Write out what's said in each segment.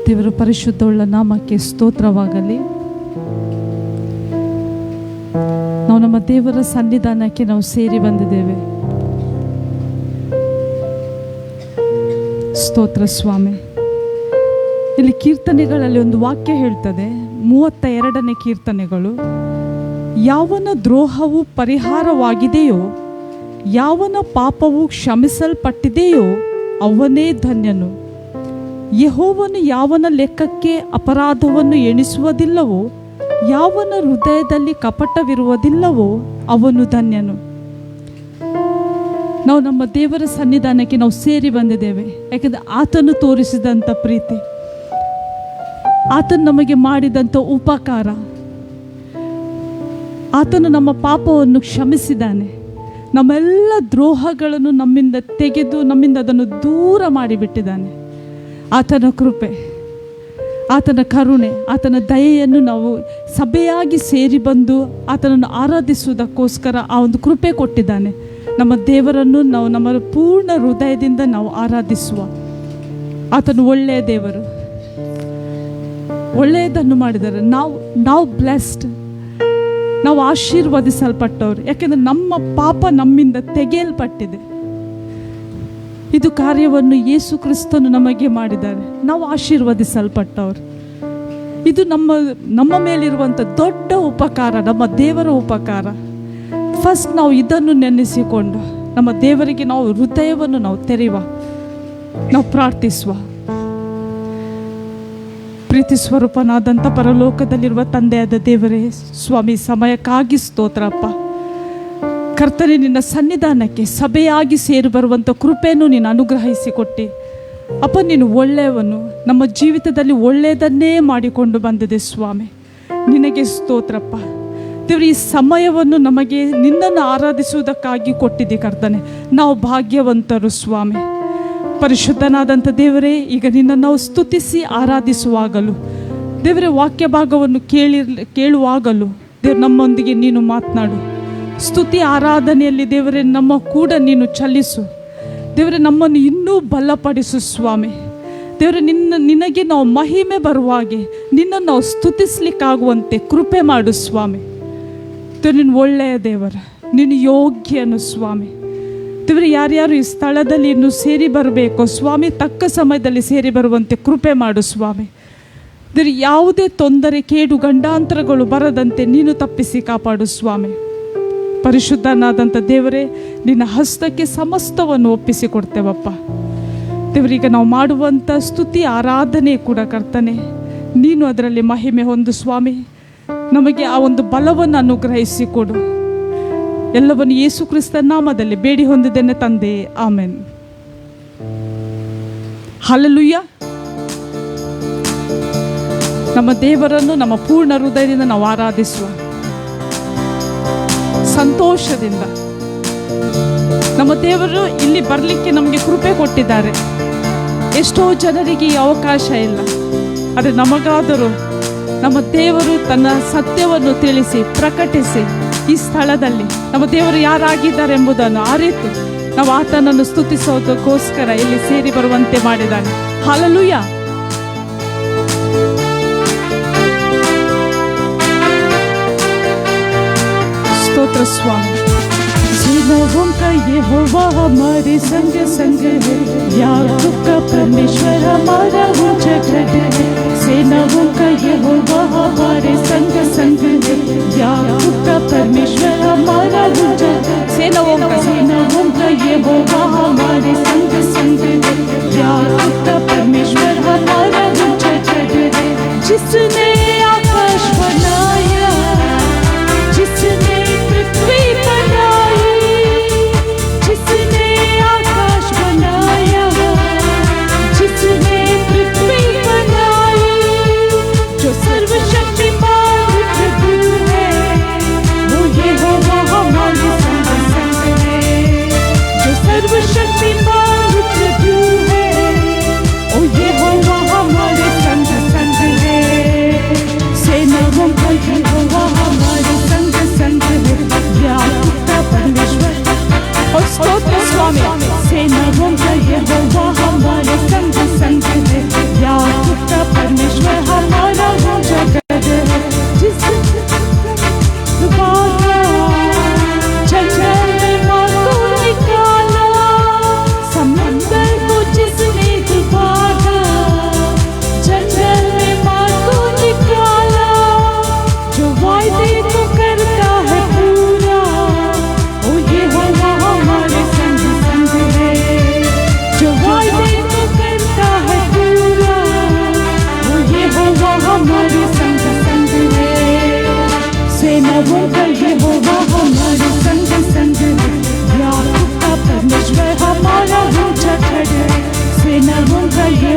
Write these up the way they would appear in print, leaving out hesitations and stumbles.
ದೇವರ ಪರಿಶುದ್ಧವುಳ್ಳ ನಾಮಕ್ಕೆ ಸ್ತೋತ್ರವಾಗಲಿ. ನಾವು ನಮ್ಮ ದೇವರ ಸನ್ನಿಧಾನಕ್ಕೆ ನಾವು ಸೇರಿ ಬಂದಿದ್ದೇವೆ. ಸ್ತೋತ್ರ ಸ್ವಾಮಿ. ಇಲ್ಲಿ ಕೀರ್ತನೆಗಳಲ್ಲಿ ಒಂದು ವಾಕ್ಯ ಹೇಳ್ತದೆ, 32ನೇ ಕೀರ್ತನೆಗಳು, ಯಾವನ ದ್ರೋಹವು ಪರಿಹಾರವಾಗಿದೆಯೋ, ಯಾವನ ಪಾಪವು ಕ್ಷಮಿಸಲ್ಪಟ್ಟಿದೆಯೋ ಅವನೇ ಧನ್ಯನು. ಯೆಹೋವನು ಯಾವನ ಲೆಕ್ಕಕ್ಕೆ ಅಪರಾಧವನ್ನು ಎಣಿಸುವುದಿಲ್ಲವೋ, ಯಾವನ ಹೃದಯದಲ್ಲಿ ಕಪಟವಿರುವುದಿಲ್ಲವೋ ಅವನು ಧನ್ಯನು. ನಾವು ನಮ್ಮ ದೇವರ ಸನ್ನಿಧಾನಕ್ಕೆ ನಾವು ಸೇರಿ ಬಂದಿದ್ದೇವೆ. ಯಾಕೆಂದರೆ ಆತನು ತೋರಿಸಿದಂಥ ಪ್ರೀತಿ, ಆತನು ನಮಗೆ ಮಾಡಿದಂಥ ಉಪಕಾರ, ಆತನು ನಮ್ಮ ಪಾಪವನ್ನು ಕ್ಷಮಿಸಿದ್ದಾನೆ. ನಮ್ಮೆಲ್ಲ ದ್ರೋಹಗಳನ್ನು ನಮ್ಮಿಂದ ತೆಗೆದು ನಮ್ಮಿಂದ ಅದನ್ನು ದೂರ ಮಾಡಿಬಿಟ್ಟಿದ್ದಾನೆ. ಆತನ ಕೃಪೆ, ಆತನ ಕರುಣೆ, ಆತನ ದಯೆಯನ್ನು ನಾವು ಸಭೆಯಾಗಿ ಸೇರಿ ಬಂದು ಆತನನ್ನು ಆರಾಧಿಸುವುದಕ್ಕೋಸ್ಕರ ಆ ಒಂದು ಕೃಪೆ ಕೊಟ್ಟಿದ್ದಾನೆ. ನಮ್ಮ ದೇವರನ್ನು ನಾವು ನಮ್ಮ ಪೂರ್ಣ ಹೃದಯದಿಂದ ನಾವು ಆರಾಧಿಸುವ. ಆತನು ಒಳ್ಳೆಯ ದೇವರು, ಒಳ್ಳೆಯದನ್ನು ಮಾಡಿದ್ದಾರೆ. ನಾವು ಬ್ಲೆಸ್ಡ್, ನಾವು ಆಶೀರ್ವದಿಸಲ್ಪಟ್ಟವರು. ಯಾಕೆಂದರೆ ನಮ್ಮ ಪಾಪ ನಮ್ಮಿಂದ ತೆಗೆಯಲ್ಪಟ್ಟಿದೆ. ಇದು ಕಾರ್ಯವನ್ನು ಯೇಸು ಕ್ರಿಸ್ತನು ನಮಗೆ ಮಾಡಿದ್ದಾರೆ. ನಾವು ಆಶೀರ್ವದಿಸಲ್ಪಟ್ಟವರು. ಇದು ನಮ್ಮ ಮೇಲಿರುವಂಥ ದೊಡ್ಡ ಉಪಕಾರ, ನಮ್ಮ ದೇವರ ಉಪಕಾರ. ಫಸ್ಟ್ ನಾವು ಇದನ್ನು ನೆನೆಸಿಕೊಂಡು ನಮ್ಮ ದೇವರಿಗೆ ನಾವು ಹೃದಯವನ್ನು ನಾವು ತೆರೆಯುವ, ನಾವು ಪ್ರಾರ್ಥಿಸುವ. ಪ್ರೀತಿ ಸ್ವರೂಪನಾದಂಥ ಪರಲೋಕದಲ್ಲಿರುವ ತಂದೆಯಾದ ದೇವರೇ, ಸ್ವಾಮಿ, ಸಮಯಕ್ಕಾಗಿ ಸ್ತೋತ್ರಪ್ಪ. ಕರ್ತನೆ, ನಿನ್ನ ಸನ್ನಿಧಾನಕ್ಕೆ ಸಭೆಯಾಗಿ ಸೇರಿ ಬರುವಂಥ ಕೃಪೆಯನ್ನು ನೀನು ಅನುಗ್ರಹಿಸಿಕೊಟ್ಟು ಅಪ್ಪ, ನೀನು ಒಳ್ಳೆಯವನು. ನಮ್ಮ ಜೀವಿತದಲ್ಲಿ ಒಳ್ಳೆಯದನ್ನೇ ಮಾಡಿಕೊಂಡು ಬಂದಿದೆ ಸ್ವಾಮಿ. ನಿನಗೆ ಸ್ತೋತ್ರಪ್ಪ ದೇವರು. ಈ ಸಮಯವನ್ನು ನಮಗೆ ನಿನ್ನನ್ನು ಆರಾಧಿಸುವುದಕ್ಕಾಗಿ ಕೊಟ್ಟಿದ್ದೆ ಕರ್ತನೆ. ನಾವು ಭಾಗ್ಯವಂತರು ಸ್ವಾಮಿ. ಪರಿಶುದ್ಧನಾದಂಥ ದೇವರೇ, ಈಗ ನಿನ್ನನ್ನು ನಾವು ಸ್ತುತಿಸಿ ಆರಾಧಿಸುವಾಗಲೂ, ದೇವರೇ, ವಾಕ್ಯ ಭಾಗವನ್ನು ಕೇಳುವಾಗಲೂ ದೇವರು ನಮ್ಮೊಂದಿಗೆ ನೀನು ಮಾತನಾಡು. ಸ್ತುತಿ ಆರಾಧನೆಯಲ್ಲಿ ದೇವರೇ ನಮ್ಮ ಕೂಡ ನೀನು ಚಲಿಸು. ದೇವರೇ, ನಮ್ಮನ್ನು ಇನ್ನೂ ಬಲಪಡಿಸು ಸ್ವಾಮಿ. ದೇವರೇ, ನಿನಗೆ ನಾವು ಮಹಿಮೆ ಬರುವ ಹಾಗೆ ನಿನ್ನನ್ನು ನಾವು ಸ್ತುತಿಸ್ಲಿಕ್ಕಾಗುವಂತೆ ಕೃಪೆ ಮಾಡು ಸ್ವಾಮಿ. ದೇವರು, ನೀನು ಒಳ್ಳೆಯ ದೇವರ, ನೀನು ಯೋಗ್ಯನು ಸ್ವಾಮಿ. ದೇವರೇ, ಯಾರ್ಯಾರು ಈ ಸ್ಥಳದಲ್ಲಿ ಇನ್ನು ಸೇರಿ ಬರಬೇಕು ಸ್ವಾಮಿ, ತಕ್ಕ ಸಮಯದಲ್ಲಿ ಸೇರಿ ಬರುವಂತೆ ಕೃಪೆ ಮಾಡು ಸ್ವಾಮಿ. ದೇವರು, ಯಾವುದೇ ತೊಂದರೆ, ಕೇಡು, ಗಂಡಾಂತರಗಳು ಬರದಂತೆ ನೀನು ತಪ್ಪಿಸಿ ಕಾಪಾಡು ಸ್ವಾಮಿ. ಪರಿಶುದ್ಧನಾದಂಥ ದೇವರೇ, ನಿನ್ನ ಹಸ್ತಕ್ಕೆ ಸಮಸ್ತವನ್ನು ಒಪ್ಪಿಸಿಕೊಡ್ತೇವಪ್ಪ. ದೇವರೀಗ ನಾವು ಮಾಡುವಂಥ ಸ್ತುತಿ ಆರಾಧನೆ ಕೂಡ ಕರ್ತನೆ, ನೀನು ಅದರಲ್ಲಿ ಮಹಿಮೆ ಹೊಂದು ಸ್ವಾಮಿ. ನಮಗೆ ಆ ಒಂದು ಬಲವನ್ನು ಅನುಗ್ರಹಿಸಿಕೊಡು. ಎಲ್ಲವನ್ನು ಯೇಸು ಕ್ರಿಸ್ತನ ನಾಮದಲ್ಲಿ ಬೇಡಿ ಹೊಂದಿದ್ದೇನೆ ತಂದೆ, ಆಮೆನ್. ಹಲ್ಲೆಲೂಯ. ನಮ್ಮ ದೇವರನ್ನು ನಮ್ಮ ಪೂರ್ಣ ಹೃದಯದಿಂದ ನಾವು ಆರಾಧಿಸುವ, ಸಂತೋಷದಿಂದ. ನಮ್ಮ ದೇವರು ಇಲ್ಲಿ ಬರಲಿಕ್ಕೆ ನಮಗೆ ಕೃಪೆ ಕೊಟ್ಟಿದ್ದಾರೆ. ಎಷ್ಟೋ ಜನರಿಗೆ ಈ ಅವಕಾಶ ಇಲ್ಲ, ಆದರೆ ನಮಗಾದರೂ ನಮ್ಮ ದೇವರು ತನ್ನ ಸತ್ಯವನ್ನು ತಿಳಿಸಿ ಪ್ರಕಟಿಸಿ ಈ ಸ್ಥಳದಲ್ಲಿ ನಮ್ಮ ದೇವರು ಯಾರಾಗಿದ್ದಾರೆ ಎಂಬುದನ್ನು ಅರಿತು ನಾವು ಆತನನ್ನು ಸ್ತುತಿಸೋದಕ್ಕೋಸ್ಕರ ಇಲ್ಲಿ ಸೇರಿ ಬರುವಂತೆ ಮಾಡಿದ್ದಾನೆ. ಹಲ್ಲೆಲೂಯ. स्तोत्र स्वामी। सेनाओं का यहोवा हमारे संग संग है, याकूब का परमेश्वर हमारा ऊंचा गढ़ है। सेनाओं का यहोवा हमारे संग संग है, याकूब का परमेश्वर हमारा ऊंचा। सेनाओं का यहोवा हमारे संग संग है, याकूब का परमेश्वर हमारा ऊंचा गढ़ है। जिसने आकाश बनाया, जिसने पृथ्वी बनाई, जिसने आकाश बनाया,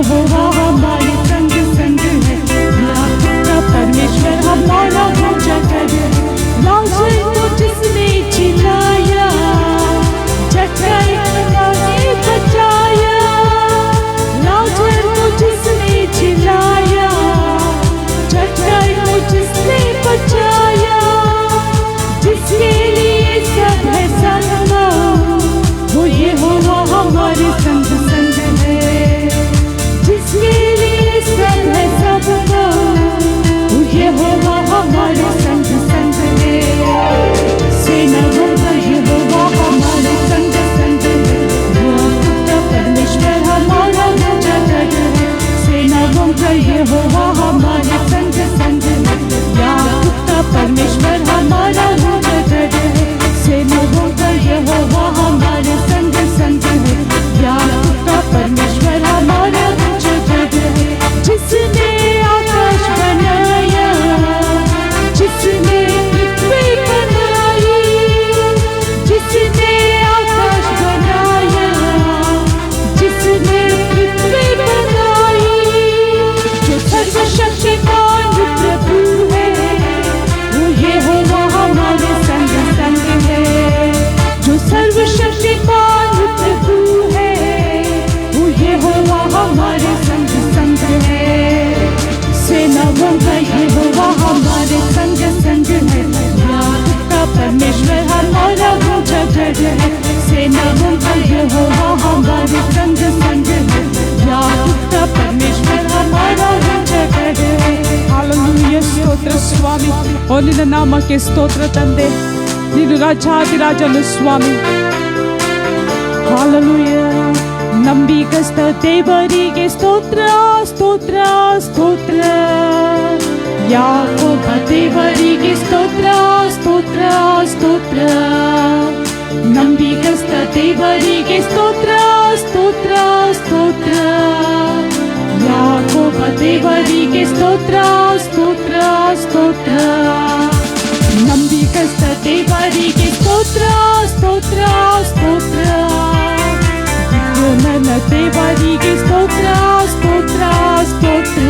यहोवा हमारे संग संग है, याकूब का परमेश्वर हमारा वो जगह है। लाजर को जिसने जिलाया, जटाई ने बचाया, लाजर को जिसने जिलाया, जटाई को जिसने बचाया, जिसके लिए सब है संग, वो यहोवा हमारे संग संग है। जिसके लिए सब है सब, वो यहोवा हमारे संग संग है। सेनाओं का यहोवा हमारे संग संग है, याकूब का परमेश्वर हमारा वो जगह है। सेनाओं का यहोवा हमारे संग संग है, याकूब का परमेश्वर हमारा वो जगह है। सेनाओं का यहोवा हमारे संग संग है, याकूब का परमेश्वर हमारा वो जगह है। जिसने आकाश बनाया, जिसने पृथ्वी बनाई, जिसने आकाश बनाया, जिसने पृथ्वी बनाई, जो सर्वशक्तिमान प्रभु है, वो यहोवा हमारे संग संग है। जो सर्वशक्तिमान प्रभु है, वो यहोवा हमारे संग संग है। सेनाओं का यहोवा हमारे संग संग है, याकूब का परमेश्वर हमारा वो जगह है। सेनाओं का यहोवा हमारे संग संग है, याकूब का परमेश्वर हमारा वो जगह है। हालेलೂಯಾ, ಸ್ತೋತ್ರ ಸ್ವಾಮಿ. ಓ ನಿನ್ನ ನಾಮಕ್ಕೆ ಸ್ತೋತ್ರ ತಂದೆ, ನೀನು ರಾಜಾದಿರಾಜನು ಸ್ವಾಮಿ. ಹಾಲೆಲೂಯಾ. ನಂಬಿಗಸ್ತ ದೇವರಿಗೆ ಸ್ತೋತ್ರ ಸ್ತೋತ್ರ ಸ್ತೋತ್ರ, ಯಾಕೋಬ ದೇವರಿಗೆ ಸ್ತೋತ್ರ ಸ್ತೋತ್ರ ಸ್ತೋತ್ರ. ನಂಬಿಗಸ್ತ ದೇವರಿಗೆ ಸ್ತೋತ್ರ ಸ್ತೋತ್ರ ಸ್ತೋತ್ರ, ಯಾಕೋಬ ದೇವರಿಗೆ ಸ್ತೋತ್ರ ಸ್ತೋತ್ರ ಸ್ತೋತ್ರ. ನಂಬಿಗಸ್ತ ದೇವರಿಗೆ ಸ್ತೋತ್ರ ಸ್ತೋತ್ರ ಸ್ತೋತ್ರ, ನನ್ನ ದೇವರಿಗೆ ಸ್ತೋತ್ರ ಸ್ತೋತ್ರ ಸ್ತೋತ್ರ.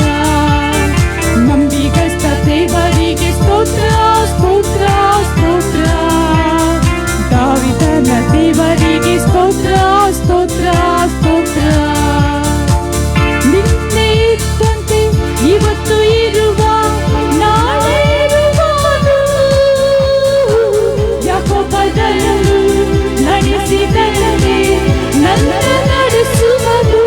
ನಂಬಿಗಸ್ತ ದೇವರಿಗೆ ಸ್ತೋತ್ರ ಸ್ತೋತ್ರ ಸ್ತೋತ್ರ, ದಾವೀದನ ದೇವರಿಗೆ ಸ್ತೋತ್ರ ಸ್ತೋತ್ರ ಸ್ತೋತ್ರ. ನಿನ್ನೆ ಇದ್ದಂತೆ ಇವತ್ತು ಇರುವ, ನಾಳೆ ಇರುವನು, ಯಾಕೋಬನನ್ನು ನಡೆಸಿದನೇ ನನ್ನ ನಡೆಸುವನು.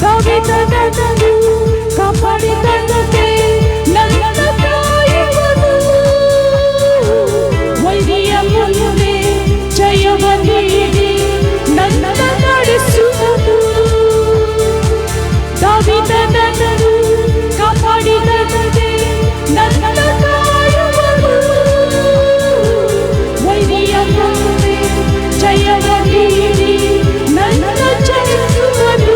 ದಾವಿದನನ್ನು ಕಾಪಾಡಿದನಕ್ಕೆ ನನ್ನ ಕಾಯುವನು. ವೈರಿಯ ಮುಂದೆ ಜಯವ ನೀಡಿ ನನ್ನ ನಡೆಸುವನು. ದಾವಿದನನ್ನು ಕಾಪಾಡಿದನಕ್ಕೆ ನನ್ನ ಕಾಯುವನು. ವೈರಿಯ ಮುಂದೆ ಜಯವ ನೀಡಿ ನನ್ನ ಜಯಿಸುವನು.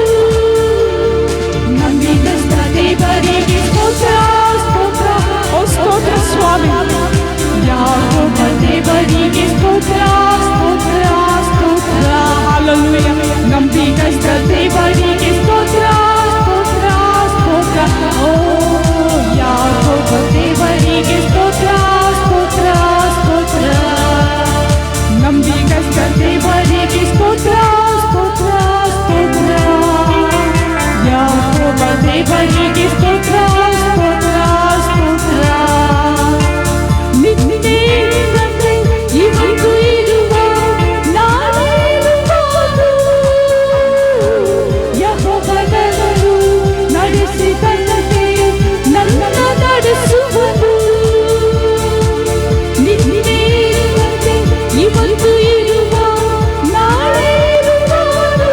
ನಂಬಿಗಸ್ತ ದೇವರಿಗೆ ಸ್ತೋತ್ರ ಸ್ತೋತ್ರ. ಓ ಸ್ತೋತ್ರ ಸ್ವಾಮಿ. ಯಾಕೋಬ ದೇವರಿಗೆ ಸ್ತೋತ್ರ ಸ್ತೋತ್ರ ಸ್ತೋತ್ರ. ಹಲ್ಲೆಲೂಯಾ. ನಂಬಿಗಸ್ತ ದೇವರಿಗೆ ಸ್ತೋತ್ರ ಸ್ತೋತ್ರ ಸ್ತೋತ್ರ. ಓ ಯಾಕೋಬ ದೇವರಿಗೆ ಸ್ತೋತ್ರ ಸ್ತೋತ್ರ ಸ್ತೋತ್ರ. ನಂಬಿಗಸ್ತ ದೇವರಿಗೆ ಸ್ತೋತ್ರ ಸ್ತೋತ್ರ ಸ್ತೋತ್ರ. ಯಾಕೋಬ ದೇವರಿಗೆ ಸ್ತೋತ್ರ ಸ್ತೋತ್ರ ಸ್ತೋತ್ರ. ನಿನ್ನೆಯಂತೆ ಇವತ್ತು ಇರುವ ನಾಳೆ ಇರುವುದು. ಯೆಹೋವನನ್ನು ನಡೆಸಿದಂತೆ ನನ್ನ ನಡೆಸುವನು. ನಿನ್ನೆಯಂತೆ ಇವತ್ತು ಇರುವ ನಾಳೆ ಇರುವುದು.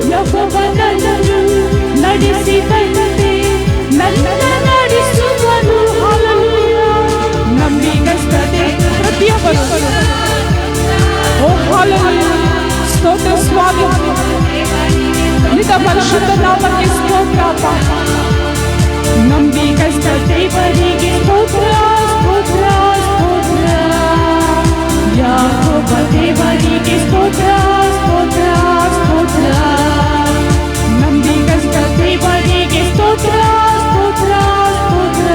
ಯೆಹೋವನನ್ನು ನಡೆಸಿದಂತೆ ನನ್ನ ನಡೆಸುವನು. ಹಲ್ಲೆಲೂಯಾ. ನಂಬಿಗಸ್ತತೆ ಪ್ರತಿಯೊಬ್ಬರು. ಓ ಹಲ್ಲೆಲೂಯಾ. ಸ್ತೋತ್ರ ಸ್ವಾಮಿ. ನಿನ್ನ ಪರಿಶುದ್ಧ ನಾಮಕ್ಕೆ ಸ್ತೋತ್ರ ಅಪ್ಪ. ನಂಬಿಗಸ್ತ ದೇವರಿಗೆ ಸ್ತೋತ್ರ ಸ್ತೋತ್ರ ಸ್ತೋತ್ರ. ಯಾಕೋಬ ದೇವರಿಗೆ ಸ್ತೋತ್ರ ಸ್ತೋತ್ರ ಸ್ತೋತ್ರ. ನಂಬಿಗಸ್ತ ದೇವರಿಗೆ ಸ್ತೋತ್ರ ಸ್ತೋತ್ರ ಸ್ತೋತ್ರ.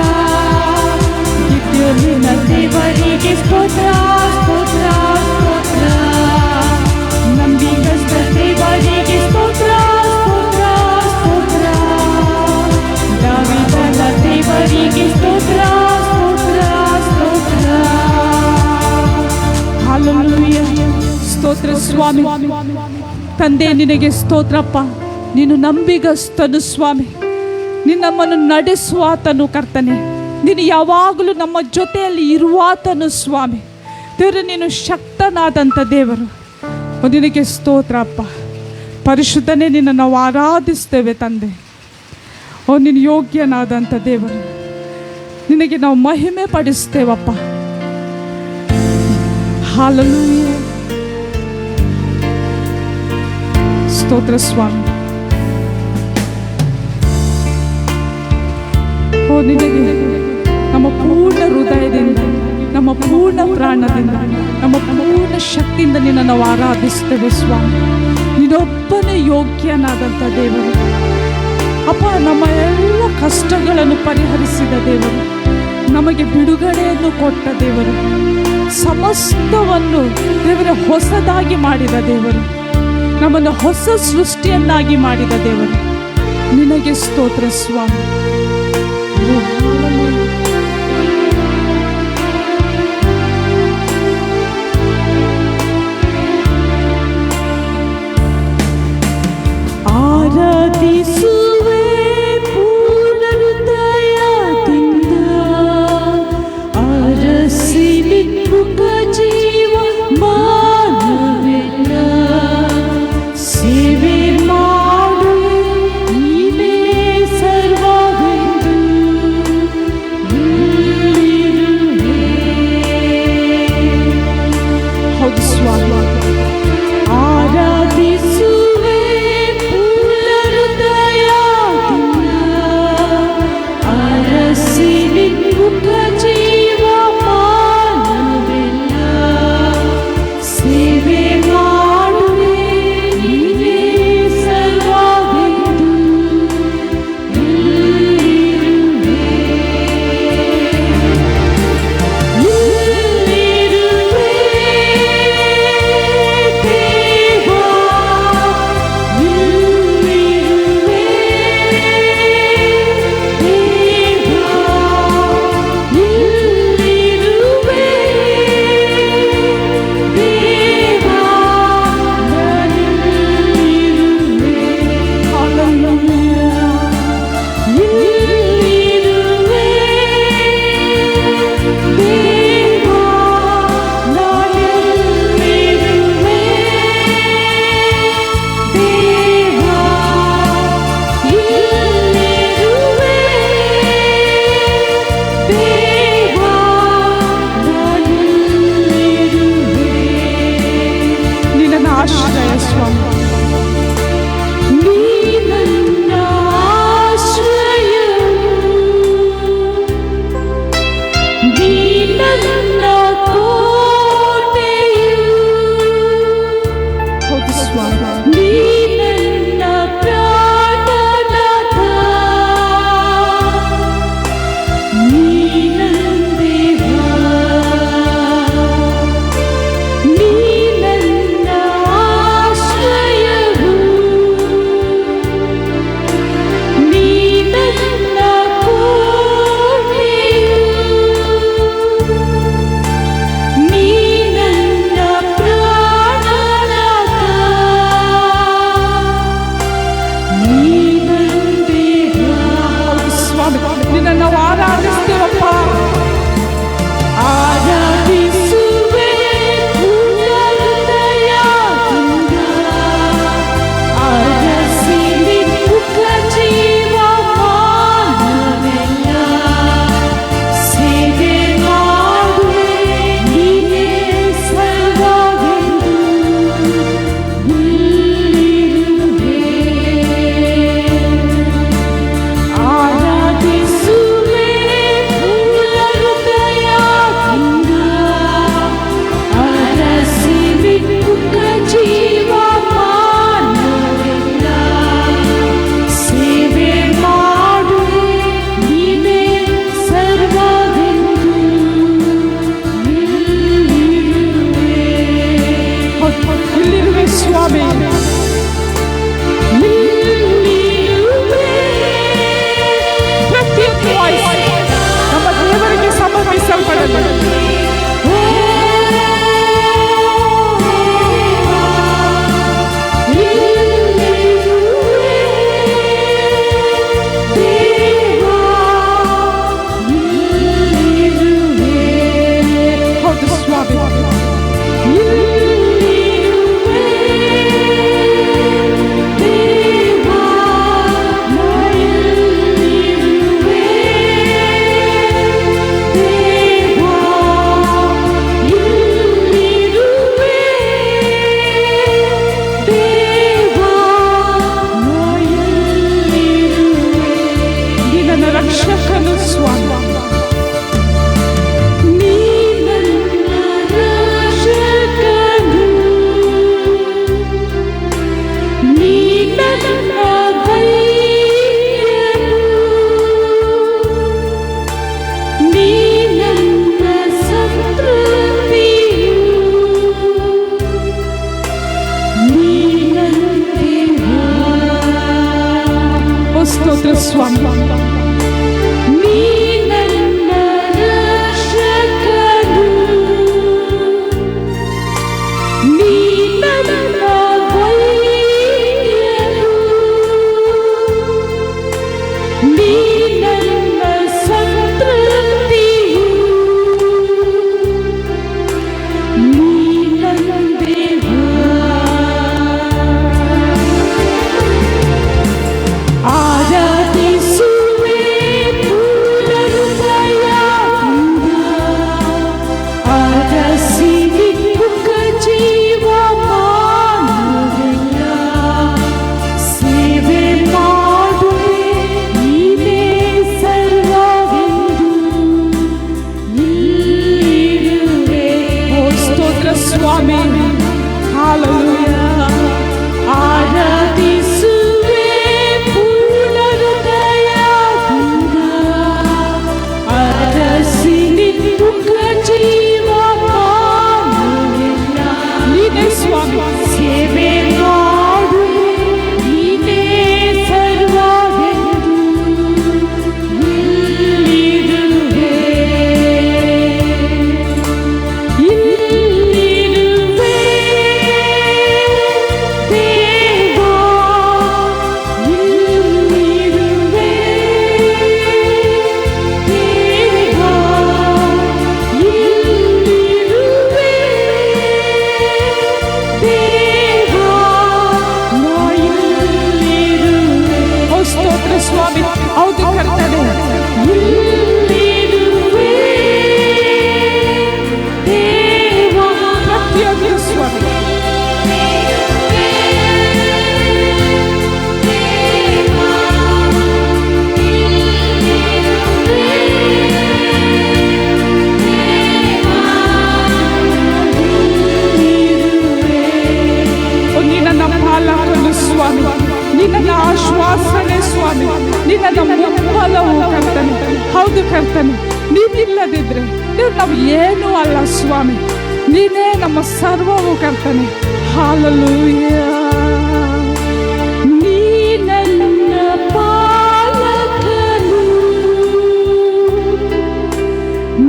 ಗಿದ್ಯೋನಿನ ದೇವರಿಗೆ ಸ್ತೋತ್ರ ಸ್ತೋತ್ರ ಸ್ತೋತ್ರ. ನಂಬಿಗಸ್ತ ದೇವರಿಗೆ ಸ್ತೋತ್ರ ಸ್ತೋತ್ರ ಸ್ತೋತ್ರ. ದಾವಿದನ ದೇವರಿಗೆ ಸ್ತೋತ್ರ ಸ್ತೋತ್ರ ಸ್ತೋತ್ರ. ಹಲ್ಲೆಲೂಯಾ. ಸ್ತೋತ್ರ ಸ್ವಾಮಿ. ತಂದೆ ನಿನಗೆ ಸ್ತೋತ್ರಪ್ಪ. ನೀನು ನಂಬಿಗಸ್ತನು ಸ್ವಾಮಿ. ನೀನು ನಮ್ಮನ್ನು ನಡೆಸುವಾತನು ಕರ್ತನೆ. ನೀನು ಯಾವಾಗಲೂ ನಮ್ಮ ಜೊತೆಯಲ್ಲಿ ಇರುವಾತನು ಸ್ವಾಮಿ. ದೇವರು ನೀನು ಶಕ್ತನಾದಂಥ ದೇವರು. ನಿನಗೆ ಸ್ತೋತ್ರಪ್ಪ. ಪರಿಶುದ್ಧನೇ ನಿನ್ನ ನಾವು ಆರಾಧಿಸ್ತೇವೆ ತಂದೆ. ಓ ನೀನು ಯೋಗ್ಯನಾದಂಥ ದೇವರು. ನಿನಗೆ ನಾವು ಮಹಿಮೆ ಪಡಿಸ್ತೇವಪ್ಪ. ಹಲ್ಲೆಲೂಯಾ. ಸ್ತೋತ್ರ ಸ್ವಾಮಿ. ಓ ನಿನಗೆ ನಮ್ಮ ಪೂರ್ಣ ಹೃದಯದಿಂದ, ನಮ್ಮ ಪೂರ್ಣ ಪ್ರಾಣದಿಂದ, ನಮ್ಮ ಪೂರ್ಣ ಶಕ್ತಿಯಿಂದ ನಿನ್ನ ನಾವು ಆರಾಧಿಸ್ತೇವೆ ಸ್ವಾಮಿ. ನೀನೊಬ್ಬನೇ ಯೋಗ್ಯನಾದಂಥ ದೇವರು ಅಪ್ಪ. ನಮ್ಮ ಎಲ್ಲ ಕಷ್ಟಗಳನ್ನು ಪರಿಹರಿಸಿದ ದೇವರು, ನಮಗೆ ಬಿಡುಗಡೆಯನ್ನು ಕೊಟ್ಟ ದೇವರು, ಸಮಸ್ತವನ್ನು ದೇವರ ಹೊಸದಾಗಿ ಮಾಡಿದ ದೇವರು, ನಮ್ಮನ್ನು ಹೊಸ ಸೃಷ್ಟಿಯನ್ನಾಗಿ ಮಾಡಿದ ದೇವರು. ನಿನಗೆ ಸ್ತೋತ್ರ ಸ್ವಾಮಿ. ಆರಾಧಿಸುವೆ ಪೂರ್ಣ ಹೃದಯದಿಂದ. ಅರಸಿ ನಿನ್ಮುಖ ಜೀವ ಮಾನವೆಲ್ಲ. ಸೇವೆ ಮಾಡುವೆ ನೀನೇ ಸರ್ವವೆಂದು. ನನ್ನ ಧೈರ್ಯವು, ನೀ ನನ್ನ ಸಂತೃಪ್ತಿಯು, ನೀ ನನ್ನ ದೇವ. ಓ ಸ್ತೋತ್ರ ಸ್ವಾಮಿ. ನೀ ನನ್ನ ರಕ್ಷಕನು, ನೀ ನನ್ನ ಧೈರ್ಯವು, ನೀ ನನ್ನ ಸಂತೃಪ್ತಿಯು, ನೀ ನನ್ನ ದೇವ. ಆರಾಧಿಸುವೆ ಪೂರ್ಣ ಹೃದಯದಿಂದ, ಆರಸಿ ನಿಮ್ಮುಖ ಜೀವಮಾನವೆಲ್ಲ. ಸೇವೆ ಮಾಡುವೆ ನೀನೇ ಸರ್ವವೆಂದು ಇಲ್ಲಿರುವೆ. ಓ ಸ್ತೋತ್ರ ಸ್ವಾಮಿ. ಹಾಲೆಲೂಯಾ. ಆರಾಧಿಸುವೆ ಪೂರ್ಣ ಹೃದಯದಿಂದ, ಆರಸಿ ನಿಮ್ಮುಖ ಜೀವಮಾನವೆಲ್ಲ. ನೀನೇ ಸ್ವಾಮಿ. ಸೇವೆ ಮಾಡುವೆ ನೀನೇ ಸರ್ವವೆಂದು ಇಲ್ಲಿರುವೆ. ಇಲ್ಲಿರುವೆ ದೇವಾ, ಇಲ್ಲಿರುವೆ ದೇವಾ, ಇಲ್ಲಿರುವೆ ದೇವಾ, ನಾ ಇಲ್ಲಿರುವೆ. ಓ ಸ್ತೋತ್ರ ಸ್ವಾಮಿ. ಹೌದು ಕರ್ತನೆ. ಇಲ್ಲಿರುವೆ ದೇವಾ. ಪ್ರತಿಯೊಂದು ಸ್ವಾಮಿ. ಓ ನೀ ನನ್ನ ಪಾಲಕನು ಸ್ವಾಮಿ, ನೀ ನನ್ನ ಆಶ್ವಾಸನೆ ಸ್ವಾಮಿ, ನೀ ನನ್ನ ಮುಂಬಲವು ಕರ್ತನೆ. ಹೌದು ಕರ್ತನೆ. ನೀನಿಲ್ಲದಿದ್ರೆ ನಾವು ಏನೂ ಅಲ್ಲ ಸ್ವಾಮಿ. ನೀನೇ ನಮ್ಮ ಸರ್ವವು ಕರ್ತನೆ. ಹಾಲೆಲೂಯಾ. ನೀ ನನ್ನ ಪಾಲಕನು,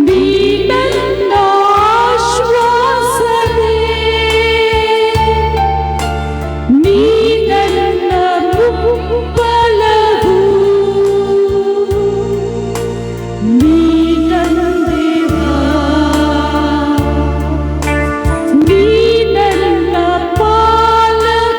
ನೀ ನನ್ನ ಆಶ್ವಾಸನೆ, ನೀ ನನ್ನ ಮುಂಬಲವು, ನೀ ನನ್ನ ದೇವ, ನೀ ನನ್ನ ಪಾಲಕನು.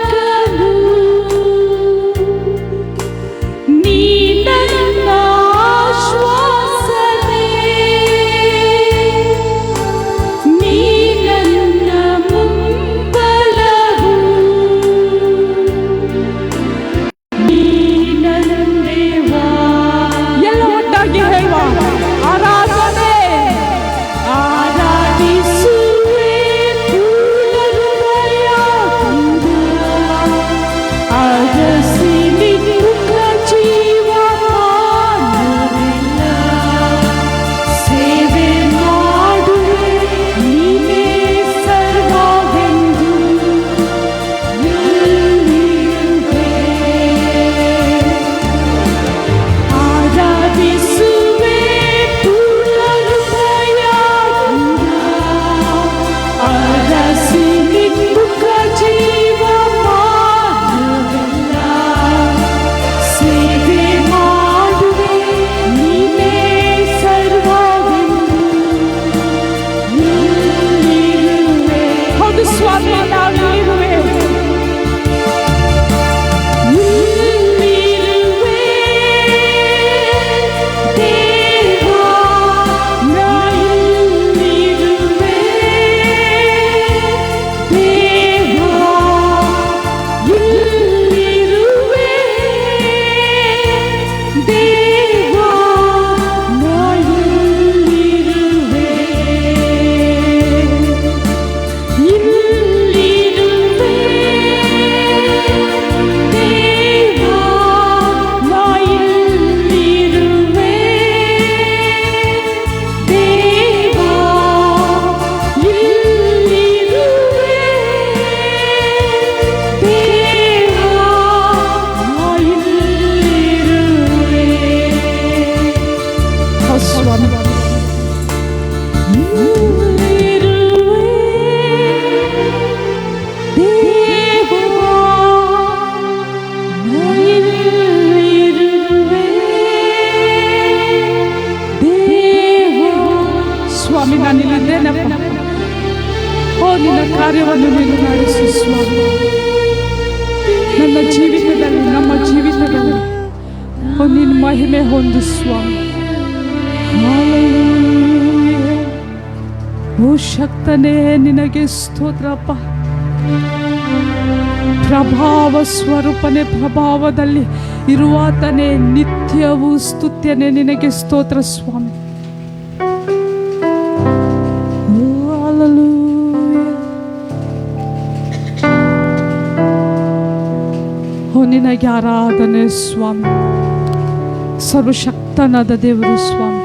ಸ್ವಾಮಿ, ನಾನಿಲ್ಲಿದ್ದೇನಪ್ಪ. ಓ, ನಿನ್ನ ಕಾರ್ಯವನ್ನು ನೀನು ನಡೆಸು ಸ್ವಾಮಿ. ನನ್ನ ಜೀವಿತದಲ್ಲಿ, ನಮ್ಮ ಜೀವಿತದಲ್ಲಿ ಓ ನಿನ್ನ ಮಹಿಮೆ ಹೊಂದು ಸ್ವಾಮಿ. ಓ ಶಕ್ತನೇ, ನಿನಗೆ ಸ್ತೋತ್ರಪ್ಪ. ಪ್ರಭಾವ ಸ್ವರೂಪನೇ, ಪ್ರಭಾವದಲ್ಲಿ ಇರುವಾತನೇ, ನಿತ್ಯವೂ ಸ್ತುತ್ಯನೇ, ನಿನಗೆ ಸ್ತೋತ್ರ ಸ್ವಾಮಿ. ಓ ನಿನಗೆ ಆರಾಧನೆ ಸ್ವಾಮಿ. ಸರ್ವಶಕ್ತನಾದ ದೇವರು ಸ್ವಾಮಿ.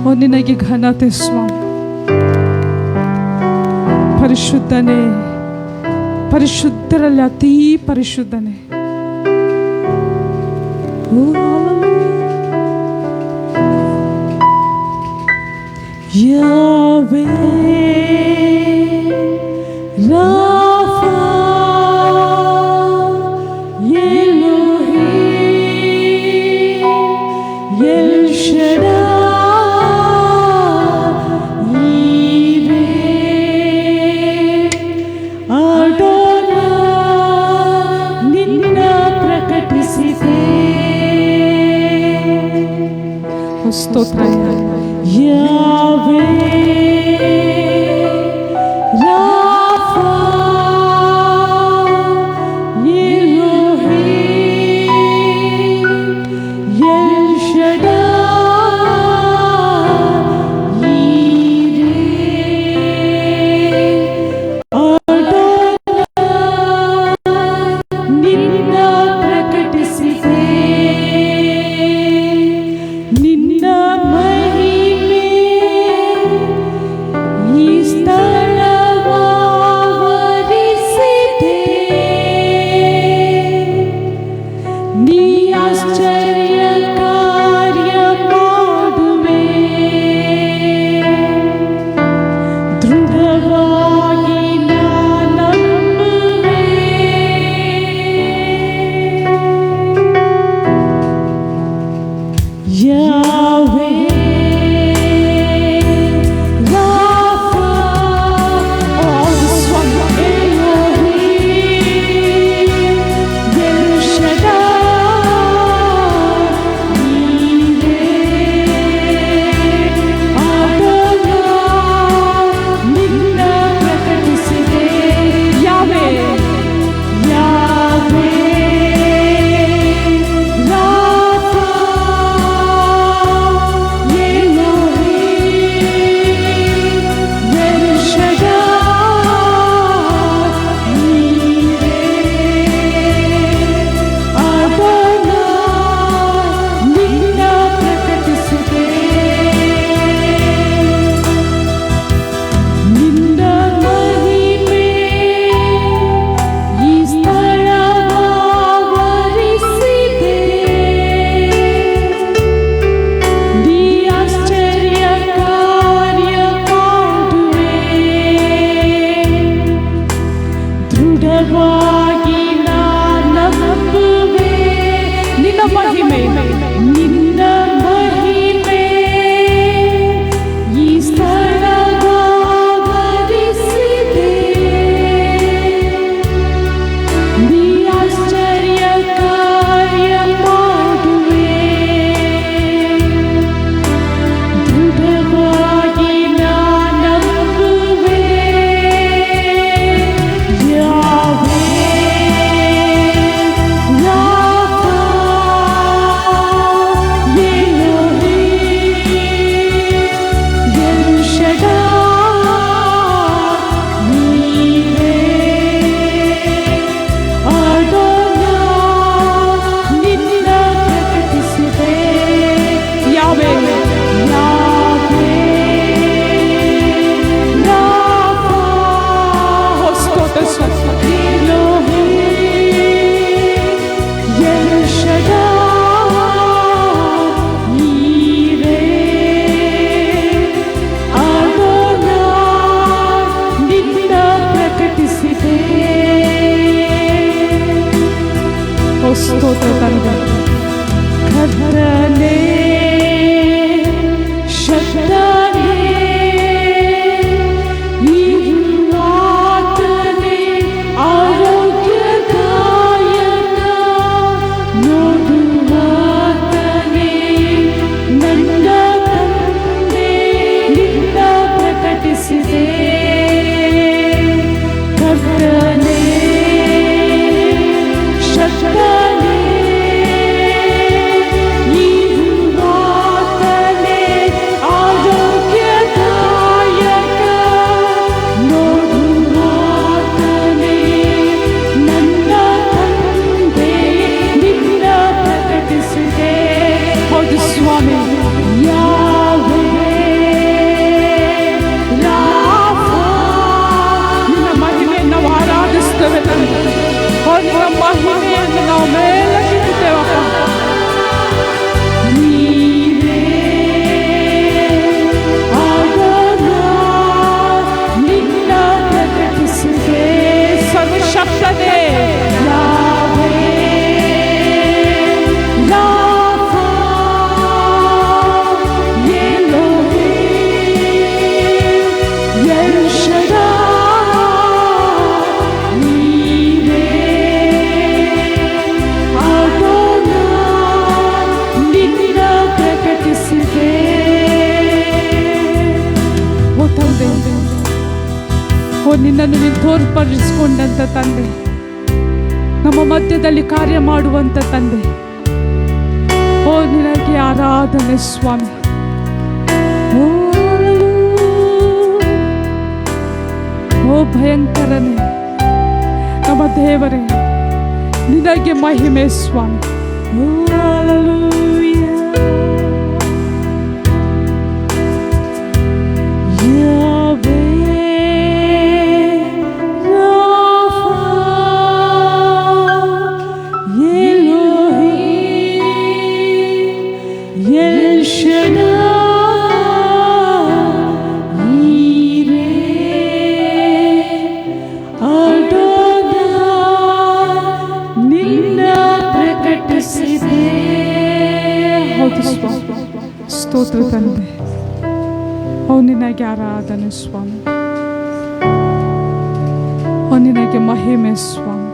ಓ ನಿನಗೆ ಘನತೆ ಸ್ವಾಮಿ. ಪರಿಶುದ್ಧನೇ, ಪರಿಶುದ್ಧರಲ್ಲಿ ಅತೀ ಪರಿಶುದ್ಧನೇ. ಯಾವೇ ರಾಫಾ ಎಲೋಹಿ ಎಲ್ ಶಡಾಯ್ ಈರೇ ಅಡೋನೈ ನಿನ್ನ ಪ್ರಕಟಿಸಿದೆ. ಸ್ತೋತ್ರ ಯಾವೇ ರಾಫಾ ಎಲೋಹಿ ಎಲ್ ಶಡಾಯ್ ಈರೇ ಅಡೋನೈ ನಿನ್ನ ಪ್ರಕಟಿಸಿದೆ. ನಿನ್ನ ಮಹಿಮೆ ಈ ಸ್ಥಳವಾವರಿಸಿದೆ. ನೀ ಆಶ್ಚರ್ಯ ಕಾರ್ಯ ಮಾಡುವೆ. ದೃಢವಾಗಿ ನಾನಂಬುವೆ. ಯಾವೇ ರಾಫಾ ಎಲೋಹಿ ಎಲ್ ಶಡಾಯ್ ಈರೇ ಅಡೋನೈ ನಿನ್ನ ಪ್ರಕಟಿಸಿದೆ. ಯಾವೇ ಯಾವೇ ರಾಫಾ ಎಲೋಹಿ ಎಲ್ ಶಡಾಯ್ ಈರೇ ಅಡೋನೈ ನಿನ್ನ ಪ್ರಕಟಿಸಿದೆ. ನಿನ್ನ ಮಹಿಮೆ ಈ ಸ್ಥಳವಾವರಿಸಿದೆ. ನೀ ಆಶ್ಚರ್ಯ ಕಾರ್ಯ ಮಾಡುವೆ. ದೃಢವಾಗಿ ನಾನಂಬುವೆ. ನಿನ್ನ ಮಹಿಮೆ, ನಿನ್ನ ಮಹಿಮೆ ಈ ಸ್ಥಳವಾವರಿಸಿದೆ. ನೀ ಆಶ್ಚರ್ಯ ಕಾರ್ಯ ಮಾಡುವೆ. ದೃಢವಾಗಿ ನಾನಂಬುವೆ. ಯಾವೇ ರಾಫಾ ಸ್ತೋತ್ರ ತಂದೆ. ಕರ್ತನೇ ಶಕ್ತನೇ ಇರುವಾತನೇ ಆರೋಗ್ಯದಾಯಕ ನೋಡುವಾತನೇ ನನ್ನ ತಂದೆ ನಿನ್ನ ಪ್ರಕಟಿಸಿದೆ. ಕರ್ತನೇ ಶಕ್ತನೇ ಇರುವಾತನೇ ಆರೋಗ್ಯದಾಯಕ ನೋಡುವಾತನೇ ನನ್ನ ತಂದೆ ನಿನ್ನ ಪ್ರಕಟಿಸಿದೆ. ಹೌದು ಸ್ವಾಮಿ. ಯಾವೇ ರಾಫಾ ನಿನ್ನ ಮಹಿಮೆಯನ್ನು ನಾವು ಆರಾಧಿಸ್ತೇವೆ ತಂದೆ. ನಿನ್ನ ಮಹಿಮೆಯನ್ನು ನಾವು ಮೇಲಕ್ಕೆತ್ತುತ್ತೇವಪ್ಪ. ನೀವೇ ಆದನ ನಿನ್ನ ಪ್ರಕಟಿಸಿದೆ. ಸರ್ವಶಕ್ತನೇ ಯಾವೇ ರಾಫಾ ಎಲೋಹಿಮ್ ಎಲ್ ಶದ್ದಾಯ್ ನೀವೇ ಆದೋನಾಯ್ ನಿನ್ನ ಪ್ರಕಟಿಸಿದೆ. ಓ ತಂದೆ, ಓ ನಿನ್ನನ್ನು ನೀನು ತೋರ್ಪಡಿಸಿಕೊಂಡಂತ ತಂದೆ, ನಮ್ಮ ಮಧ್ಯದಲ್ಲಿ ಕಾರ್ಯ ಮಾಡುವಂತ ತಂದೆ, ಓ ನಿನಗೆ ಆರಾಧನೆ ಸ್ವಾಮಿ. ಓ ಭಯಂಕರನೇ ನಮ್ಮ ದೇವರೇ, ನಿನಗೆ ಮಹಿಮೆ ಸ್ವಾಮಿ. ಓ ಹಲ್ಲೆಲೂಯಾ. ಯಾವೇ ರಾಫಾ ಎಲೋಹಿಮ್ ಎಲ್ ಶದ್ದಾಯ್ ನೀರೇ ಆದೋನಾಯ್ ನಿನ್ನ ಪ್ರಕಟಿಸಿದೆ. ಹೌದು ಸ್ವಾಮಿ. ಸ್ತೋತ್ರ ತಂದೆ. ಓ ನಿನಗೆ ಆರಾಧನೆ ಸ್ವಾಮಿ. ಓ ನಿನಗೆ ಮಹಿಮೆ ಸ್ವಾಮಿ.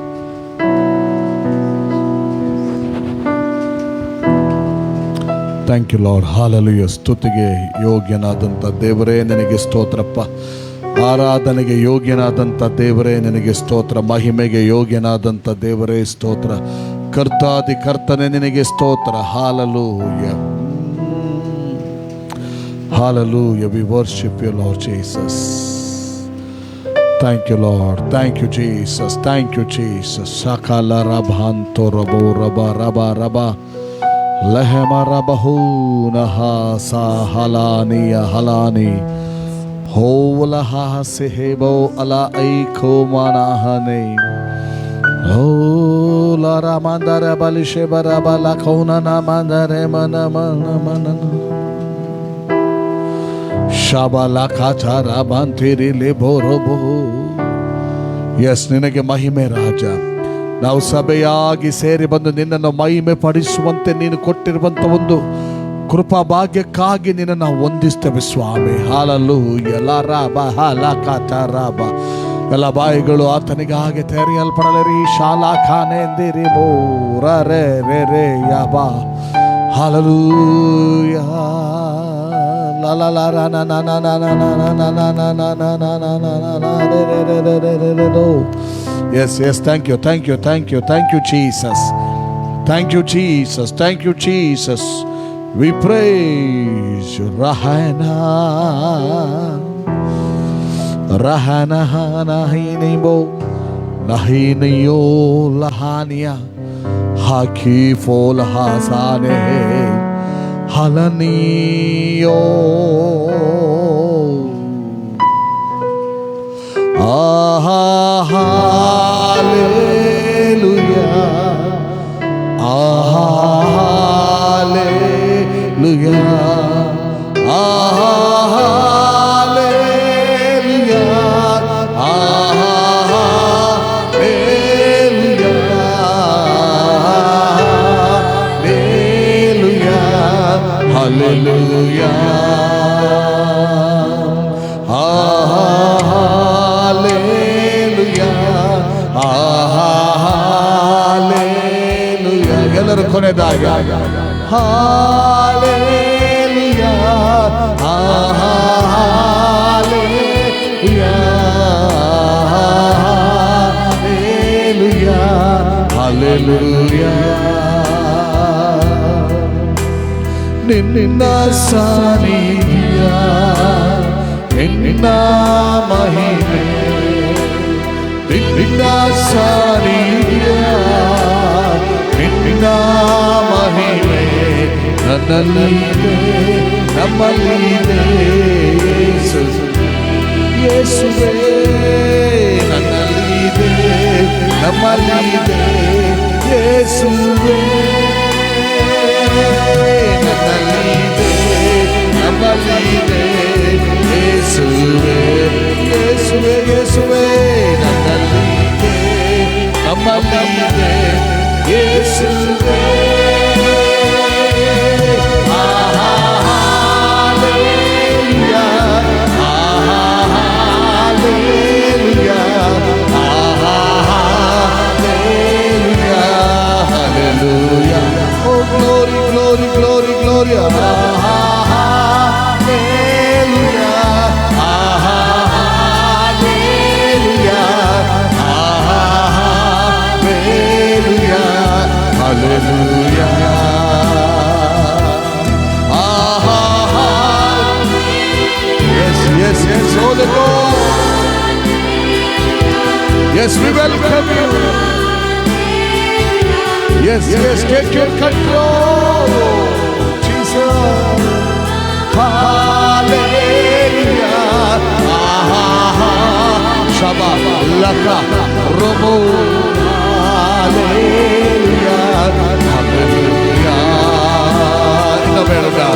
Thank you Lord. ಹಾಲೆಲೂಯಾ. ಸ್ತುತಿಗೆ ಯೋಗ್ಯನಾದಂಥ ದೇವರೇ ನಿನಗೆ ಸ್ತೋತ್ರಪ್ಪ. ಆರಾಧನೆಗೆ ಯೋಗ್ಯನಾದಂಥ ದೇವರೇ ನಿನಗೆ ಸ್ತೋತ್ರ. ಮಹಿಮೆಗೆ ಯೋಗ್ಯನಾದಂಥ ದೇವರೇ ಸ್ತೋತ್ರ. ಕರ್ತಾದಿ ಕರ್ತನೆ ನಿನಗೆ ಸ್ತೋತ್ರ. Hallelujah. Hallelujah. We worship you, Lord Jesus. Thank you, Lord. Thank you, Jesus. Thank you, Jesus. Sakala rabhanto rabo raba raba raba lehema rabahu naha sa halani halani hola ha sehebo ala aiko manahane hola ramandara balishe baraba la kauna na mandare mana mana mana ಶಾಬಾಲ ಕಾಚಾರ ಬಾಂತಿರಿ ಲಿಬೋರೋಬೋ. Yes, ನಿನಗೆ ಮಹಿಮೆ ರಾಜ. ನಾವು ಸಭೆಯಾಗಿ ಸೇರಿ ಬಂದು ನಿನ್ನನ್ನು ಮಹಿಮೆ ಪಡಿಸುವಂತೆ ನೀನು ಕೊಟ್ಟಿರುವಂಥ ಒಂದು ಕೃಪಾ ಭಾಗ್ಯಕ್ಕಾಗಿ ನಿನ್ನನ್ನು ನಾವು ವಂದಿಸ್ತೇವೆ ಸ್ವಾಮಿ. ಹಾಲಲ್ಲೂಯ್ಯ. ಲಾರಾಬ ಹಾಲ ಕಾಚಾರಾಬ. ಎಲ್ಲ ಬಾಯಿಗಳು ಆತನಿಗಾಗಿ ತೆರೆಯಲ್ಪಡಲಿರಿ. ಶಾಲಾ ಖಾನೆ ಎಂದಿರಿ ಮೋರ ರೇ ರೇ ರೇ ಯಾಬಾ. Hallelujah. La la la la na na na na na na na na na na na na na na na na na. Yes, yes, thank you, thank you, thank you, thank you, Jesus. Thank you, Jesus. Thank you, Jesus. We praise you. Rahana Rahana Nahinibo Nahiniyo Lahania Hakifo Lahasane Halaniyo. Hallelujah. Hallelujah. Hallelujah. ಕೊನೆದಾಗಿ hallelujah hallelujah hallelujah hallelujah ನಿನ್ನ ಸಾನ್ನಿಧ್ಯ ನಿನ್ನ ಮಹಿಮೆ ನಿನ್ನ ಸಾನ್ನಿಧ್ಯ ನಿನ್ನ ಮಹಿಮೆ ನನ್ನಲ್ಲಿದೆ ನಮ್ಮಲ್ಲಿದೆ ಯೇಸುವೇ ನನ್ನಲ್ಲಿದೆ ನಮ್ಮಲ್ಲಿದೆ ಯೇಸುವೇ ನನ್ನಲ್ಲಿದೆ ನಮ್ಮಲ್ಲಿದೆ ಯೇಸುವೇ ಯೇಸುವೇ ಯೇಸುವೇ ನನ್ನಲ್ಲಿದೆ ನಮ್ಮಲ್ಲಿದೆ ಯೇಸುವೇ hallelujah hallelujah hallelujah hallelujah oh glory glory glory gloria hallelujah hallelujah hallelujah hallelujah yes yes yes Holy Ghost yes we welcome you yes yes take your control Jesus hallelujah Shabbat laka robo hallelujah hallelujah inna beluga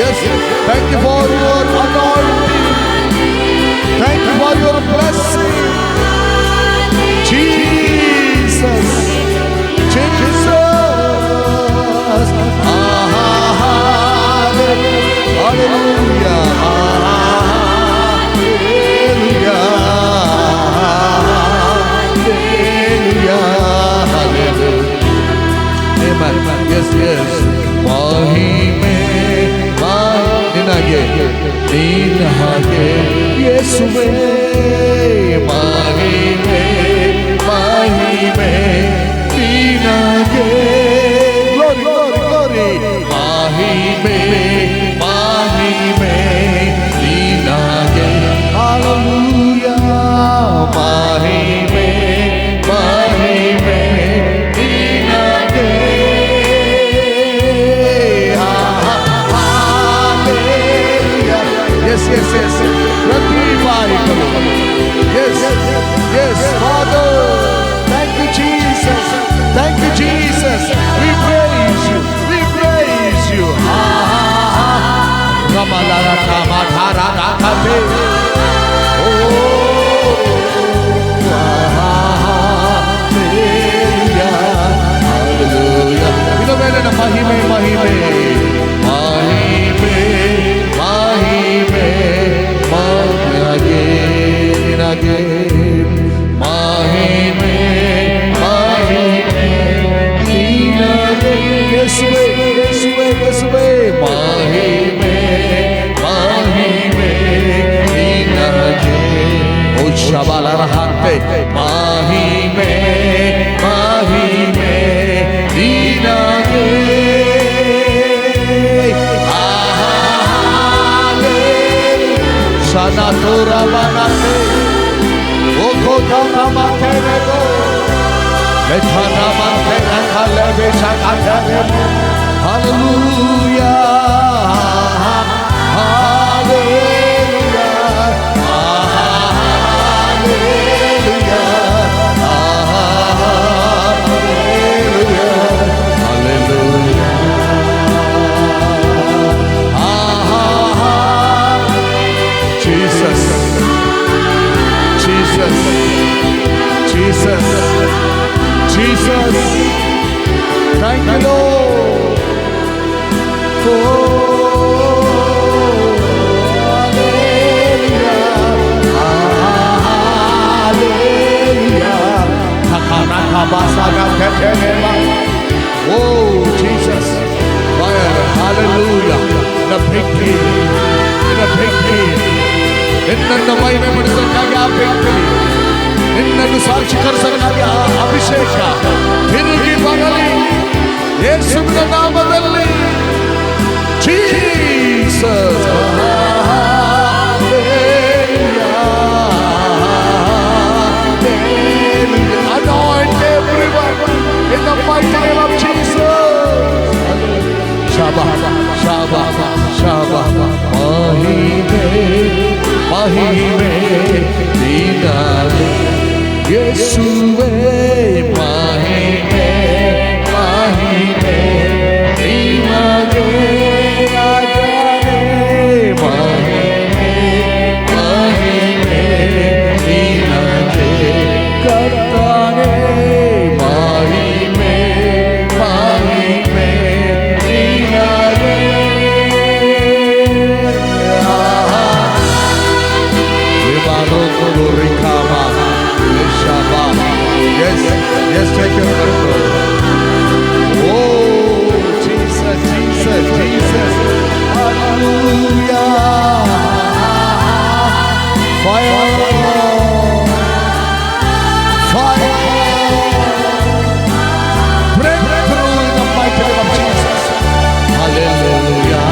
yes thank you for your anointing thank you for your blessing Jesus Jesus hallelujah hallelujah hallelujah amen yes yes mahime ninage ninage yesuve mahime mahime ninage glory glory glory mahime mahime ninage hallelujah mahime mahime ninage hallelujah yes yes yes yes yes Father thank you Jesus thank you Jesus we praise you Ramala Kama Thara Rakate oh hallelujah hallelujah innovele na mahime mahime mahime mahime mahime nage mahime mahime nage Yeshuve Yeshuve Yeshuve mahime mahime nage o shabala rahate mahime mahime nage Sanatura banate okota namate nego methana mate nakale bechakate hallelujah hallelujah hallelujah hallelujah Jesus Jesus Jesus Jesus thank you Lord hallelujah hallelujah ಬೆಂಕಿ, ನಿನ್ನ ಬೆಂಕಿ, ನಿನ್ನನ್ನು ಮಹಿಮೆ ಪಡಿಸೋಕ್ಕಾಗಿ ಆ ಬೆಂಕಿ, ನಿನ್ನನ್ನು ಸಾಕ್ಷೀಕರಿಸೋಕ್ಕಾಗಿ ಆ ಅಭಿಷೇಕ ತಿರುಗಿ ಬರಲಿ ಯೇಸುವಿನ ನಾಮದಲ್ಲಿ. Jesus. Anoint everyone in the mighty name of Jesus. Shabbat, Shabbat, Shabbat. Mahime, Mahime, Dinale, Yesuve, Mahime, Mahime, Dinale. Yes, take your control. Oh, Jesus, Jesus, Jesus. Hallelujah. Fire. Fire. Breakthrough in the mighty name of Jesus. Hallelujah.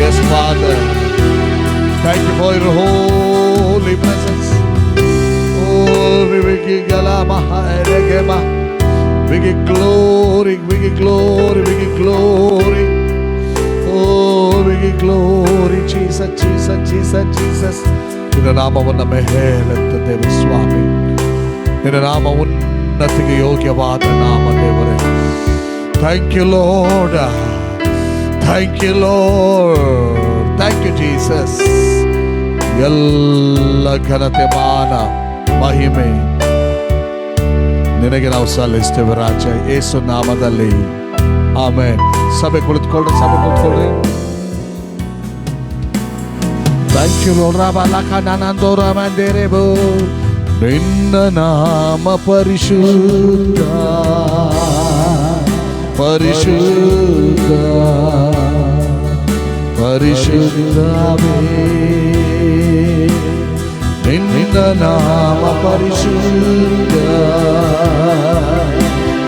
Yes, Father. Thank you for your holy presence. Oh, we give glory, we give glory, we give glory. Oh, we give glory, Jesus, Jesus, Jesus, Jesus. ನಿನ್ನ ನಾಮವನ್ನು ಮೇಲೆತ್ತುತ್ತೇವೆ ಸ್ವಾಮಿ. ನಿನ್ನ ನಾಮ ಉನ್ನತಿಗೆ ಯೋಗ್ಯವಾದ ನಾಮ ದೇವರೇ. Thank you, Lord. Thank you, Lord. Thank you, Jesus. ಎಲ್ಲ ಘನತೆ ಮಾನ ಮಹಿಮೆ ನಿನಗೆ ನಾವು ಸಲ್ಲಿಸ್ತೇವೆ ರಾಜ ಯೇಸು ನಾಮದಲ್ಲಿ. ಆಮೆನ್. ಸಭೆ ಕುಳಿತುಕೊಳ್ಳ್ರಿ, ಸಭೆ ಕುಳಿತುಕೊಳ್ಳ್ರಿ. Thank you, Lord. ನಿನ್ನ ನಾಮ ಪರಿಶುದ್ಧ, ಪರಿಶುದ್ಧ, ಪರಿಶುದ್ಧವೇ. ನಿನ್ನ ನಾಮ ಪರಿಶುದ್ಧ,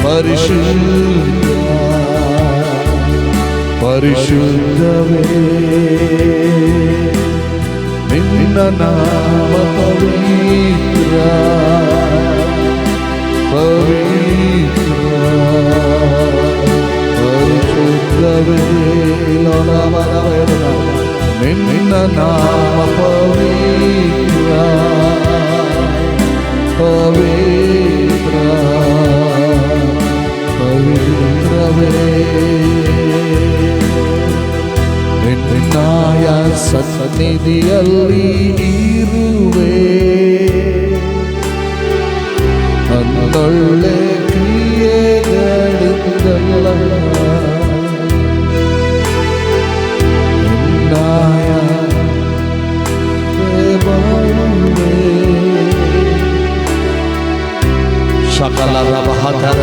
ಪರಿಶುದ್ಧ, ಪರಿಶುದ್ಧವೇ. ನಿನ್ನ ನಾಮ ಪವಿತ್ರ, ಪವಿತ್ರ, ಪರಿಶುದ್ಧವೇ. ನಿನ್ನ ನಾಮ ಪವಿತ್ರ, ಪವಿತ್ರ, ಪವಿತ್ರವೇ. ನಿನ್ನಾಯ ಸನ್ನಿಧಿಯಲ್ಲಿ ಇರುವೆ, ಅನ್ನೊಳ್ಳೆ ಕ್ರಿಯೆಗಳಿಂದಲ್ಲ. ನಿನ್ನಾಯ ಸೇವನೆ ಸಕಲ ರಭಾತರ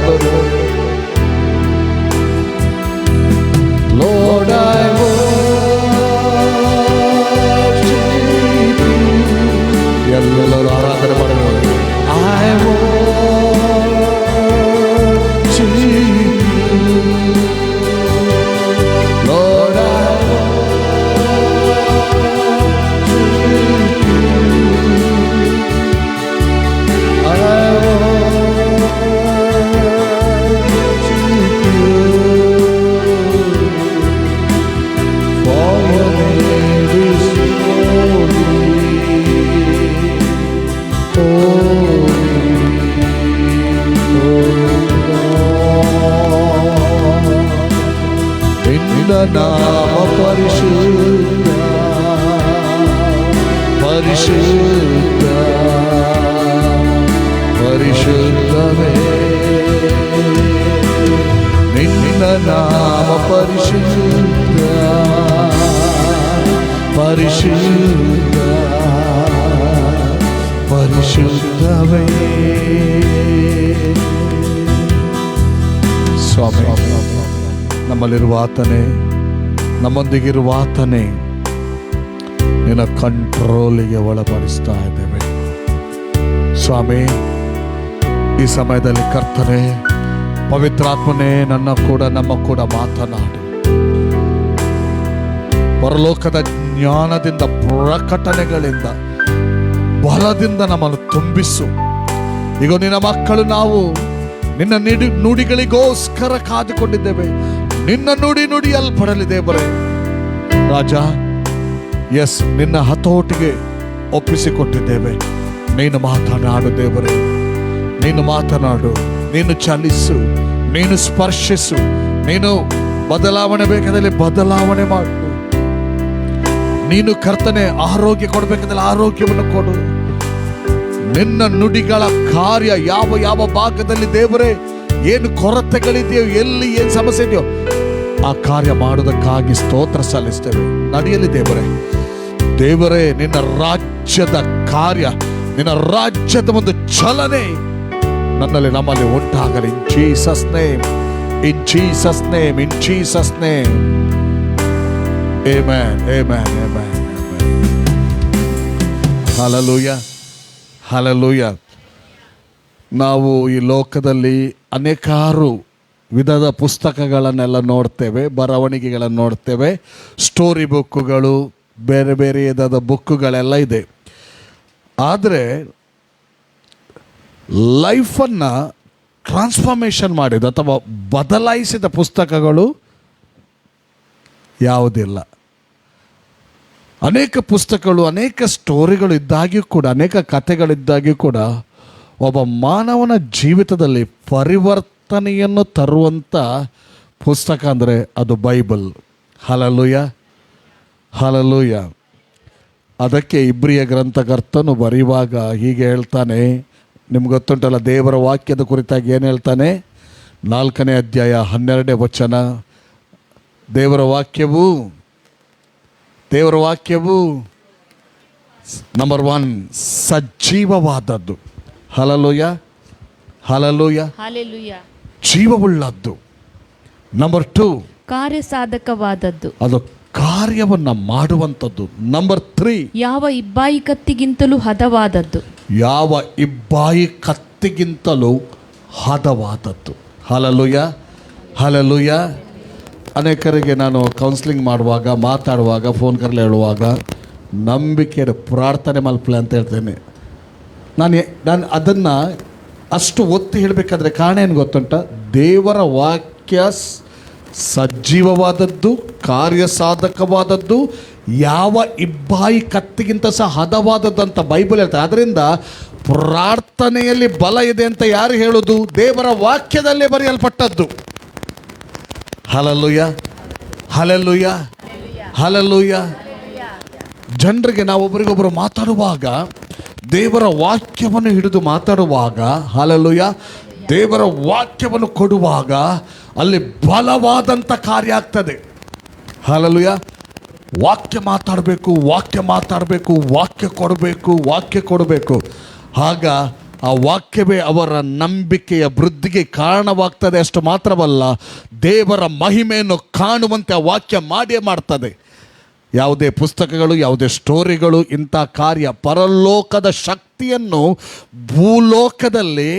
ಬರು. Lord, I worship you. ಎಲ್ಲರೂ ಆರಾಧನೆ ಮಾಡಬಹುದು. I worship you. Lord, I worship you. I worship ಪರಿಶುದ್ಧ ಪರಿಶುದ್ಧವೇ. ಸ್ವಾಮಿ, ನಮ್ಮಲ್ಲಿರುವ ಆತನೇ, ನಮ್ಮೊಂದಿಗಿರುವ ಆತನೇ ನಿನ್ನ ಕಂಟ್ರೋಲಿಗೆ ಒಳಪಡಿಸ್ತಾ ಇದ್ದೇವೆ ಸ್ವಾಮಿ. ಈ ಸಮಯದಲ್ಲಿ ಕರ್ತನೆ, ಪವಿತ್ರಾತ್ಮನೇ ನಮ್ಮ ಕೂಡ ಮಾತನಾಡು. ಪರಲೋಕದ ಜ್ಞಾನದಿಂದ, ಪ್ರಕಟಣೆಗಳಿಂದ, ಬಲದಿಂದ ನಮ್ಮನ್ನು ತುಂಬಿಸು. ಈಗ ನಿನ್ನ ಮಕ್ಕಳು ನಾವು ನಿನ್ನ ನುಡಿಗಳಿಗೋಸ್ಕರ ಕಾದುಕೊಂಡಿದ್ದೇವೆ. ನಿನ್ನ ನುಡಿಯಲ್ಪಡಲಿ ದೇವರೇ. ರಾಜ, ಎಸ್, ನಿನ್ನ ಹತೋಟಿಗೆ ಒಪ್ಪಿಸಿಕೊಟ್ಟಿದ್ದೇವೆ. ನೀನು ಮಾತನಾಡು ದೇವರೇ, ನೀನು ಮಾತನಾಡು, ನೀನು ಚಲಿಸು, ನೀನು ಸ್ಪರ್ಶಿಸು, ನೀನು ಬದಲಾವಣೆ ಬೇಕಾದಲ್ಲಿ ಬದಲಾವಣೆ ಮಾಡು. ನೀನು ಕರ್ತನೆ ಆರೋಗ್ಯ ಕೊಡಬೇಕಾದಲ್ಲಿ ಆರೋಗ್ಯವನ್ನು ಕೊಡು. ನಿನ್ನ ನುಡಿಗಳ ಕಾರ್ಯ ಯಾವ ಭಾಗದಲ್ಲಿ ದೇವರೇ ಏನು ಕೊರತೆಗಳಿದೆಯೋ, ಎಲ್ಲಿ ಏನು ಸಮಸ್ಯೆ ಇದೆಯೋ ಆ ಕಾರ್ಯ ಮಾಡುವುದಕ್ಕಾಗಿ ಸ್ತೋತ್ರ ಸಲ್ಲಿಸ್ತೇವೆ. ನಡೆಯಲಿ ದೇವರೇ ನಿನ್ನ ರಾಜ್ಯದ ಕಾರ್ಯ, ನಿನ್ನ ರಾಜ್ಯದ ಒಂದು ಚಲನೆ ನಮ್ಮಲ್ಲಿ ಉಂಟಾಗಲಿ. In Jesus name, in Jesus name, in Jesus name. Amen, amen, amen. Hallelujah, hallelujah. ನಾವು ಈ ಲೋಕದಲ್ಲಿ ಅನೇಕಾರು ವಿಧದ ಪುಸ್ತಕಗಳನ್ನೆಲ್ಲ ನೋಡ್ತೇವೆ, ಬರವಣಿಗೆಗಳನ್ನು ನೋಡ್ತೇವೆ, ಸ್ಟೋರಿ ಬುಕ್ಕುಗಳು, ಬೇರೆ ಬೇರೆ ವಿಧದ ಬುಕ್ಕುಗಳೆಲ್ಲ ಇದೆ. ಆದರೆ ಲೈಫನ್ನು ಟ್ರಾನ್ಸ್ಫಾರ್ಮೇಷನ್ ಮಾಡಿದ ಅಥವಾ ಬದಲಾಯಿಸಿದ ಪುಸ್ತಕಗಳು ಯಾವುದಿಲ್ಲ. ಅನೇಕ ಪುಸ್ತಕಗಳು, ಅನೇಕ ಸ್ಟೋರಿಗಳು ಇದ್ದಾಗ್ಯೂ ಕೂಡ, ಅನೇಕ ಕಥೆಗಳಿದ್ದಾಗ್ಯೂ ಕೂಡ ಒಬ್ಬ ಮಾನವನ ಜೀವಿತದಲ್ಲಿ ಪರಿವರ್ತನೆಯನ್ನು ತರುವಂಥ ಪುಸ್ತಕ ಅಂದರೆ ಅದು ಬೈಬಲ್. Hallelujah, hallelujah. ಅದಕ್ಕೆ ಇಬ್ರಿಯ ಗ್ರಂಥಕರ್ತನು ಬರೆಯುವಾಗ ಹೀಗೆ ಹೇಳ್ತಾನೆ. ನಿಮ್ಗೆ ಗೊತ್ತುಂಟಲ್ಲ, ದೇವರ ವಾಕ್ಯದ ಕುರಿತಾಗಿ ಏನು ಹೇಳ್ತಾನೆ? 4ನೇ ಅಧ್ಯಾಯ 12ನೇ ವಚನ. ದೇವರ ವಾಕ್ಯವು ನಂಬರ್ 1 ಸಜೀವವಾದದ್ದು. Hallelujah, hallelujah, hallelujah. ಜೀವವುಳ್ಳದ್ದು. ನಂಬರ್ 2 ಕಾರ್ಯಸಾಧಕವಾದದ್ದು, ಅದು ಕಾರ್ಯವನ್ನ ಮಾಡುವಂಥದ್ದು. ನಂಬರ್ 3 ಯಾವ ಇಬ್ಬಾಯಿ ಕತ್ತಿಗಿಂತಲೂ ಹದವಾದದ್ದು, ಯಾವ ಇಬ್ಬಾಯಿ ಕತ್ತಿಗಿಂತಲೂ ಹದವಾದದ್ದು. Hallelujah, hallelujah. ಅನೇಕರಿಗೆ ನಾನು ಕೌನ್ಸಿಲಿಂಗ್ ಮಾಡುವಾಗ, ಮಾತಾಡುವಾಗ, ಫೋನ್ ಕರೆಲಿ ಹೇಳುವಾಗ ನಂಬಿಕೆ ಪ್ರಾರ್ಥನೆ ಮಲ್ಪಲೆ ಅಂತ ಹೇಳ್ತೇನೆ. ನಾನು ಅದನ್ನು ಅಷ್ಟು ಒತ್ತಿ ಹೇಳಬೇಕಾದ್ರೆ ಕಾರಣ ಏನು ಗೊತ್ತುಂಟ? ದೇವರ ವಾಕ್ಯ ಸಜೀವವಾದದ್ದು, ಕಾರ್ಯಸಾಧಕವಾದದ್ದು, ಯಾವ ಇಬ್ಬಾಯಿ ಕತ್ತಿಗಿಂತ ಸಹ ಹದವಾದದ್ದು ಅಂತ ಬೈಬಲ್ ಹೇಳ್ತಾರೆ. ಅದರಿಂದ ಪ್ರಾರ್ಥನೆಯಲ್ಲಿ ಬಲ ಇದೆ ಅಂತ ಯಾರು ಹೇಳೋದು? ದೇವರ ವಾಕ್ಯದಲ್ಲೇ ಬರೆಯಲ್ಪಟ್ಟದ್ದು. Hallelujah, hallelujah, hallelujah. ಜನರಿಗೆ ನಾವು ಒಬ್ಬರಿಗೊಬ್ಬರು ಮಾತಾಡುವಾಗ, ದೇವರ ವಾಕ್ಯವನ್ನು ಹಿಡಿದು ಮಾತಾಡುವಾಗ, ಹಲ್ಲೆಲೂಯಾ, ದೇವರ ವಾಕ್ಯವನ್ನು ಕೊಡುವಾಗ ಅಲ್ಲಿ ಬಲವಾದಂಥ ಕಾರ್ಯ ಆಗ್ತದೆ. ಹಲ್ಲೆಲೂಯಾ. ವಾಕ್ಯ ಮಾತಾಡಬೇಕು, ವಾಕ್ಯ ಕೊಡಬೇಕು. ಆಗ ಆ ವಾಕ್ಯವೇ ಅವರ ನಂಬಿಕೆಯ ವೃದ್ಧಿಗೆ ಕಾರಣವಾಗ್ತದೆ. ಅಷ್ಟು ಮಾತ್ರವಲ್ಲ, ದೇವರ ಮಹಿಮೆಯನ್ನು ಕಾಣುವಂತೆ ಆ ವಾಕ್ಯ ಮಾಡ್ತದೆ. ಯಾವುದೇ ಪುಸ್ತಕಗಳು, ಯಾವುದೇ ಸ್ಟೋರಿಗಳು ಇಂಥ ಕಾರ್ಯ, ಪರಲೋಕದ ಶಕ್ತಿಯನ್ನು ಭೂಲೋಕದಲ್ಲಿ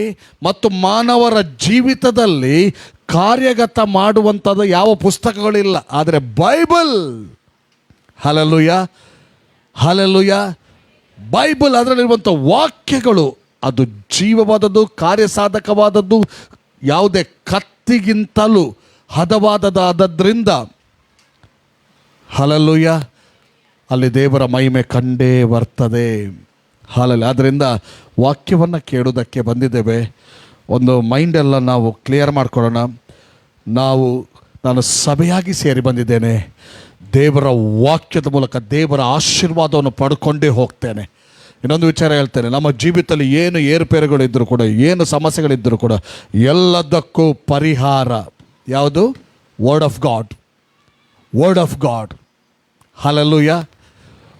ಮತ್ತು ಮಾನವರ ಜೀವಿತದಲ್ಲಿ ಕಾರ್ಯಗತ ಮಾಡುವಂಥದ್ದು ಯಾವ ಪುಸ್ತಕಗಳಿಲ್ಲ. ಆದರೆ ಬೈಬಲ್, ಹಲ್ಲೆಲೂಯಾ, ಹಲ್ಲೆಲೂಯಾ, ಬೈಬಲ್, ಅದರಲ್ಲಿರುವಂಥ ವಾಕ್ಯಗಳು ಅದು ಜೀವವಾದದ್ದು, ಕಾರ್ಯಸಾಧಕವಾದದ್ದು, ಯಾವುದೇ ಕತ್ತಿಗಿಂತಲೂ ಹದವಾದದಾದ್ದರಿಂದ ಹಲ್ಲೆಲೂಯಾ ಅಲ್ಲಿ ದೇವರ ಮಹಿಮೆ ಕಂಡೇ ಬರ್ತದೆ. ಹಾಲಲ್ಲಿ ಆದ್ದರಿಂದ ವಾಕ್ಯವನ್ನು ಕೇಳೋದಕ್ಕೆ ಬಂದಿದ್ದೇವೆ. ಒಂದು ಮೈಂಡೆಲ್ಲ ನಾವು ಕ್ಲಿಯರ್ ಮಾಡ್ಕೊಳ್ಳೋಣ. ನಾನು ಸಭೆಯಾಗಿ ಸೇರಿ ಬಂದಿದ್ದೇನೆ. ದೇವರ ವಾಕ್ಯದ ಮೂಲಕ ದೇವರ ಆಶೀರ್ವಾದವನ್ನು ಪಡ್ಕೊಂಡೇ ಹೋಗ್ತೇನೆ. ಇನ್ನೊಂದು ವಿಚಾರ ಹೇಳ್ತೇನೆ, ನಮ್ಮ ಜೀವಿತದಲ್ಲಿ ಏನು ಏರುಪೇರುಗಳಿದ್ದರೂ ಕೂಡ, ಏನು ಸಮಸ್ಯೆಗಳಿದ್ದರೂ ಕೂಡ ಎಲ್ಲದಕ್ಕೂ ಪರಿಹಾರ ಯಾವುದು? Word of god. ಹಲ್ಲೆಲೂಯಾ,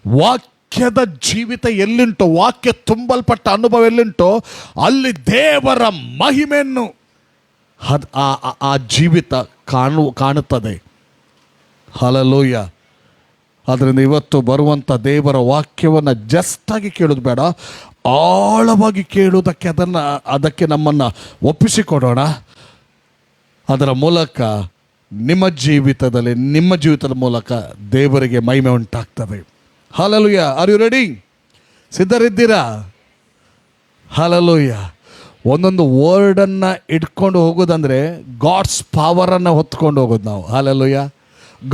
ವಾಕ್ಯದ ಜೀವಿತ ಎಲ್ಲಿಂಟೋ, ವಾಕ್ಯ ತುಂಬಲ್ಪಟ್ಟ ಅನುಭವ ಎಲ್ಲಿಂಟೋ, ಅಲ್ಲಿ ದೇವರ ಮಹಿಮೆಯನ್ನು ಆ ಜೀವಿತ ಕಾಣುತ್ತದೆ. ಹಲ್ಲೆಲೂಯಾ. ಆದ್ದರಿಂದ ಇವತ್ತು ಬರುವಂಥ ದೇವರ ವಾಕ್ಯವನ್ನು ಜಸ್ಟಾಗಿ ಕೇಳೋದು ಬೇಡ, ಆಳವಾಗಿ ಕೇಳುವುದಕ್ಕೆ ಅದಕ್ಕೆ ನಮ್ಮನ್ನು ಒಪ್ಪಿಸಿಕೊಡೋಣ. ಅದರ ಮೂಲಕ ನಿಮ್ಮ ಜೀವಿತದ ಮೂಲಕ ದೇವರಿಗೆ ಮಹಿಮೆ ಉಂಟಾಗ್ತದೆ. ಹಲ್ಲೆಲೂಯಾ. Are you ready? ಸಿದ್ಧರಿದ್ದೀರಾ? ಹಲ್ಲೆಲೂಯಾ. ಒಂದೊಂದು ವರ್ಡನ್ನು ಇಟ್ಕೊಂಡು ಹೋಗೋದಂದರೆ ಗಾಡ್ಸ್ ಪವರನ್ನು ಹೊತ್ಕೊಂಡು ಹೋಗೋದು ನಾವು. ಹಲ್ಲೆಲೂಯಾ.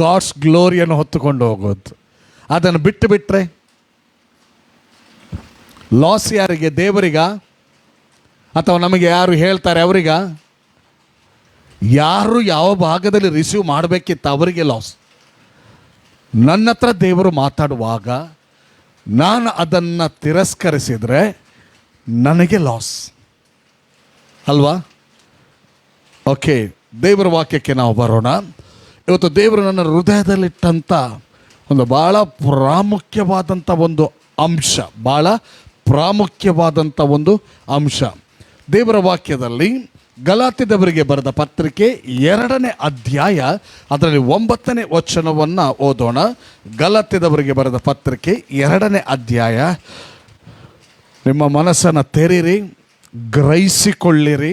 ಗಾಡ್ಸ್ ಗ್ಲೋರಿಯನ್ನು ಹೊತ್ತುಕೊಂಡು ಹೋಗೋದು. ಅದನ್ನು ಬಿಟ್ಟರೆ ಲಾಸ್ ಯಾರಿಗೆ? ದೇವರಿಗ? ಅಥವಾ ನಮಗೆ ಯಾರು ಹೇಳ್ತಾರೆ ಅವರಿಗ? ಯಾರು ಯಾವ ಭಾಗದಲ್ಲಿ ರಿಸೀವ್ ಮಾಡಬೇಕಿತ್ತು ಅವರಿಗೆ ಲಾಸ್. ನನ್ನ ಹತ್ರ ದೇವರು ಮಾತಾಡುವಾಗ ನಾನು ಅದನ್ನು ತಿರಸ್ಕರಿಸಿದರೆ ನನಗೆ ಲಾಸ್ ಅಲ್ವಾ? ಓಕೆ, ದೇವರ ವಾಕ್ಯಕ್ಕೆ ನಾವು ಬರೋಣ. ಇವತ್ತು ದೇವರು ನನ್ನ ಹೃದಯದಲ್ಲಿಟ್ಟಂಥ ಒಂದು ಭಾಳ ಪ್ರಾಮುಖ್ಯವಾದಂಥ ಒಂದು ಅಂಶ ದೇವರ ವಾಕ್ಯದಲ್ಲಿ ಗಲಾತ್ಯದವರಿಗೆ ಬರೆದ ಪತ್ರಿಕೆ 2ನೇ ಅಧ್ಯಾಯ ಅದರಲ್ಲಿ 9ನೇ ವಚನವನ್ನು ಓದೋಣ. ಗಲಾತ್ಯದವರಿಗೆ ಬರೆದ ಪತ್ರಿಕೆ 2ನೇ ಅಧ್ಯಾಯ. ನಿಮ್ಮ ಮನಸ್ಸನ್ನು ತೆರೀರಿ, ಗ್ರಹಿಸಿಕೊಳ್ಳಿರಿ,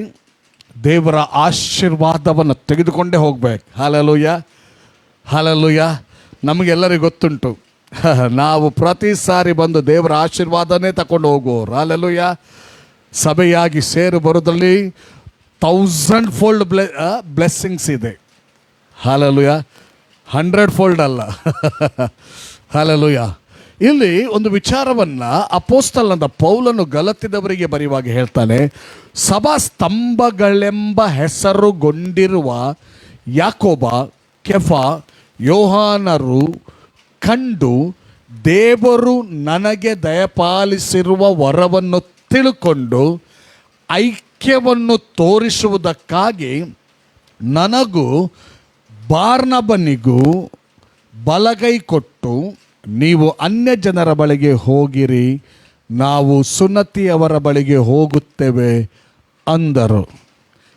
ದೇವರ ಆಶೀರ್ವಾದವನ್ನು ತೆಗೆದುಕೊಂಡೇ ಹೋಗ್ಬೇಕು. ಹಲ್ಲೆಲೂಯಾ. ಹಲ್ಲೆಲೂಯಾ. ನಮಗೆಲ್ಲರಿಗೂ ಗೊತ್ತುಂಟು, ನಾವು ಪ್ರತಿ ಸಾರಿ ಬಂದು ದೇವರ ಆಶೀರ್ವಾದನೇ ತಗೊಂಡು ಹೋಗುವವರು. ಹಲ್ಲೆಲೂಯಾ. ಸಭೆಯಾಗಿ ಸೇರು ಬರೋದ್ರಲ್ಲಿ 1000 fold ಬ್ಲೆಸ್ಸಿಂಗ್ಸ್ ಇದೆ. ಹಲ್ಲೆಲೂಯಾ. 100 fold ಅಲ್ಲ. ಹಲ್ಲೆಲೂಯಾ. ಇಲ್ಲಿ ಒಂದು ವಿಚಾರವನ್ನು ಅಪೊಸ್ತಲನಾದ ಪೌಲನು ಗಲಾತ್ಯದವರಿಗೆ ಬರೆಯುವಾಗ ಹೇಳ್ತಾನೆ, ಸಭಾ ಸ್ತಂಭಗಳೆಂಬ ಹೆಸರುಗೊಂಡಿರುವ ಯಾಕೋಬ, ಕೆಫ, ಯೋಹಾನರು ಕಂಡು ದೇವರು ನನಗೆ ದಯಪಾಲಿಸಿರುವ ವರವನ್ನು ತಿಳ್ಕೊಂಡು ಐಕ್ಯವನ್ನು ತೋರಿಸುವುದಕ್ಕಾಗಿ ನನಗೂ ಬಾರ್ನಬನಿಗೂ ಬಲಗೈ ಕೊಟ್ಟು, ನೀವು ಅನ್ಯ ಜನರ ಬಳಿಗೆ ಹೋಗಿರಿ, ನಾವು ಸುನ್ನತಿಯವರ ಬಳಿಗೆ ಹೋಗುತ್ತೇವೆ ಅಂದರು.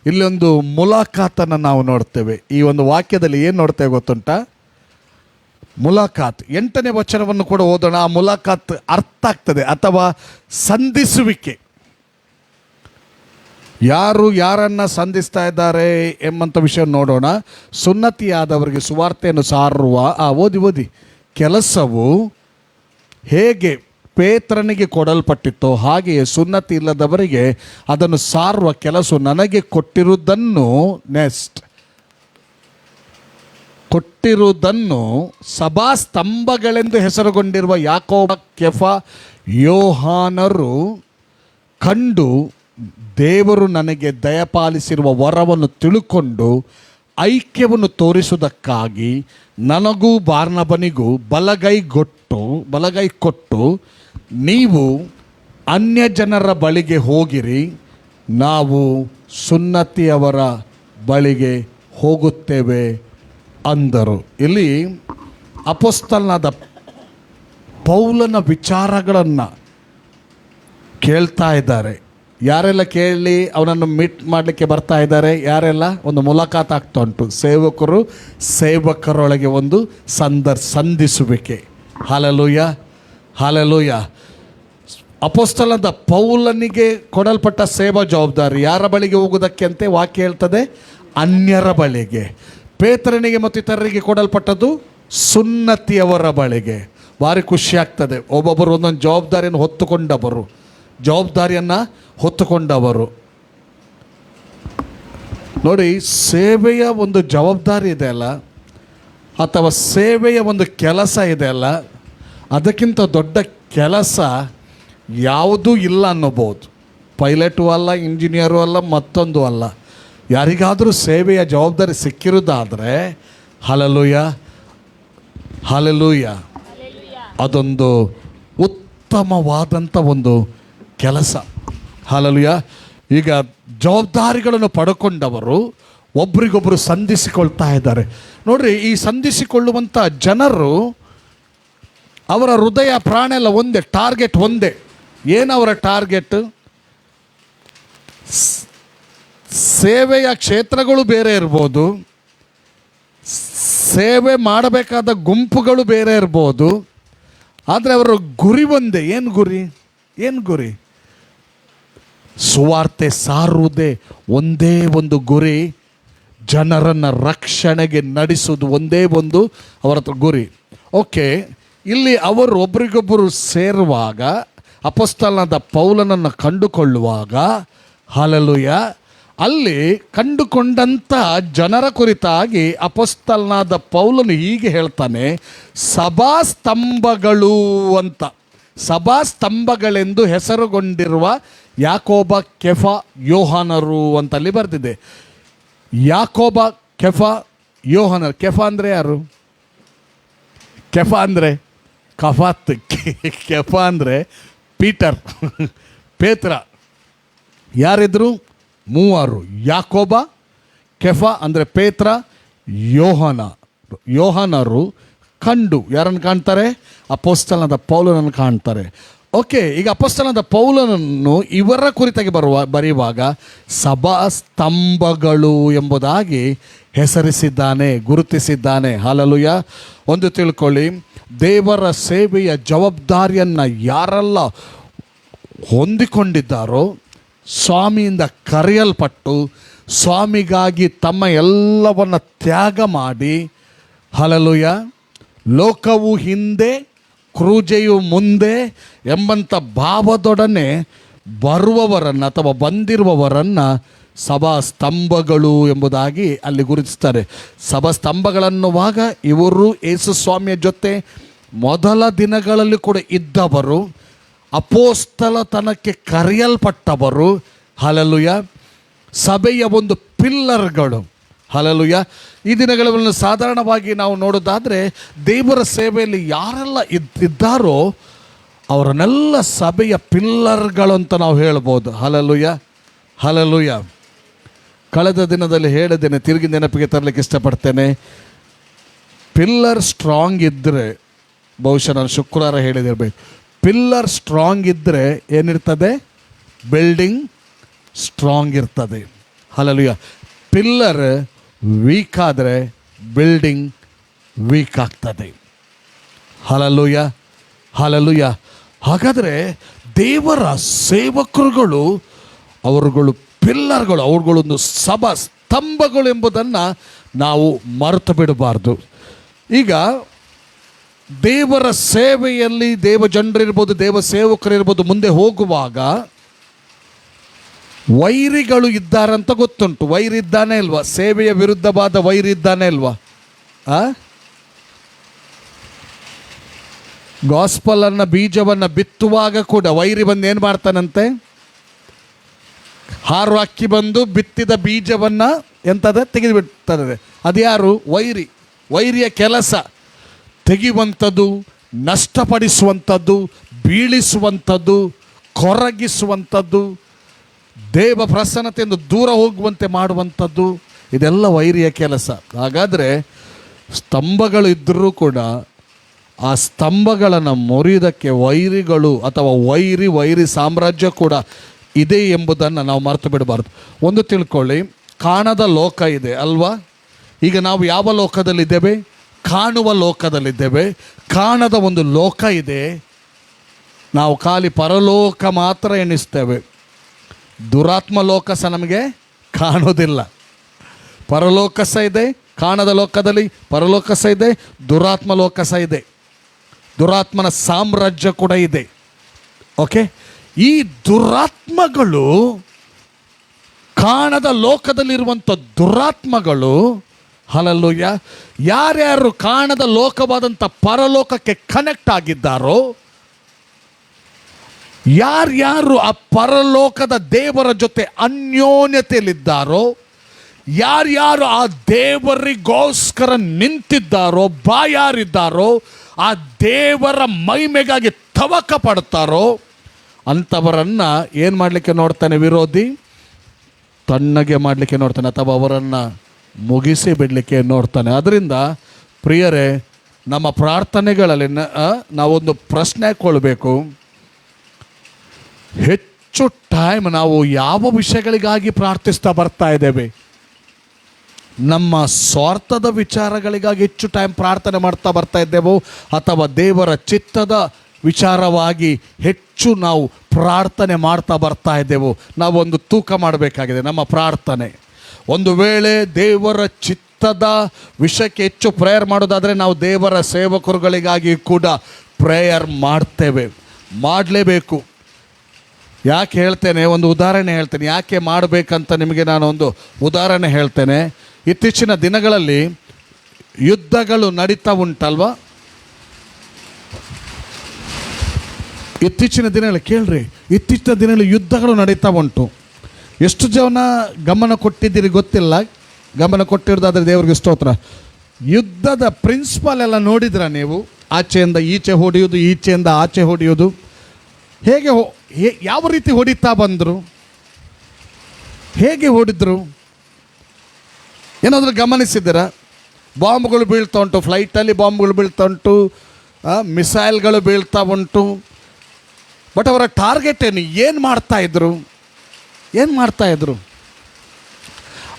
ಇಲ್ಲೊಂದು ಮುಲಾಖಾತನ್ನು ನಾವು ನೋಡ್ತೇವೆ. ಈ ಒಂದು ವಾಕ್ಯದಲ್ಲಿ ಏನು ನೋಡ್ತೇವೆ ಗೊತ್ತುಂಟ? ಮುಲಾಖಾತ್. 8ನೇ ವಚನವನ್ನು ಕೂಡ ಓದೋಣ. ಆ ಮುಲಾಖಾತ್ ಅರ್ಥ ಆಗ್ತದೆ, ಅಥವಾ ಸಂಧಿಸುವಿಕೆ. ಯಾರು ಯಾರನ್ನು ಸಂಧಿಸ್ತಾ ಇದ್ದಾರೆ ಎಂಬಂಥ ವಿಷಯ ನೋಡೋಣ. ಸುನ್ನತಿಯಾದವರಿಗೆ ಸುವಾರ್ತೆಯನ್ನು ಸಾರುವ ಓದಿ ಕೆಲಸವು ಹೇಗೆ ಪೇತ್ರನಿಗೆ ಕೊಡಲ್ಪಟ್ಟಿತ್ತೋ ಹಾಗೆಯೇ ಸುನ್ನತಿ ಇಲ್ಲದವರಿಗೆ ಅದನ್ನು ಸಾರುವ ಕೆಲಸ ನನಗೆ ಕೊಟ್ಟಿರುವುದನ್ನು ಸಭಾಸ್ತಂಭಗಳೆಂದು ಹೆಸರುಗೊಂಡಿರುವ ಯಾಕೋಬ, ಕೆಫ, ಯೋಹಾನರು ಕಂಡು ದೇವರು ನನಗೆ ದಯಪಾಲಿಸಿರುವ ವರವನ್ನು ತಿಳುಕೊಂಡು ಐಕ್ಯವನ್ನು ತೋರಿಸುವುದಕ್ಕಾಗಿ ನನಗೂ ಬಾರ್ನಬನಿಗೂ ಬಲಗೈ ಕೊಟ್ಟು, ನೀವು ಅನ್ಯ ಜನರ ಬಳಿಗೆ ಹೋಗಿರಿ, ನಾವು ಸುನ್ನತಿಯವರ ಬಳಿಗೆ ಹೋಗುತ್ತೇವೆ ಅಂದರು. ಇಲ್ಲಿ ಅಪೊಸ್ತಲನಾದ ಪೌಲನ ವಿಚಾರಗಳನ್ನು ಕೇಳ್ತಾ ಇದ್ದಾರೆ. ಯಾರೆಲ್ಲ ಕೇಳಿ ಅವನನ್ನು ಮೀಟ್ ಮಾಡಲಿಕ್ಕೆ ಬರ್ತಾ ಇದ್ದಾರೆ? ಯಾರೆಲ್ಲ? ಒಂದು ಮುಲಾಖಾತ್ ಆಗ್ತಾ ಉಂಟು. ಸೇವಕರೊಳಗೆ ಒಂದು ಸಂಧಿಸುವಿಕೆ. ಹಲ್ಲೆಲೂಯಾ. ಹಲ್ಲೆಲೂಯಾ. ಅಪೊಸ್ತಲನಾದ ಪೌಲನಿಗೆ ಕೊಡಲ್ಪಟ್ಟ ಸೇವಾ ಜವಾಬ್ದಾರಿ ಯಾರ ಬಳಿಗೆ ಹೋಗುವುದಕ್ಕೆ ಅಂತೆ ವಾಕ್ಯ ಹೇಳ್ತದೆ? ಅನ್ಯರ ಬಳಿಗೆ. ಪೇತ್ರನಿಗೆ ಮತ್ತು ಇತರರಿಗೆ ಕೊಡಲ್ಪಟ್ಟದ್ದು ಸುನ್ನತಿಯವರ ಬಳಿಗೆ. ಭಾರಿ ಖುಷಿ ಆಗ್ತದೆ. ಒಬ್ಬೊಬ್ಬರು ಒಂದೊಂದು ಜವಾಬ್ದಾರಿಯನ್ನು ಹೊತ್ತುಕೊಂಡವರು. ನೋಡಿ, ಸೇವೆಯ ಒಂದು ಜವಾಬ್ದಾರಿ ಇದೆ ಅಲ್ಲ, ಅಥವಾ ಸೇವೆಯ ಒಂದು ಕೆಲಸ ಇದೆ ಅಲ್ಲ, ಅದಕ್ಕಿಂತ ದೊಡ್ಡ ಕೆಲಸ ಯಾವುದೂ ಇಲ್ಲ ಅನ್ನೋಬೋದು. ಪೈಲಟು ಅಲ್ಲ, ಇಂಜಿನಿಯರು ಅಲ್ಲ, ಮತ್ತೊಂದು ಅಲ್ಲ. ಯಾರಿಗಾದರೂ ಸೇವೆಯ ಜವಾಬ್ದಾರಿ ಸಿಕ್ಕಿರೋದಾದರೆ ಹಲ್ಲೆಲೂಯಾ, ಹಲ್ಲೆಲೂಯಾ, ಅದೊಂದು ಉತ್ತಮವಾದಂಥ ಒಂದು ಕೆಲಸ. ಹಲ್ಲೆಲೂಯಾ. ಈಗ ಜವಾಬ್ದಾರಿಗಳನ್ನು ಪಡ್ಕೊಂಡವರು ಒಬ್ರಿಗೊಬ್ಬರು ಸಂಧಿಸಿಕೊಳ್ತಾ ಇದ್ದಾರೆ. ನೋಡ್ರಿ, ಈ ಸಂಧಿಸಿಕೊಳ್ಳುವಂಥ ಜನರು ಅವರ ಹೃದಯ ಪ್ರಾಣ ಎಲ್ಲ ಒಂದೇ, ಟಾರ್ಗೆಟ್ ಒಂದೇ. ಏನವರ ಟಾರ್ಗೆಟ್? ಸೇವೆಯ ಕ್ಷೇತ್ರಗಳು ಬೇರೆ ಇರ್ಬೋದು, ಸೇವೆ ಮಾಡಬೇಕಾದ ಗುಂಪುಗಳು ಬೇರೆ ಇರ್ಬೋದು, ಆದರೆ ಅವರ ಗುರಿ ಒಂದೇ. ಏನು ಗುರಿ? ಸುವಾರ್ತೆ ಸಾರುವುದೇ ಒಂದೇ ಒಂದು ಗುರಿ. ಜನರನ್ನು ರಕ್ಷಣೆಗೆ ನಡೆಸುವುದು ಒಂದೇ ಒಂದು ಅವರ ಗುರಿ. ಓಕೆ, ಇಲ್ಲಿ ಅವರು ಒಬ್ರಿಗೊಬ್ಬರು ಸೇರುವಾಗ, ಅಪೊಸ್ತಲನಾದ ಪೌಲನನ್ನು ಕಂಡುಕೊಳ್ಳುವಾಗ, ಹಲ್ಲೆಲೂಯ, ಅಲ್ಲಿ ಕಂಡುಕೊಂಡಂಥ ಜನರ ಕುರಿತಾಗಿ ಅಪೊಸ್ತಲನಾದ ಪೌಲನು ಹೀಗೆ ಹೇಳ್ತಾನೆ, ಸಭಾಸ್ತಂಭಗಳು ಅಂತ. ಸಭಾಸ್ತಂಭಗಳೆಂದು ಹೆಸರುಗೊಂಡಿರುವ ಯಾಕೋಬ, ಕೆಫ, ಯೋಹಾನರು ಅಂತಲ್ಲಿ ಬರೆದಿದೆ. ಯಾಕೋಬ, ಕೆಫ, ಯೋಹಾನರು. ಕೆಫ ಅಂದರೆ ಯಾರು? ಕೆಫ ಅಂದರೆ ಕಫಾತ್. ಕೆಫ ಅಂದರೆ ಪೀಟರ್, ಪೇತ್ರ. ಯಾರಿದ್ರು? ಮೂವರು. ಯಾಕೋಬ, ಕೆಫ ಅಂದರೆ ಪೇತ್ರ, ಯೋಹಾನರು ಕಂಡು ಯಾರನ್ನು ಕಾಣ್ತಾರೆ? ಅಪೊಸ್ತಲನಾದ ಪೌಲನನ್ನು ಕಾಣ್ತಾರೆ. ಓಕೆ, ಈಗ ಅಪೊಸ್ತಲನಾದ ಪೌಲನನ್ನು ಇವರ ಕುರಿತಾಗಿ ಬರೆಯುವಾಗ ಸಭಾಸ್ತಂಭಗಳು ಎಂಬುದಾಗಿ ಹೆಸರಿಸಿದ್ದಾನೆ, ಗುರುತಿಸಿದ್ದಾನೆ. ಹಲ್ಲೆಲೂಯಾ. ಒಂದು ತಿಳ್ಕೊಳ್ಳಿ, ದೇವರ ಸೇವೆಯ ಜವಾಬ್ದಾರಿಯನ್ನು ಯಾರೆಲ್ಲ ಹೊಂದಿಕೊಂಡಿದ್ದಾರೋ, ಸ್ವಾಮಿಯಿಂದ ಕರೆಯಲ್ಪಟ್ಟು ಸ್ವಾಮಿಗಾಗಿ ತಮ್ಮ ಎಲ್ಲವನ್ನು ತ್ಯಾಗ ಮಾಡಿ, ಹಲ್ಲೆಲೂಯಾ, ಲೋಕವು ಹಿಂದೆ ಕ್ರೂಜೆಯು ಮುಂದೆ ಎಂಬಂಥ ಭಾವದೊಡನೆ ಬರುವವರನ್ನು ಅಥವಾ ಬಂದಿರುವವರನ್ನು ಸಭಾಸ್ತಂಭಗಳು ಎಂಬುದಾಗಿ ಅಲ್ಲಿ ಗುರುತಿಸ್ತಾರೆ. ಸಭಾಸ್ತಂಭಗಳನ್ನುವಾಗ ಇವರು ಯೇಸು ಸ್ವಾಮಿಯ ಜೊತೆ ಮೊದಲ ದಿನಗಳಲ್ಲಿ ಕೂಡ ಇದ್ದವರು, ಅಪೋಸ್ತಲತನಕ್ಕೆ ಕರೆಯಲ್ಪಟ್ಟವರು. ಹಲ್ಲೆಲೂಯಾ. ಸಭೆಯ ಒಂದು ಪಿಲ್ಲರ್ಗಳು. ಹಲ್ಲೆಲೂಯಾ. ಈ ದಿನಗಳನ್ನು ಸಾಧಾರಣವಾಗಿ ನಾವು ನೋಡೋದಾದರೆ ದೇವರ ಸೇವೆಯಲ್ಲಿ ಯಾರೆಲ್ಲ ಇದ್ದಾರೋ ಅವರನ್ನೆಲ್ಲ ಸಭೆಯ ಪಿಲ್ಲರ್ಗಳು ಅಂತ ನಾವು ಹೇಳ್ಬೋದು. Hallelujah, hallelujah. ಕಳೆದ ದಿನದಲ್ಲಿ ಹೇಳಿದ್ದೇನೆ, ತಿರುಗಿ ನೆನಪಿಗೆ ತರಲಿಕ್ಕೆ ಇಷ್ಟಪಡ್ತೇನೆ. ಪಿಲ್ಲರ್ ಸ್ಟ್ರಾಂಗ್ ಇದ್ದರೆ, ಬಹುಶಃ ನಾನು ಶುಕ್ರವಾರ ಹೇಳಿದಿರಬೇಕು, ಪಿಲ್ಲರ್ ಸ್ಟ್ರಾಂಗ್ ಇದ್ದರೆ ಏನಿರ್ತದೆ? ಬಿಲ್ಡಿಂಗ್ ಸ್ಟ್ರಾಂಗ್ ಇರ್ತದೆ. ಹಲ್ಲೆಲೂಯಾ. ಪಿಲ್ಲರ್ ವೀಕ್ ಆದರೆ ಬಿಲ್ಡಿಂಗ್ ವೀಕ್ ಆಗ್ತದೆ. Hallelujah, hallelujah. ಹಾಗಾದರೆ ದೇವರ ಸೇವಕರುಗಳು ಅವರುಗಳು ಪಿಲ್ಲರ್ಗಳು, ಅವರುಗಳೊಂದು ಸಭಾ ಸ್ತಂಭಗಳು ಎಂಬುದನ್ನು ನಾವು ಮರೆತು ಬಿಡಬಾರ್ದು. ಈಗ ದೇವರ ಸೇವೆಯಲ್ಲಿ ದೇವ ಜನರಿರ್ಬೋದು, ದೇವ ಸೇವಕರಿರ್ಬೋದು, ಮುಂದೆ ಹೋಗುವಾಗ ವೈರಿಗಳು ಇದ್ದಾರಂತ ಗೊತ್ತುಂಟು. ವೈರಿ ಇದ್ದಾನೆ ಇಲ್ವಾ? ಸೇವೆಯ ವಿರುದ್ಧವಾದ ವೈರಿ ಇದ್ದಾನೆ ಇಲ್ವಾ? ಗಾಸ್ಪಲನ್ನು ಬೀಜವನ್ನು ಬಿತ್ತುವಾಗ ಕೂಡ ವೈರಿ ಬಂದು ಏನು ಮಾಡ್ತಾನಂತೆ? ಹಾರು ಅಕ್ಕಿ ಬಂದು ಬಿತ್ತಿದ ಬೀಜವನ್ನು ಎಂತದ ತೆಗೆದುಬಿಡ್ತದೆ. ಅದು ಯಾರು? ವೈರಿ. ವೈರಿಯ ಕೆಲಸ ತೆಗೆಯುವಂಥದ್ದು, ನಷ್ಟಪಡಿಸುವಂಥದ್ದು, ಬೀಳಿಸುವಂಥದ್ದು, ಕೊರಗಿಸುವಂಥದ್ದು, ದೇವ ಪ್ರಸನ್ನತೆಯಿಂದ ದೂರ ಹೋಗುವಂತೆ ಮಾಡುವಂಥದ್ದು, ಇದೆಲ್ಲ ವೈರಿಯ ಕೆಲಸ. ಹಾಗಾದರೆ ಸ್ತಂಭಗಳು ಇದ್ದರೂ ಕೂಡ ಆ ಸ್ತಂಭಗಳನ್ನು ಮುರಿಯೋದಕ್ಕೆ ವೈರಿಗಳು ಅಥವಾ ವೈರಿ ಸಾಮ್ರಾಜ್ಯ ಕೂಡ ಇದೆ ಎಂಬುದನ್ನು ನಾವು ಮರೆತು ಬಿಡಬಾರ್ದು. ಒಂದು ತಿಳ್ಕೊಳ್ಳಿ, ಕಾಣದ ಲೋಕ ಇದೆ ಅಲ್ವಾ? ಈಗ ನಾವು ಯಾವ ಲೋಕದಲ್ಲಿದ್ದೇವೆ? ಕಾಣುವ ಲೋಕದಲ್ಲಿದ್ದೇವೆ. ಕಾಣದ ಒಂದು ಲೋಕ ಇದೆ, ನಾವು ಖಾಲಿ ಪರಲೋಕ ಮಾತ್ರ ಎಣಿಸ್ತೇವೆ. ದುರಾತ್ಮ ಲೋಕ ಸಹ ನಮಗೆ ಕಾಣೋದಿಲ್ಲ. ಪರಲೋಕ ಸಹ ಇದೆ, ಕಾಣದ ಲೋಕದಲ್ಲಿ ಪರಲೋಕ ಸಹ ಇದೆ, ದುರಾತ್ಮ ಲೋಕ ಸಹ ಇದೆ, ದುರಾತ್ಮನ ಸಾಮ್ರಾಜ್ಯ ಕೂಡ ಇದೆ. ಓಕೆ, ಈ ದುರಾತ್ಮಗಳು, ಕಾಣದ ಲೋಕದಲ್ಲಿರುವಂಥ ದುರಾತ್ಮಗಳು, ಹಲ್ಲೆಲೂಯಾ, ಯಾರ್ಯಾರು ಕಾಣದ ಲೋಕವಾದಂಥ ಪರಲೋಕಕ್ಕೆ ಕನೆಕ್ಟ್ ಆಗಿದ್ದಾರೋ, ಯಾರ್ಯಾರು ಆ ಪರಲೋಕದ ದೇವರ ಜೊತೆ ಅನ್ಯೋನ್ಯತೆಯಲ್ಲಿದ್ದಾರೋ, ಯಾರ್ಯಾರು ಆ ದೇವರಿಗೋಸ್ಕರ ನಿಂತಿದ್ದಾರೋ, ಬಾಯಾರಿದ್ದಾರೋ, ಆ ದೇವರ ಮಹಿಮೆಗಾಗಿ ತವಕ ಪಡ್ತಾರೋ ಅಂಥವರನ್ನು ಏನು ಮಾಡಲಿಕ್ಕೆ ನೋಡ್ತಾನೆ ವಿರೋಧಿ? ತಣ್ಣಗೆ ಮಾಡಲಿಕ್ಕೆ ನೋಡ್ತಾನೆ, ಅಥವಾ ಅವರನ್ನು ಮುಗಿಸಿ ಬಿಡಲಿಕ್ಕೆ ನೋಡ್ತಾನೆ. ಅದರಿಂದ ಪ್ರಿಯರೇ, ನಮ್ಮ ಪ್ರಾರ್ಥನೆಗಳಲ್ಲಿ ನಾವೊಂದು ಪ್ರಶ್ನೆ ಹಾಕ್ಕೊಳ್ಬೇಕು. ಹೆಚ್ಚು ಟೈಮ್ ನಾವು ಯಾವ ವಿಷಯಗಳಿಗಾಗಿ ಪ್ರಾರ್ಥಿಸ್ತಾ ಬರ್ತಾ ಇದ್ದೇವೆ? ನಮ್ಮ ಸ್ವಾರ್ಥದ ವಿಚಾರಗಳಿಗಾಗಿ ಹೆಚ್ಚು ಟೈಮ್ ಪ್ರಾರ್ಥನೆ ಮಾಡ್ತಾ ಬರ್ತಾ ಇದ್ದೇವೋ, ಅಥವಾ ದೇವರ ಚಿತ್ತದ ವಿಚಾರವಾಗಿ ಹೆಚ್ಚು ನಾವು ಪ್ರಾರ್ಥನೆ ಮಾಡ್ತಾ ಬರ್ತಾ ಇದ್ದೇವೋ? ನಾವೊಂದು ತೂಕ ಮಾಡಬೇಕಾಗಿದೆ ನಮ್ಮ ಪ್ರಾರ್ಥನೆ. ಒಂದು ವೇಳೆ ದೇವರ ಚಿತ್ತದ ವಿಷಯಕ್ಕೆ ಹೆಚ್ಚು ಪ್ರೇಯರ್ ಮಾಡೋದಾದರೆ ನಾವು ದೇವರ ಸೇವಕರುಗಳಿಗಾಗಿ ಕೂಡ ಪ್ರೇಯರ್ ಮಾಡ್ತೇವೆ, ಮಾಡಲೇಬೇಕು. ಯಾಕೆ ಹೇಳ್ತೇನೆ, ಒಂದು ಉದಾಹರಣೆ ಹೇಳ್ತೇನೆ. ಯಾಕೆ ಮಾಡಬೇಕಂತ ನಿಮಗೆ ನಾನು ಒಂದು ಉದಾಹರಣೆ ಹೇಳ್ತೇನೆ. ಇತ್ತೀಚಿನ ದಿನಗಳಲ್ಲಿ ಯುದ್ಧಗಳು ನಡೀತಾ ಉಂಟಲ್ವಾ? ಇತ್ತೀಚಿನ ದಿನಗಳಲ್ಲಿ ಕೇಳ್ರಿ, ಇತ್ತೀಚಿನ ದಿನಗಳಲ್ಲಿ ಯುದ್ಧಗಳು ನಡೀತಾ ಉಂಟು. ಎಷ್ಟು ಜನ ಗಮನ ಕೊಟ್ಟಿದ್ದೀರಿ ಗೊತ್ತಿಲ್ಲ. ಗಮನ ಕೊಟ್ಟಿರೋದಾದ್ರೆ ದೇವರಿಗೆ ಸ್ತೋತ್ರ. ಯುದ್ಧದ ಪ್ರಿನ್ಸಿಪಲ್ ಎಲ್ಲ ನೋಡಿದ್ರ ನೀವು? ಆಚೆಯಿಂದ ಈಚೆ ಹೊಡೆಯೋದು, ಈಚೆಯಿಂದ ಆಚೆ ಹೊಡೆಯೋದು. ಹೇಗೆ ಯಾವ ರೀತಿ ಹೊಡಿತಾ ಬಂದರು? ಹೇಗೆ ಹೊಡಿದ್ರು? ಏನಾದರೂ ಗಮನಿಸಿದ್ದೀರಾ? ಬಾಂಬ್ಗಳು ಬೀಳ್ತಾ ಉಂಟು, ಫ್ಲೈಟಲ್ಲಿ ಬಾಂಬ್ಗಳು ಬೀಳ್ತಾ ಉಂಟು, ಮಿಸೈಲ್ಗಳು ಬೀಳ್ತಾ ಉಂಟು. ಬಟ್ ಅವರ ಟಾರ್ಗೆಟ್ ಏನು ಮಾಡ್ತಾಯಿದ್ರು? ಏನು ಮಾಡ್ತಾಯಿದ್ರು?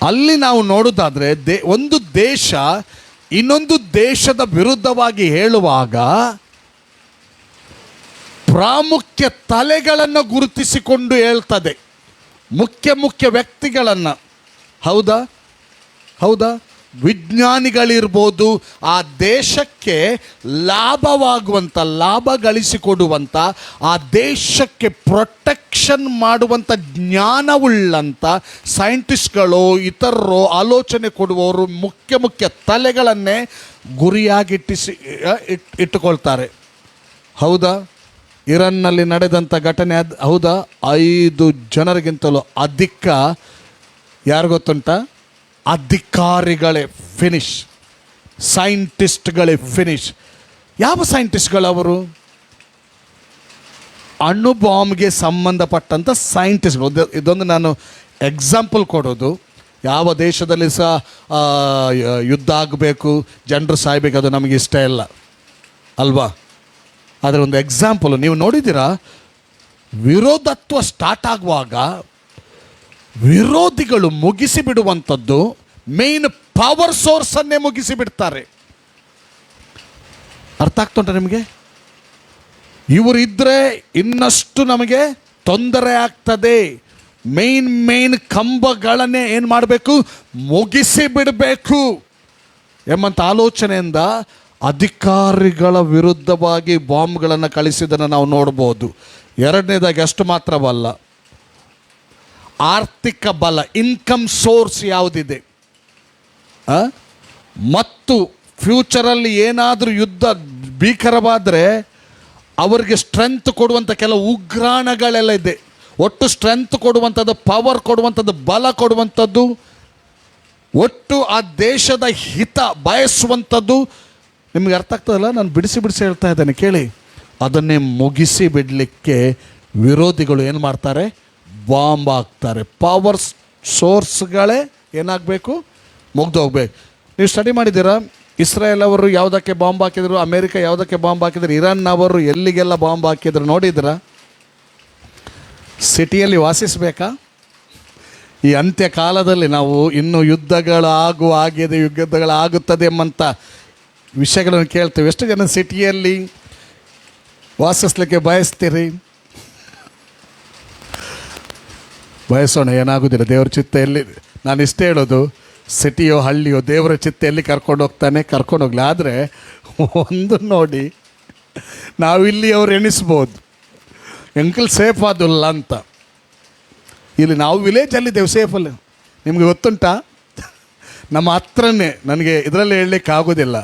ಅಲ್ಲಿ ನಾವು ನೋಡೋದಾದರೆ ಒಂದು ದೇಶ ಇನ್ನೊಂದು ದೇಶದ ವಿರುದ್ಧವಾಗಿ ಹೇಳುವಾಗ ಪ್ರಾಮುಖ್ಯ ತಲೆಗಳನ್ನು ಗುರುತಿಸಿಕೊಂಡು ಹೇಳ್ತದೆ, ಮುಖ್ಯ ವ್ಯಕ್ತಿಗಳನ್ನು. ಹೌದಾ? ವಿಜ್ಞಾನಿಗಳಿರ್ಬೋದು, ಆ ದೇಶಕ್ಕೆ ಲಾಭವಾಗುವಂಥ, ಲಾಭ ಗಳಿಸಿಕೊಡುವಂಥ, ಆ ದೇಶಕ್ಕೆ ಪ್ರೊಟೆಕ್ಷನ್ ಮಾಡುವಂಥ ಜ್ಞಾನವುಳ್ಳಂಥ ಸೈಂಟಿಸ್ಟ್ಗಳು, ಇತರರು, ಆಲೋಚನೆ ಕೊಡುವವರು ಮುಖ್ಯ ತಲೆಗಳನ್ನೇ ಇಟ್ಟುಕೊಳ್ತಾರೆ. ಹೌದಾ? ಇರಾನ್ನಲ್ಲಿ ನಡೆದಂಥ ಘಟನೆ ಹೌದಾ? 5 ಜನರಿಗಿಂತಲೂ ಅಧಿಕ ಯಾರು ಗೊತ್ತುಂಟ? ಅಧಿಕಾರಿಗಳೇ ಫಿನಿಶ್, ಸೈಂಟಿಸ್ಟ್ಗಳೇ ಫಿನಿಶ್. ಯಾವ ಸೈಂಟಿಸ್ಟ್ಗಳು ಅವರು? ಅಣು ಬಾಂಬ್ಗೆ ಸಂಬಂಧಪಟ್ಟಂಥ ಸೈಂಟಿಸ್ಟ್ಗಳು. ಇದೊಂದು ನಾನು ಎಕ್ಸಾಂಪಲ್ ಕೊಡೋದು. ಯಾವ ದೇಶದಲ್ಲಿ ಸಹ ಯುದ್ಧ ಆಗಬೇಕು, ಜನರು ಸಾಯ್ಬೇಕು, ಅದು ನಮಗೆ ಇಷ್ಟ ಇಲ್ಲ ಅಲ್ವಾ? ಅದರ ಒಂದು ಎಕ್ಸಾಂಪಲು ನೀವು ನೋಡಿದ್ದೀರಾ? ವಿರೋಧತ್ವ ಸ್ಟಾರ್ಟ್ ಆಗುವಾಗ ವಿರೋಧಿಗಳು ಮುಗಿಸಿ ಬಿಡುವಂಥದ್ದು ಮೇನ್ ಪವರ್ ಸೋರ್ಸನ್ನೇ ಮುಗಿಸಿ ಬಿಡ್ತಾರೆ. ಅರ್ಥ ಆಗ್ತುಂಟ ನಿಮಗೆ? ಇವರಿದ್ದರೆ ಇನ್ನಷ್ಟು ನಮಗೆ ತೊಂದರೆ ಆಗ್ತದೆ. ಮೇನ್ ಕಂಬಗಳನ್ನೇ ಏನು ಮಾಡಬೇಕು? ಮುಗಿಸಿ ಬಿಡಬೇಕು ಎಂಬಂಥ ಆಲೋಚನೆಯಿಂದ ಅಧಿಕಾರಿಗಳ ವಿರುದ್ಧವಾಗಿ ಬಾಂಬ್ಗಳನ್ನು ಕಳಿಸಿದ್ದನ್ನು ನಾವು ನೋಡ್ಬೋದು. ಎರಡನೇದಾಗಿ ಅಷ್ಟು ಮಾತ್ರವಲ್ಲ, ಆರ್ಥಿಕ ಬಲ, ಇನ್ಕಮ್ ಸೋರ್ಸ್ ಯಾವುದಿದೆ, ಮತ್ತು ಫ್ಯೂಚರಲ್ಲಿ ಏನಾದರೂ ಯುದ್ಧ ಭೀಕರವಾದರೆ ಅವರಿಗೆ ಸ್ಟ್ರೆಂತ್ ಕೊಡುವಂಥ ಕೆಲವು ಉಗ್ರಾಣಗಳೆಲ್ಲ ಇದೆ. ಒಟ್ಟು ಸ್ಟ್ರೆಂತ್ ಕೊಡುವಂಥದ್ದು, ಪವರ್ ಕೊಡುವಂಥದ್ದು, ಬಲ ಕೊಡುವಂಥದ್ದು, ಒಟ್ಟು ಆ ದೇಶದ ಹಿತ ಬಯಸುವಂಥದ್ದು. ನಿಮಗೆ ಅರ್ಥ ಆಗ್ತದಲ್ಲ? ನಾನು ಬಿಡಿಸಿ ಹೇಳ್ತಾ ಇದ್ದೇನೆ ಕೇಳಿ. ಅದನ್ನೇ ಮುಗಿಸಿ ಬಿಡಲಿಕ್ಕೆ ವಿರೋಧಿಗಳು ಏನು ಮಾಡ್ತಾರೆ? ಬಾಂಬ್ ಹಾಕ್ತಾರೆ. ಪವರ್ ಸೋರ್ಸ್ಗಳೇ ಏನಾಗಬೇಕು? ಮುಗ್ದು ಹೋಗ್ಬೇಕು. ನೀವು ಸ್ಟಡಿ ಮಾಡಿದ್ದೀರಾ? ಇಸ್ರೇಲ್ ಅವರು ಯಾವುದಕ್ಕೆ ಬಾಂಬ್ ಹಾಕಿದರು, ಅಮೇರಿಕ ಯಾವುದಕ್ಕೆ ಬಾಂಬ್ ಹಾಕಿದ್ರು, ಇರಾನ್ ಅವರು ಎಲ್ಲಿಗೆಲ್ಲ ಬಾಂಬ್ ಹಾಕಿದ್ರು ನೋಡಿದ್ರಾ? ಸಿಟಿಯಲ್ಲಿ ವಾಸಿಸಬೇಕಾ? ಈ ಅಂತ್ಯ ಕಾಲದಲ್ಲಿ ನಾವು ಇನ್ನೂ ಯುದ್ಧಗಳಾಗುತ್ತದೆ ಎಂಬಂಥ ವಿಷಯಗಳನ್ನು ಕೇಳ್ತೇವೆ. ಎಷ್ಟು ಜನ ಸಿಟಿಯಲ್ಲಿ ವಾಸಿಸಲಿಕ್ಕೆ ಬಯಸ್ತೀರಿ? ಬಯಸೋಣ, ಏನಾಗೋದಿಲ್ಲ. ದೇವರ ಚಿತ್ತ ಎಲ್ಲಿ, ನಾನು ಇಷ್ಟೇ ಹೇಳೋದು, ಸಿಟಿಯೋ ಹಳ್ಳಿಯೋ ದೇವರ ಚಿತ್ತ ಎಲ್ಲಿ ಕರ್ಕೊಂಡು ಹೋಗಲಿ. ಆದರೆ ಒಂದು ನೋಡಿ, ನಾವಿಲ್ಲಿ ಅವ್ರು ಎಣಿಸ್ಬೋದು ಎಂಕಲ್ ಸೇಫ್ ಆದಲ್ಲ ಅಂತ. ಇಲ್ಲಿ ನಾವು ವಿಲೇಜಲ್ಲಿದ್ದೇವೆ, ಸೇಫಲ್ಲ. ನಿಮಗೆ ಗೊತ್ತುಂಟಾ? ನಮ್ಮ ಹತ್ರನೇ, ನನಗೆ ಇದರಲ್ಲಿ ಹೇಳಲಿಕ್ಕೆ ಆಗೋದಿಲ್ಲ,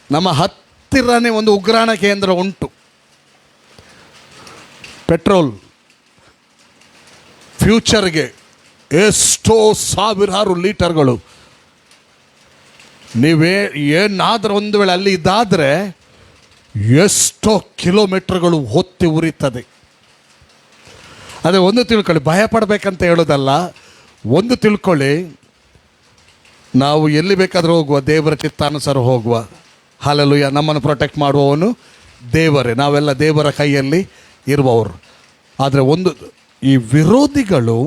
ನಮ್ಮ ಹತ್ತಿರನೇ ಒಂದು ಉಗ್ರಾಣ ಕೇಂದ್ರ ಉಂಟು. ಪೆಟ್ರೋಲ್ ಫ್ಯೂಚರ್ಗೆ ಎಷ್ಟೋ ಸಾವಿರಾರು ಲೀಟರ್ಗಳು. ಏನಾದರೂ ಒಂದು ವೇಳೆ ಅಲ್ಲಿ ಇದ್ದಾದರೆ ಎಷ್ಟೋ ಕಿಲೋಮೀಟರ್ಗಳು ಹೊತ್ತಿ ಉರಿತದೆ. ಅದೇ ಒಂದು ತಿಳ್ಕೊಳ್ಳಿ, ಭಯ ಪಡಬೇಕಂತ ಹೇಳೋದಲ್ಲ. ಒಂದು ತಿಳ್ಕೊಳ್ಳಿ, ನಾವು ಎಲ್ಲಿ ಬೇಕಾದರೂ ಹೋಗುವ, ದೇವರ ಚಿತ್ತಾನುಸಾರ ಹೋಗುವ. ಹಲ್ಲೆಲೂಯಾ. ನಮ್ಮನ್ನು ಪ್ರೊಟೆಕ್ಟ್ ಮಾಡುವವನು ದೇವರೇ. ನಾವೆಲ್ಲ ದೇವರ ಕೈಯಲ್ಲಿ ಇರುವವರು. ಆದರೆ ಈ ವಿರೋಧಿಗಳು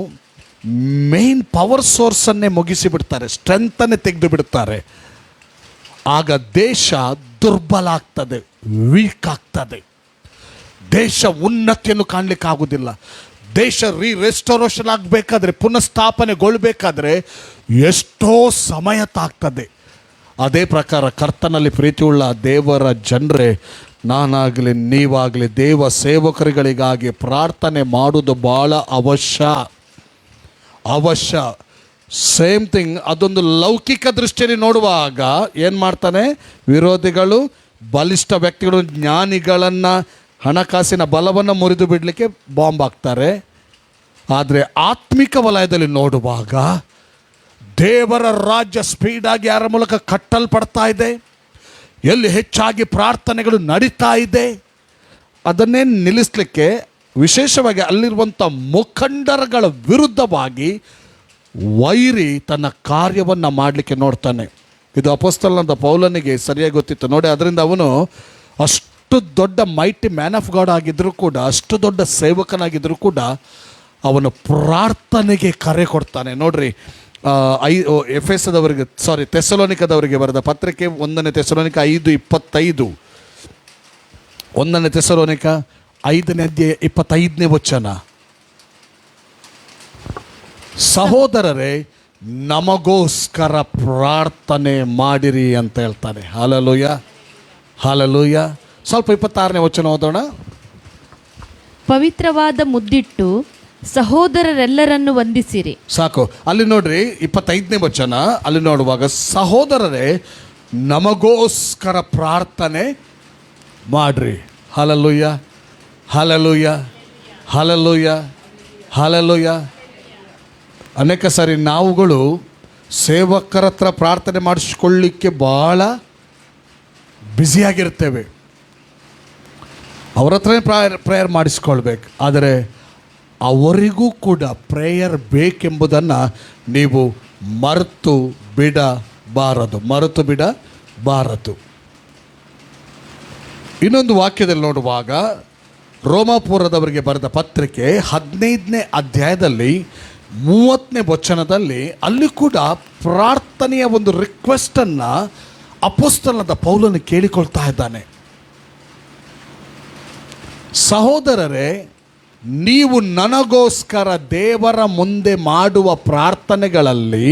ಮೇನ್ ಪವರ್ ಸೋರ್ಸನ್ನೇ ಮುಗಿಸಿ ಬಿಡ್ತಾರೆ, ಸ್ಟ್ರೆಂತನ್ನೇ ತೆಗೆದು ಬಿಡ್ತಾರೆ. ಆಗ ದೇಶ ದುರ್ಬಲ ಆಗ್ತದೆ, ವೀಕ್ ಆಗ್ತದೆ. ದೇಶ ಉನ್ನತಿಯನ್ನು ಕಾಣಲಿಕ್ಕಾಗೋದಿಲ್ಲ. ದೇಶ ರೆಸ್ಟೋರೇಷನ್ ಆಗಬೇಕಾದ್ರೆ, ಪುನಃಸ್ಥಾಪನೆಗೊಳ್ಬೇಕಾದ್ರೆ ಎಷ್ಟೋ ಸಮಯ ತಾಗ್ತದೆ. ಅದೇ ಪ್ರಕಾರ ಕರ್ತನಲ್ಲಿ ಪ್ರೀತಿಯುಳ್ಳ ದೇವರ ಜನರೇ, ನಾನಾಗಲಿ ನೀವಾಗಲಿ ದೇವ ಸೇವಕರುಗಳಿಗಾಗಿ ಪ್ರಾರ್ಥನೆ ಮಾಡೋದು ಭಾಳ ಅವಶ್ಯ. ಸೇಮ್ ಥಿಂಗ್, ಅದೊಂದು ಲೌಕಿಕ ದೃಷ್ಟಿಯಲ್ಲಿ ನೋಡುವಾಗ ಏನು ಮಾಡ್ತಾನೆ, ವಿರೋಧಿಗಳು ಬಲಿಷ್ಠ ವ್ಯಕ್ತಿಗಳು, ಜ್ಞಾನಿಗಳನ್ನು, ಹಣಕಾಸಿನ ಬಲವನ್ನು ಮುರಿದು ಬಿಡಲಿಕ್ಕೆ ಬಾಂಬ್ ಹಾಕ್ತಾರೆ. ಆದರೆ ಆತ್ಮಿಕ ವಲಯದಲ್ಲಿ ನೋಡುವಾಗ ದೇವರ ರಾಜ್ಯ ಸ್ಪೀಡಾಗಿ ಯಾರ ಮೂಲಕ ಕಟ್ಟಲ್ಪಡ್ತಾ ಇದೆ, ಎಲ್ಲಿ ಹೆಚ್ಚಾಗಿ ಪ್ರಾರ್ಥನೆಗಳು ನಡೀತಾ ಇದೆ, ಅದನ್ನೇ ನಿಲ್ಲಿಸಲಿಕ್ಕೆ ವಿಶೇಷವಾಗಿ ಅಲ್ಲಿರುವಂಥ ಮುಖಂಡರುಗಳ ವಿರುದ್ಧವಾಗಿ ವೈರಿ ತನ್ನ ಕಾರ್ಯವನ್ನು ಮಾಡಲಿಕ್ಕೆ ನೋಡ್ತಾನೆ. ಇದು ಅಪೊಸ್ತಲನಾದ ಪೌಲನಿಗೆ ಸರಿಯಾಗಿ ಗೊತ್ತಿತ್ತು ನೋಡಿ. ಅದರಿಂದ ಅವನು ಅಷ್ಟು ದೊಡ್ಡ ಮೈಟಿ ಮ್ಯಾನ್ ಆಫ್ ಗಾಡ್ ಆಗಿದ್ದರೂ ಕೂಡ, ಅಷ್ಟು ದೊಡ್ಡ ಸೇವಕನಾಗಿದ್ದರೂ ಕೂಡ ಅವನು ಪ್ರಾರ್ಥನೆಗೆ ಕರೆ ಕೊಡ್ತಾನೆ. ನೋಡ್ರಿ, ತೆಸಲೋನಿಕದವರಿಗೆ ಬರೆದ ಪತ್ರಿಕೆ 1 ತೆಸಲೋನಿಕ 5:25, 1 ತೆಸಲೋನಿಕ 5:25 ಸಹೋದರರೇ, ನಮಗೋಸ್ಕರ ಪ್ರಾರ್ಥನೆ ಮಾಡಿರಿ ಅಂತ ಹೇಳ್ತಾನೆ. ಹಲ್ಲೆಲೂಯಾ. ಸ್ವಲ್ಪ 26 ಓದೋಣ. ಪವಿತ್ರವಾದ ಮುದ್ದಿಟ್ಟು ಸಹೋದರರೆಲ್ಲರನ್ನು ವಂದಿಸಿರಿ. ಸಾಕು. ಅಲ್ಲಿ ನೋಡ್ರಿ 25 ಅಲ್ಲಿ ನೋಡುವಾಗ, ಸಹೋದರರೇ ನಮಗೋಸ್ಕರ ಪ್ರಾರ್ಥನೆ ಮಾಡ್ರಿ. ಹಲ್ಲೆಲೂಯಾ. ಅನೇಕ ಸಾರಿ ನಾವುಗಳು ಸೇವಕರ ಹತ್ರ ಪ್ರಾರ್ಥನೆ ಮಾಡಿಸ್ಕೊಳ್ಳಿಕ್ಕೆ ಭಾಳ ಬ್ಯುಸಿಯಾಗಿರ್ತೇವೆ. ಅವ್ರ ಹತ್ರನೇ ಪ್ರೇಯರ್ ಮಾಡಿಸ್ಕೊಳ್ಬೇಕು. ಆದರೆ ಅವರಿಗೂ ಕೂಡ ಪ್ರೇಯರ್ ಬೇಕೆಂಬುದನ್ನು ನೀವು ಮರೆತು ಬಿಡಬಾರದು. ಇನ್ನೊಂದು ವಾಕ್ಯದಲ್ಲಿ ನೋಡುವಾಗ, ರೋಮಾಪುರದವರಿಗೆ ಬರೆದ ಪತ್ರಿಕೆ 15ನೇ ಅಧ್ಯಾಯದಲ್ಲಿ 30ನೇ ವಚನದಲ್ಲಿ ಅಲ್ಲಿ ಕೂಡ ಪ್ರಾರ್ಥನೆಯ ಒಂದು ರಿಕ್ವೆಸ್ಟನ್ನು ಅಪೊಸ್ತಲನಾದ ಪೌಲನು ಕೇಳಿಕೊಳ್ತಾ ಇದ್ದಾನೆ. ಸಹೋದರರೇ, ನೀವು ನನಗೋಸ್ಕರ ದೇವರ ಮುಂದೆ ಮಾಡುವ ಪ್ರಾರ್ಥನೆಗಳಲ್ಲಿ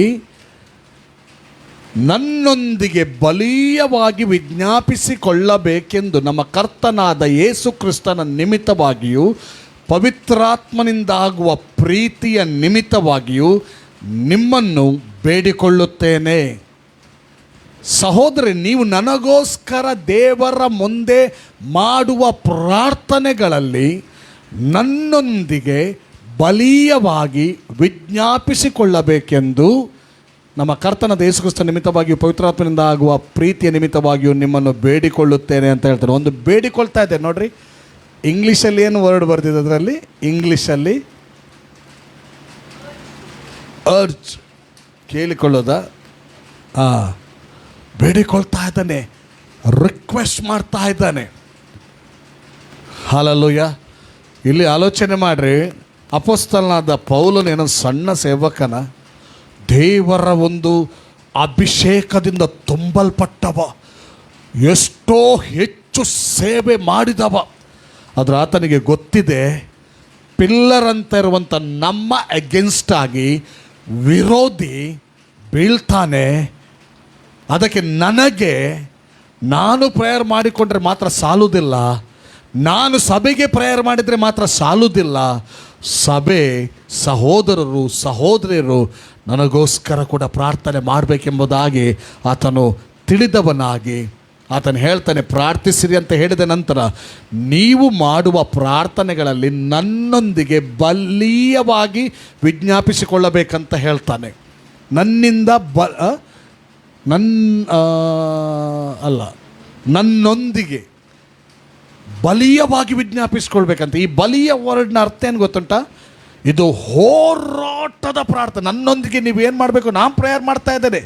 ನನ್ನೊಂದಿಗೆ ಬಲೀಯವಾಗಿ ವಿಜ್ಞಾಪಿಸಿಕೊಳ್ಳಬೇಕೆಂದು ನಮ್ಮ ಕರ್ತನಾದ ಯೇಸು ಕ್ರಿಸ್ತನ ನಿಮಿತ್ತವಾಗಿಯೂ ಪವಿತ್ರಾತ್ಮನಿಂದಾಗುವ ಪ್ರೀತಿಯ ನಿಮಿತ್ತವಾಗಿಯೂ ನಿಮ್ಮನ್ನು ಬೇಡಿಕೊಳ್ಳುತ್ತೇನೆ. ಸಹೋದರಿ, ನೀವು ನನಗೋಸ್ಕರ ದೇವರ ಮುಂದೆ ಮಾಡುವ ಪ್ರಾರ್ಥನೆಗಳಲ್ಲಿ ನನ್ನೊಂದಿಗೆ ಬಲೀಯವಾಗಿ ವಿಜ್ಞಾಪಿಸಿಕೊಳ್ಳಬೇಕೆಂದು ನಮ್ಮ ಕರ್ತನಾದ ಯೇಸು ಕ್ರಿಸ್ತನ ನಿಮಿತ್ತವಾಗಿಯೂ ಪವಿತ್ರಾತ್ಮನಿಂದ ಆಗುವ ಪ್ರೀತಿಯ ನಿಮಿತ್ತವಾಗಿಯೂ ನಿಮ್ಮನ್ನು ಬೇಡಿಕೊಳ್ಳುತ್ತೇನೆ ಅಂತ ಹೇಳ್ತಾರೆ. ಒಂದು ಬೇಡಿಕೊಳ್ತಾ ಇದೆ ನೋಡ್ರಿ. ಇಂಗ್ಲೀಷಲ್ಲಿ ಏನು ವರ್ಡ್ ಬರ್ದಿದೆ ಅದರಲ್ಲಿ? ಇಂಗ್ಲೀಷಲ್ಲಿ ಅರ್ಜ್, ಕೇಳಿಕೊಳ್ಳೋದ, ಬೇಡಿಕೊಳ್ತಾ ಇದ್ದಾನೆ, ರಿಕ್ವೆಸ್ಟ್ ಮಾಡ್ತಾ ಇದ್ದಾನೆ. ಹಲ್ಲೆಲೂಯಾ. ಇಲ್ಲಿ ಆಲೋಚನೆ ಮಾಡ್ರಿ, ಅಪೊಸ್ತಲನಾದ ಪೌಲನು ಏನೋ ಸಣ್ಣ ಸೇವಕನ, ದೇವರ ಒಂದು ಅಭಿಷೇಕದಿಂದ ತುಂಬಲ್ಪಟ್ಟವ, ಎಷ್ಟೋ ಹೆಚ್ಚು ಸೇವೆ ಮಾಡಿದವ. ಆದರೆ ಆತನಿಗೆ ಗೊತ್ತಿದೆ, ಪಿಲ್ಲರ್ ಅಂತ ಇರುವಂಥ ನಮ್ಮ ಅಗೇನ್ಸ್ಟ್ ಆಗಿ ವಿರೋಧಿ ಬೀಳ್ತಾನೆ. ಅದಕ್ಕೆ ನಾನು ಪ್ರೇಯರ್ ಮಾಡಿಕೊಂಡ್ರೆ ಮಾತ್ರ ಸಾಲುವುದಿಲ್ಲ, ನಾನು ಸಭೆಗೆ ಪ್ರೇಯರ್ ಮಾಡಿದರೆ ಮಾತ್ರ ಸಾಲುವುದಿಲ್ಲ. ಸಭೆ, ಸಹೋದರರು, ಸಹೋದರಿಯರು ನನಗೋಸ್ಕರ ಕೂಡ ಪ್ರಾರ್ಥನೆ ಮಾಡಬೇಕೆಂಬುದಾಗಿ ಆತನು ತಿಳಿದವನಾಗಿ ಆತನು ಹೇಳ್ತಾನೆ, ಪ್ರಾರ್ಥಿಸಿರಿ ಅಂತ ಹೇಳಿದ ನಂತರ ನೀವು ಮಾಡುವ ಪ್ರಾರ್ಥನೆಗಳಲ್ಲಿ ನನ್ನೊಂದಿಗೆ ಬಲೀಯವಾಗಿ ವಿಜ್ಞಾಪಿಸಿಕೊಳ್ಳಬೇಕಂತ ಹೇಳ್ತಾನೆ. ನನ್ನಿಂದ ನನ್ನೊಂದಿಗೆ ಬಲೀಯವಾಗಿ ವಿಜ್ಞಾಪಿಸ್ಕೊಳ್ಬೇಕಂತ. ಈ ಬಲಿಯ ವರ್ಡ್ನ ಅರ್ಥ ಏನು ಗೊತ್ತುಂಟ? ಇದು ಹೋರಾಟದ ಪ್ರಾರ್ಥನೆ. ನನ್ನೊಂದಿಗೆ ನೀವು ಏನು ಮಾಡಬೇಕು? ನಾನು ಪ್ರೇಯರ್ ಮಾಡ್ತಾ ಇದ್ದೇನೆ,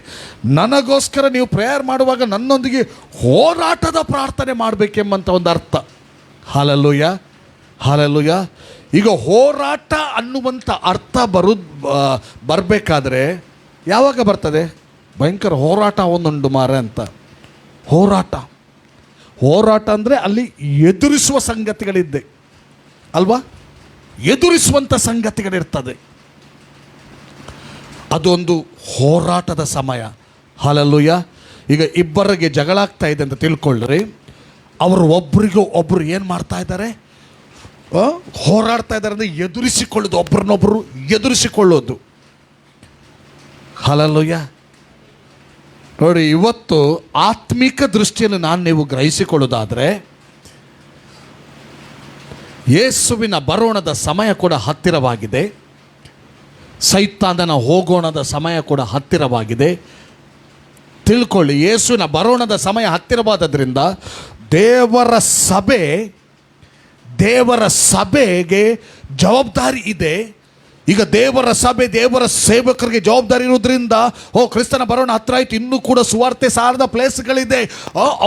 ನನಗೋಸ್ಕರ ನೀವು ಪ್ರೇಯರ್ ಮಾಡುವಾಗ ನನ್ನೊಂದಿಗೆ ಹೋರಾಟದ ಪ್ರಾರ್ಥನೆ ಮಾಡಬೇಕೆಂಬಂಥ ಒಂದು ಅರ್ಥ. Hallelujah, hallelujah. ಈಗ ಹೋರಾಟ ಅನ್ನುವಂಥ ಅರ್ಥ ಬರಬೇಕಾದ್ರೆ ಯಾವಾಗ ಬರ್ತದೆ? ಭಯಂಕರ ಹೋರಾಟ ಒಂದುಂಟು ಮಾರೆ ಅಂತ. ಹೋರಾಟ ಅಂದರೆ ಅಲ್ಲಿ ಎದುರಿಸುವ ಸಂಗತಿಗಳಿದ್ದೆ ಅಲ್ವಾ? ಎದುರಿಸುವಂಥ ಸಂಗತಿಗಳಿರ್ತದೆ. ಅದೊಂದು ಹೋರಾಟದ ಸಮಯ. ಹಲ್ಲೆಲೂಯಾ. ಈಗ ಇಬ್ಬರಿಗೆ ಜಗಳ ಆಗ್ತಾ ಇದೆ ಅಂತ ತಿಳ್ಕೊಳ್ಳ್ರಿ. ಅವರು ಒಬ್ರಿಗೂ ಒಬ್ಬರು ಏನು ಮಾಡ್ತಾ ಇದ್ದಾರೆ? ಹೋರಾಡ್ತಾ ಇದ್ದಾರೆ ಅಂದರೆ ಎದುರಿಸಿಕೊಳ್ಳೋದು, ಒಬ್ರನ್ನೊಬ್ಬರು ಎದುರಿಸಿಕೊಳ್ಳೋದು. ಹಲ್ಲೆಲೂಯಾ. ನೋಡಿ, ಇವತ್ತು ಆತ್ಮಿಕ ದೃಷ್ಟಿಯಲ್ಲಿ ನೀವು ಗ್ರಹಿಸಿಕೊಳ್ಳೋದಾದರೆ ಯೇಸುವಿನ ಬರೋಣದ ಸಮಯ ಕೂಡ ಹತ್ತಿರವಾಗಿದೆ. ಸೈತಾನನ ಹೋಗೋಣದ ಸಮಯ ಕೂಡ ಹತ್ತಿರವಾಗಿದೆ. ತಿಳ್ಕೊಳ್ಳಿ, ಯೇಸುವಿನ ಬರೋಣದ ಸಮಯ ಹತ್ತಿರವಾದದ್ರಿಂದ ದೇವರ ಸಭೆಗೆ ಜವಾಬ್ದಾರಿ ಇದೆ. ಈಗ ದೇವರ ಸೇವಕರಿಗೆ ಜವಾಬ್ದಾರಿ ಇರೋದ್ರಿಂದ ಕ್ರಿಸ್ತನ ಬರೋಣ ಹತ್ರ ಆಯ್ತು, ಇನ್ನೂ ಕೂಡ ಸುವಾರ್ತೆ ಸಾರದ ಪ್ಲೇಸ್ಗಳಿದೆ.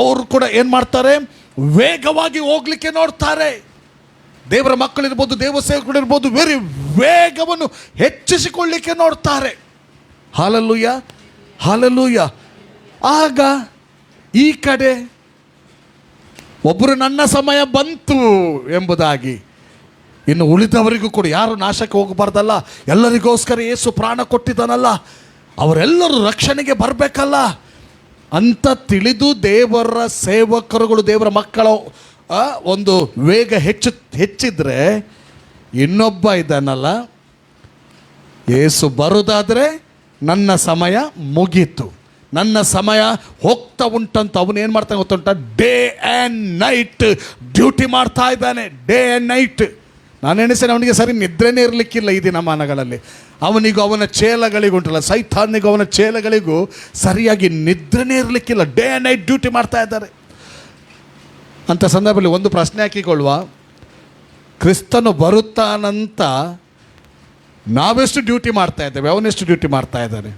ಅವರು ಕೂಡ ಏನು ಮಾಡ್ತಾರೆ? ವೇಗವಾಗಿ ಹೋಗ್ಲಿಕ್ಕೆ ನೋಡ್ತಾರೆ. ದೇವರ ಮಕ್ಕಳಿರ್ಬೋದು, ದೇವ ಸೇವಕರಿರ್ಬೋದು, ವೇಗವನ್ನು ಹೆಚ್ಚಿಸಿಕೊಳ್ಳಲಿಕ್ಕೆ ನೋಡ್ತಾರೆ. Hallelujah, hallelujah. ಆಗ ಈ ಕಡೆ ಒಬ್ಬರು ನನ್ನ ಸಮಯ ಬಂತು ಎಂಬುದಾಗಿ, ಇನ್ನು ಉಳಿದವರಿಗೂ ಕೂಡ ಯಾರು ನಾಶಕ್ಕೆ ಹೋಗಬಾರ್ದಲ್ಲ, ಎಲ್ಲರಿಗೋಸ್ಕರ ಯೇಸು ಪ್ರಾಣ ಕೊಟ್ಟಿದ್ದಾನಲ್ಲ, ಅವರೆಲ್ಲರೂ ರಕ್ಷಣೆಗೆ ಬರಬೇಕಲ್ಲ ಅಂತ ತಿಳಿದು ದೇವರ ಸೇವಕರುಗಳು, ದೇವರ ಮಕ್ಕಳ ಒಂದು ವೇಗ ಹೆಚ್ಚಿದ್ರೆ, ಇನ್ನೊಬ್ಬ ಇದ್ದಾನಲ್ಲ, ಯೇಸು ಬರುವುದಾದರೆ ನನ್ನ ಸಮಯ ಮುಗೀತು, ನನ್ನ ಸಮಯ ಹೋಗ್ತಾ ಉಂಟಂತ ಅವನೇನು ಮಾಡ್ತಾನೆ ಗೊತ್ತುಂಟ? ಡೇ ಆ್ಯಂಡ್ ನೈಟ್ ಡ್ಯೂಟಿ ಮಾಡ್ತಾ ಇದ್ದಾನೆ. Day and night. ನಾನು ಎಣಿಸ್ತೇನೆ ಅವನಿಗೆ ಸರಿ ನಿದ್ರೆನೇ ಇರಲಿಕ್ಕಿಲ್ಲ ಈ ದಿನಮಾನಗಳಲ್ಲಿ. ಅವನಿಗೂ ಅವನ ಚೇಲಗಳಿಗುಂಟಲ್ಲ, ಸೈತಾನಿಗೂ ಅವನ ಚೇಲಗಳಿಗೂ ಸರಿಯಾಗಿ ನಿದ್ರೆನೇ ಇರಲಿಕ್ಕಿಲ್ಲ. ಡೇ ಆ್ಯಂಡ್ ನೈಟ್ ಡ್ಯೂಟಿ ಮಾಡ್ತಾ ಇದ್ದಾರೆ. ಅಂಥ ಸಂದರ್ಭದಲ್ಲಿ ಒಂದು ಪ್ರಶ್ನೆ ಹಾಕಿಕೊಳ್ಳುವ, ಕ್ರಿಸ್ತನು ಬರುತ್ತಾನಂತ ನಾವೆಷ್ಟು ಡ್ಯೂಟಿ ಮಾಡ್ತಾ ಇದ್ದೇವೆ, ಅವನೆಷ್ಟು ಡ್ಯೂಟಿ ಮಾಡ್ತಾ ಇದ್ದಾನೆ?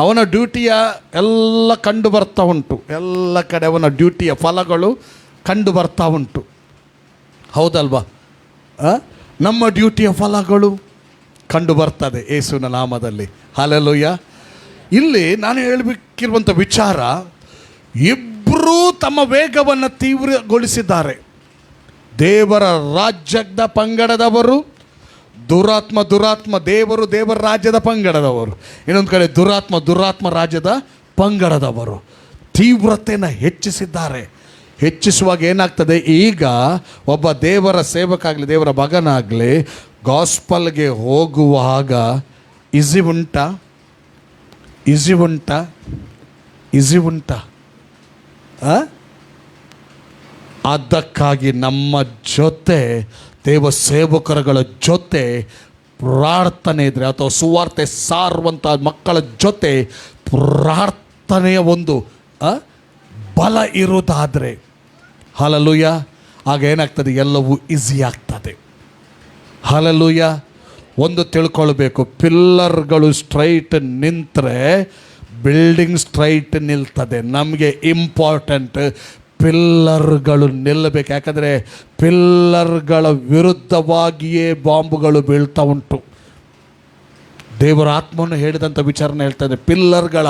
ಅವನ ಡ್ಯೂಟಿಯ ಎಲ್ಲ ಕಂಡು ಬರ್ತಾ ಉಂಟು. ಎಲ್ಲ ಕಡೆ ಅವನ ಡ್ಯೂಟಿಯ ಫಲಗಳು ಕಂಡು ಬರ್ತಾ ಉಂಟು. ಹೌದಲ್ವಾ? ನಮ್ಮ ಡ್ಯೂಟಿಯ ಫಲಗಳು ಕಂಡು ಬರ್ತದೆ ಯೇಸುವಿನ ನಾಮದಲ್ಲಿ. ಹಲ್ಲೆಲೂಯಾ. ಇಲ್ಲಿ ನಾನು ಹೇಳಬೇಕಿರುವಂಥ ವಿಚಾರ, ಇಬ್ಬರೂ ತಮ್ಮ ವೇಗವನ್ನು ತೀವ್ರಗೊಳಿಸಿದ್ದಾರೆ. ದೇವರ ರಾಜ್ಯದ ಪಂಗಡದವರು, ದುರಾತ್ಮ ದೇವರ ರಾಜ್ಯದ ಪಂಗಡದವರು. ಇನ್ನೊಂದು ಕಡೆ ದುರಾತ್ಮ ರಾಜ್ಯದ ಪಂಗಡದವರು ತೀವ್ರತೆಯನ್ನು ಹೆಚ್ಚಿಸಿದ್ದಾರೆ. ಹೆಚ್ಚಿಸುವಾಗ ಏನಾಗ್ತದೆ? ಈಗ ಒಬ್ಬ ದೇವರ ಸೇವಕಾಗಲಿ, ದೇವರ ಮಗನಾಗಲಿ, ಗಾಸ್ಪಲ್ಗೆ ಹೋಗುವಾಗ ಈಸಿ ಉಂಟಾ? ಅದಕ್ಕಾಗಿ ನಮ್ಮ ಜೊತೆ, ದೇವ ಸೇವಕರುಗಳ ಜೊತೆ ಪ್ರಾರ್ಥನೆ ಇದ್ದರೆ, ಅಥವಾ ಸುವಾರ್ತೆ ಸಾರುವಂಥ ಮಕ್ಕಳ ಜೊತೆ ಪ್ರಾರ್ಥನೆಯ ಒಂದು ಬಲ ಇರುವುದಾದರೆ, ಹಲ್ಲೆಲೂಯಾ, ಆಗ ಏನಾಗ್ತದೆ? ಎಲ್ಲವೂ ಈಸಿ ಆಗ್ತದೆ. ಹಲ್ಲೆಲೂಯಾ. ಒಂದು ತಿಳ್ಕೊಳ್ಬೇಕು, ಪಿಲ್ಲರ್ಗಳು ಸ್ಟ್ರೈಟ್ ನಿಂತರೆ ಬಿಲ್ಡಿಂಗ್ ಸ್ಟ್ರೈಟ್ ನಿಲ್ತದೆ. ನಮಗೆ ಇಂಪಾರ್ಟೆಂಟ್ ಪಿಲ್ಲರ್ಗಳು ನಿಲ್ಲಬೇಕು. ಯಾಕಂದರೆ ಪಿಲ್ಲರ್ಗಳ ವಿರುದ್ಧವಾಗಿಯೇ ಬಾಂಬುಗಳು ಬೀಳ್ತಾ ಉಂಟು. ದೇವರ ಆತ್ಮವನ್ನು ಹೇಳಿದಂಥ ವಿಚಾರನ ಹೇಳ್ತಾನೆ, ಪಿಲ್ಲರ್ಗಳ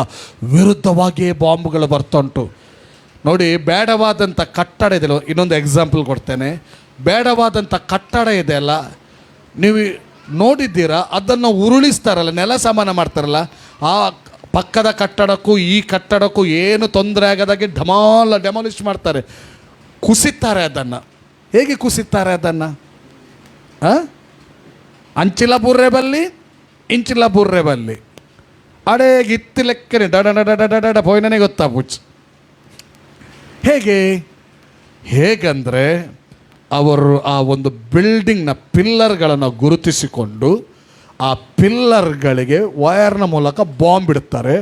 ವಿರುದ್ಧವಾಗಿಯೇ ಬಾಂಬುಗಳು ಬರ್ತಾ ಉಂಟು. ನೋಡಿ, ಬೇಡವಾದಂಥ ಕಟ್ಟಡ ಇದೆಯಲ್ಲ, ಇನ್ನೊಂದು ಎಕ್ಸಾಂಪಲ್ ಕೊಡ್ತೇನೆ. ಬೇಡವಾದಂಥ ಕಟ್ಟಡ ಇದೆಯಲ್ಲ, ನೀವು ನೋಡಿದ್ದೀರಾ? ಅದನ್ನು ಉರುಳಿಸ್ತಾರಲ್ಲ, ನೆಲ ಸಮಾನ ಮಾಡ್ತಾರಲ್ಲ, ಆ ಪಕ್ಕದ ಕಟ್ಟಡಕ್ಕೂ ಈ ಕಟ್ಟಡಕ್ಕೂ ಏನು ತೊಂದರೆ ಆಗದಾಗೆ ಡೆಮಾಲಿಷ್ ಮಾಡ್ತಾರೆ, ಕುಸಿತಾರೆ ಅದನ್ನು. ಹೇಗೆ ಕುಸಿತಾರೆ ಅದನ್ನು? ಅಂಚಿಲ ಬುರ್ರೆ ಬಲ್ಲಿ, ಇಂಚಿಲ ಬುರ್ರೆ ಬಲ್ಲಿ, ಅಡೇಗೆ ಇತ್ತು ಲೆಕ್ಕನೆ ಡಡ ಪೋಯ್ನೇ ಗೊತ್ತಾ ಬುಚ್. ಹೇಗಂದರೆ ಅವರು ಆ ಒಂದು ಬಿಲ್ಡಿಂಗ್ನ ಪಿಲ್ಲರ್ಗಳನ್ನು ಗುರುತಿಸಿಕೊಂಡು ಆ ಪಿಲ್ಲರ್ಗಳಿಗೆ ವಯರ್ನ ಮೂಲಕ ಬಾಂಬ್ ಇಡ್ತಾರೆ.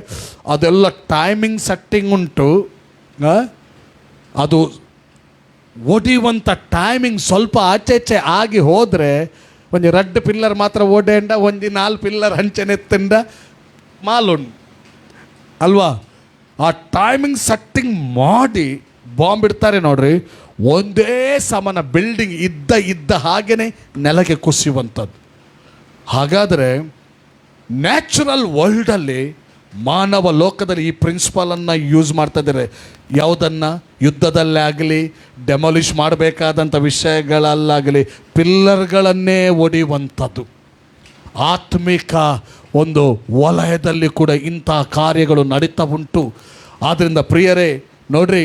ಅದೆಲ್ಲ ಟೈಮಿಂಗ್ ಸೆಟ್ಟಿಂಗ್ ಉಂಟು. ಅದು ಒಡೆಯುವಂಥ ಟೈಮಿಂಗ್ ಸ್ವಲ್ಪ ಆಚೆ ಆಗಿ ಹೋದರೆ ಒಂದು 2 ಪಿಲ್ಲರ್ ಮಾತ್ರ ಓಡೇಂಡ ಒಂದು 4 ಪಿಲ್ಲರ್ ಹಂಚನೆತ್ತಂಡ ಮಾಲುಂಡು ಅಲ್ವಾ. ಆ ಟೈಮಿಂಗ್ ಸೆಟ್ಟಿಂಗ್ ಮಾಡಿ ಬಾಂಬ್ ಇಡ್ತಾರೆ ನೋಡ್ರಿ, ಒಂದೇ ಸಮನ ಬಿಲ್ಡಿಂಗ್ ಇದ್ದ ಹಾಗೇನೆ ನೆಲಕ್ಕೆ ಕುಸಿಯುವಂಥದ್ದು. ಹಾಗಾದರೆ ನ್ಯಾಚುರಲ್ ವರ್ಲ್ಡಲ್ಲಿ ಮಾನವ ಲೋಕದಲ್ಲಿ ಈ ಪ್ರಿನ್ಸಿಪಲನ್ನು ಯೂಸ್ ಮಾಡ್ತಾ ಇದ್ದಾರೆ. ಯಾವುದನ್ನು? ಯುದ್ಧದಲ್ಲೇ ಆಗಲಿ, ಡೆಮಾಲಿಷ್ ಮಾಡಬೇಕಾದಂಥ ವಿಷಯಗಳಲ್ಲಾಗಲಿ ಪಿಲ್ಲರ್ಗಳನ್ನೇ ಒಡೆಯುವಂಥದ್ದು. ಆತ್ಮಿಕ ಒಂದು ವಲಯದಲ್ಲಿ ಕೂಡ ಇಂಥ ಕಾರ್ಯಗಳು ನಡೀತಾ ಉಂಟು. ಆದ್ದರಿಂದ ಪ್ರಿಯರೇ ನೋಡ್ರಿ,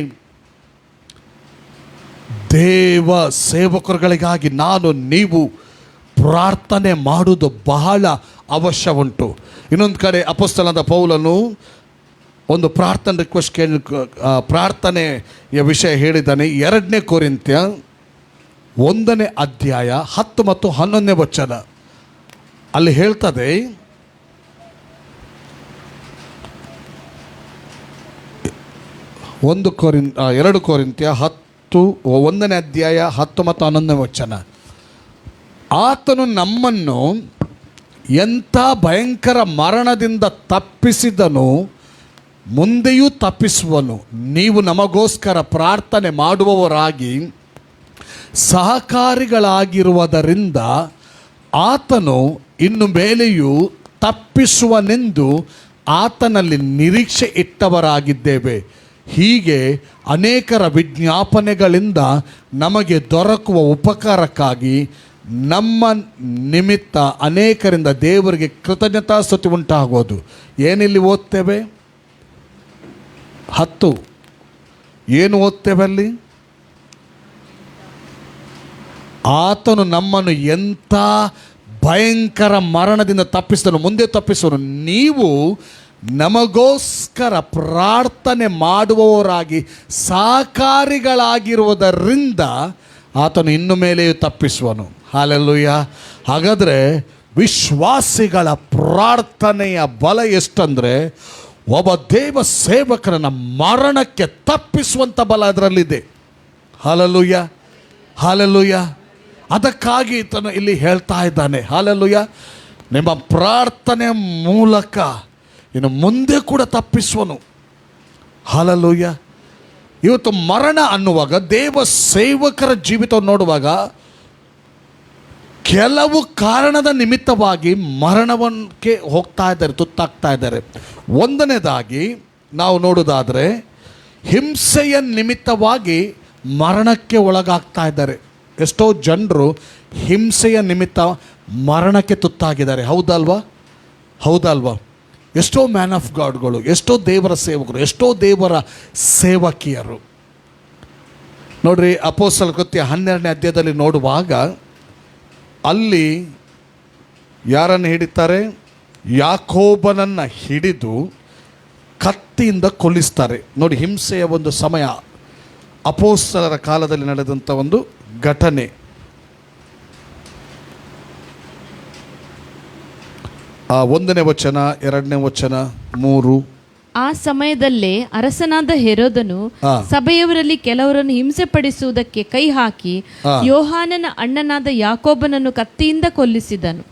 ದೇವ ಸೇವಕರುಗಳಿಗಾಗಿ ನಾನು ನೀವು ಪ್ರಾರ್ಥನೆ ಮಾಡುವುದು ಬಹಳ ಅವಶ್ಯ ಉಂಟು. ಇನ್ನೊಂದು ಕಡೆ ಅಪೊಸ್ತಲನಾದ ಪೌಲನು ಒಂದು ಪ್ರಾರ್ಥನೆ ರಿಕ್ವೆಸ್ಟ್ ಪ್ರಾರ್ಥನೆಯ ವಿಷಯ ಹೇಳಿದ್ದಾನೆ. 2 ಕೊರಿಂಥ್ಯ 1ನೇ ಅಧ್ಯಾಯ 10 ಮತ್ತು 11ನೇ ವಚನ ಅಲ್ಲಿ ಹೇಳ್ತದೆ, 2 ಕೊರಿಂಥ್ಯ 1ನೇ ಅಧ್ಯಾಯ 10 ಮತ್ತು 11ನೇ ವಚನ. ಆತನು ನಮ್ಮನ್ನು ಎಂಥ ಭಯಂಕರ ಮರಣದಿಂದ ತಪ್ಪಿಸಿದನು, ಮುಂದೆಯೂ ತಪ್ಪಿಸುವನು. ನೀವು ನಮಗೋಸ್ಕರ ಪ್ರಾರ್ಥನೆ ಮಾಡುವವರಾಗಿ ಸಹಕಾರಿಗಳಾಗಿರುವುದರಿಂದ ಆತನು ಇನ್ನು ಮೇಲೆಯೂ ತಪ್ಪಿಸುವನೆಂದು ಆತನಲ್ಲಿ ನಿರೀಕ್ಷೆ ಇಟ್ಟವರಾಗಿದ್ದೇವೆ. ಹೀಗೆ ಅನೇಕರ ವಿಜ್ಞಾಪನೆಗಳಿಂದ ನಮಗೆ ದೊರಕುವ ಉಪಕಾರಕ್ಕಾಗಿ ನಮ್ಮ ನಿಮಿತ್ತ ಅನೇಕರಿಂದ ದೇವರಿಗೆ ಕೃತಜ್ಞತಾಸ್ತುತಿ ಉಂಟಾಗೋದು. ಏನಿಲ್ಲಿ ಓದ್ತೇವೆ? 10 ಏನು ಓದ್ತೇವೆ ಅಲ್ಲಿ? ಆತನು ನಮ್ಮನ್ನು ಎಂಥ ಭಯಂಕರ ಮರಣದಿಂದ ತಪ್ಪಿಸಿದನು, ಮುಂದೆ ತಪ್ಪಿಸುವನು. ನೀವು ನಮಗೋಸ್ಕರ ಪ್ರಾರ್ಥನೆ ಮಾಡುವವರಾಗಿ ಸಹಕಾರಿಗಳಾಗಿರುವುದರಿಂದ ಆತನು ಇನ್ನು ಮೇಲೆಯೂ ತಪ್ಪಿಸುವನು. ಹಲ್ಲೆಲೂಯಾ. ಹಾಗಾದರೆ ವಿಶ್ವಾಸಿಗಳ ಪ್ರಾರ್ಥನೆಯ ಬಲ ಎಷ್ಟಂದರೆ, ಒಬ್ಬ ದೇವ ಸೇವಕರನ್ನು ಮರಣಕ್ಕೆ ತಪ್ಪಿಸುವಂಥ ಬಲ ಅದರಲ್ಲಿದೆ. Hallelujah, hallelujah. ಅದಕ್ಕಾಗಿ ಈತನು ಇಲ್ಲಿ ಹೇಳ್ತಾ ಇದ್ದಾನೆ, ಹಲ್ಲೆಲೂಯಾ, ನಿಮ್ಮ ಪ್ರಾರ್ಥನೆಯ ಮೂಲಕ ಇನ್ನು ಮುಂದೆ ಕೂಡ ತಪ್ಪಿಸುವನು. ಹಲ್ಲೆಲೂಯಾ. ಇವತ್ತು ಮರಣ ಅನ್ನುವಾಗ ದೇವ ಸೇವಕರ ಜೀವಿತವನ್ನು ನೋಡುವಾಗ ಕೆಲವು ಕಾರಣದ ನಿಮಿತ್ತವಾಗಿ ಮರಣಕ್ಕೆ ಹೋಗ್ತಾ ಇದ್ದಾರೆ, ತುತ್ತಾಗ್ತಾ ಇದ್ದಾರೆ. 1ನೇದಾಗಿ ನಾವು ನೋಡೋದಾದರೆ ಹಿಂಸೆಯ ನಿಮಿತ್ತವಾಗಿ ಮರಣಕ್ಕೆ ಒಳಗಾಗ್ತಾ ಇದ್ದಾರೆ. ಎಷ್ಟೋ ಜನರು ಹಿಂಸೆಯ ನಿಮಿತ್ತ ಮರಣಕ್ಕೆ ತುತ್ತಾಗಿದ್ದಾರೆ. ಹೌದಲ್ವಾ? ಹೌದಲ್ವಾ? ಎಷ್ಟೋ ಮ್ಯಾನ್ ಆಫ್ ಗಾಡ್ಗಳು, ಎಷ್ಟೋ ದೇವರ ಸೇವಕರು, ಎಷ್ಟೋ ದೇವರ ಸೇವಕಿಯರು. ನೋಡ್ರಿ, ಅಪೊಸ್ತಲರ ಕೃತ್ಯ 12ನೇ ಅಧ್ಯಾಯದಲ್ಲಿ ನೋಡುವಾಗ ಅಲ್ಲಿ ಯಾರನ್ನು ಹಿಡಿತಾರೆ? ಯಾಕೋಬನನ್ನು ಹಿಡಿದು ಕತ್ತಿಯಿಂದ ಕೊಲ್ಲಿಸ್ತಾರೆ. ನೋಡಿ, ಹಿಂಸೆಯ ಒಂದು ಸಮಯ, ಅಪೊಸ್ತಲರ ಕಾಲದಲ್ಲಿ ನಡೆದಂಥ ಒಂದು ಘಟನೆ. 1ನೇ ವಚನ, 2ನೇ ವಚನ, 3. ಆ ಸಮಯದಲ್ಲೇ ಅರಸನಾದ ಹೆರೋದನು ಸಭೆಯವರಲ್ಲಿ ಕೆಲವರನ್ನು ಹಿಂಸೆ ಪಡಿಸುವುದಕ್ಕೆ ಕೈ ಹಾಕಿ ಯೋಹಾನನ ಅಣ್ಣನಾದ ಯಾಕೋಬನನ್ನು ಕತ್ತಿಯಿಂದ ಕೊಲ್ಲಿಸಿದನು.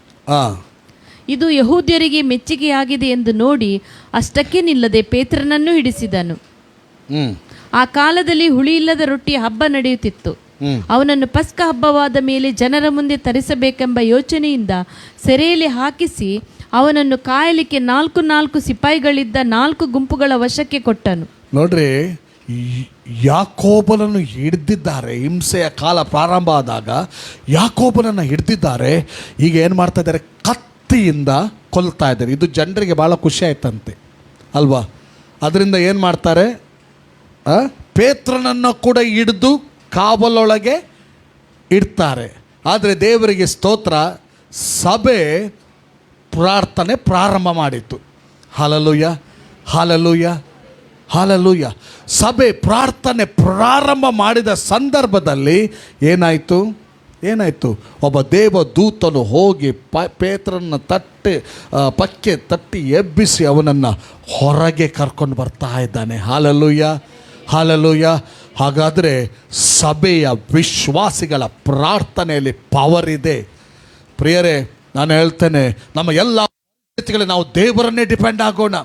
ಇದು ಯಹೂದ್ಯರಿಗೆ ಮೆಚ್ಚುಗೆಯಾಗಿದೆ ಎಂದು ನೋಡಿ ಅಷ್ಟಕ್ಕೆ ನಿಲ್ಲದೆ ಪೇತ್ರನನ್ನು ಹಿಡಿಸಿದನು. ಆ ಕಾಲದಲ್ಲಿ ಹುಳಿಯಿಲ್ಲದ ರೊಟ್ಟಿಯ ಹಬ್ಬ ನಡೆಯುತ್ತಿತ್ತು. ಅವನನ್ನು ಪಸ್ಕ ಹಬ್ಬವಾದ ಮೇಲೆ ಜನರ ಮುಂದೆ ತರಿಸಬೇಕೆಂಬ ಯೋಚನೆಯಿಂದ ಸೆರೆಯಲ್ಲಿ ಹಾಕಿಸಿ ಅವನನ್ನು ಕಾಯಲಿಕ್ಕೆ 4 ಸಿಪಾಯಿಗಳಿದ್ದ 4 ಗುಂಪುಗಳ ವಶಕ್ಕೆ ಕೊಟ್ಟನು. ನೋಡ್ರಿ, ಯಾಕೋಬನನ್ನು ಹಿಡಿದಿದ್ದಾರೆ. ಹಿಂಸೆಯ ಕಾಲ ಪ್ರಾರಂಭ ಆದಾಗ ಯಾಕೋಬನನ್ನು ಹಿಡಿದಿದ್ದಾರೆ. ಈಗ ಏನು ಮಾಡ್ತಾ ಇದ್ದಾರೆ? ಕತ್ತಿಯಿಂದ ಕೊಲ್ತಾ ಇದ್ದಾರೆ. ಇದು ಜನರಿಗೆ ಭಾಳ ಖುಷಿ ಆಯ್ತಂತೆ ಅಲ್ವಾ? ಅದರಿಂದ ಏನು ಮಾಡ್ತಾರೆ? ಪೇತ್ರನನ್ನು ಕೂಡ ಹಿಡಿದು ಕಾವಲೊಳಗೆ ಇಡ್ತಾರೆ. ಆದರೆ ದೇವರಿಗೆ ಸ್ತೋತ್ರ, ಸಭೆ ಪ್ರಾರ್ಥನೆ ಪ್ರಾರಂಭ ಮಾಡಿತು. Hallelujah, hallelujah, hallelujah. ಸಭೆ ಪ್ರಾರ್ಥನೆ ಪ್ರಾರಂಭ ಮಾಡಿದ ಸಂದರ್ಭದಲ್ಲಿ ಏನಾಯಿತು? ಒಬ್ಬ ದೇವ ದೂತನು ಹೋಗಿ ಪೇತ್ರನ ಪಕ್ಕೆ ತಟ್ಟಿ ಎಬ್ಬಿಸಿ ಅವನನ್ನು ಹೊರಗೆ ಕರ್ಕೊಂಡು ಬರ್ತಾ ಇದ್ದಾನೆ. Hallelujah, hallelujah. ಹಾಗಾದರೆ ಸಭೆಯ ವಿಶ್ವಾಸಿಗಳ ಪ್ರಾರ್ಥನೆಯಲ್ಲಿ ಪವರ್ ಇದೆ. ಪ್ರಿಯರೇ, ನಾನು ಹೇಳ್ತೇನೆ, ನಮ್ಮ ಎಲ್ಲ ಪರಿಸ್ಥಿತಿಗಳಲ್ಲಿ ನಾವು ದೇವರನ್ನೇ ಡಿಪೆಂಡ್ ಆಗೋಣ.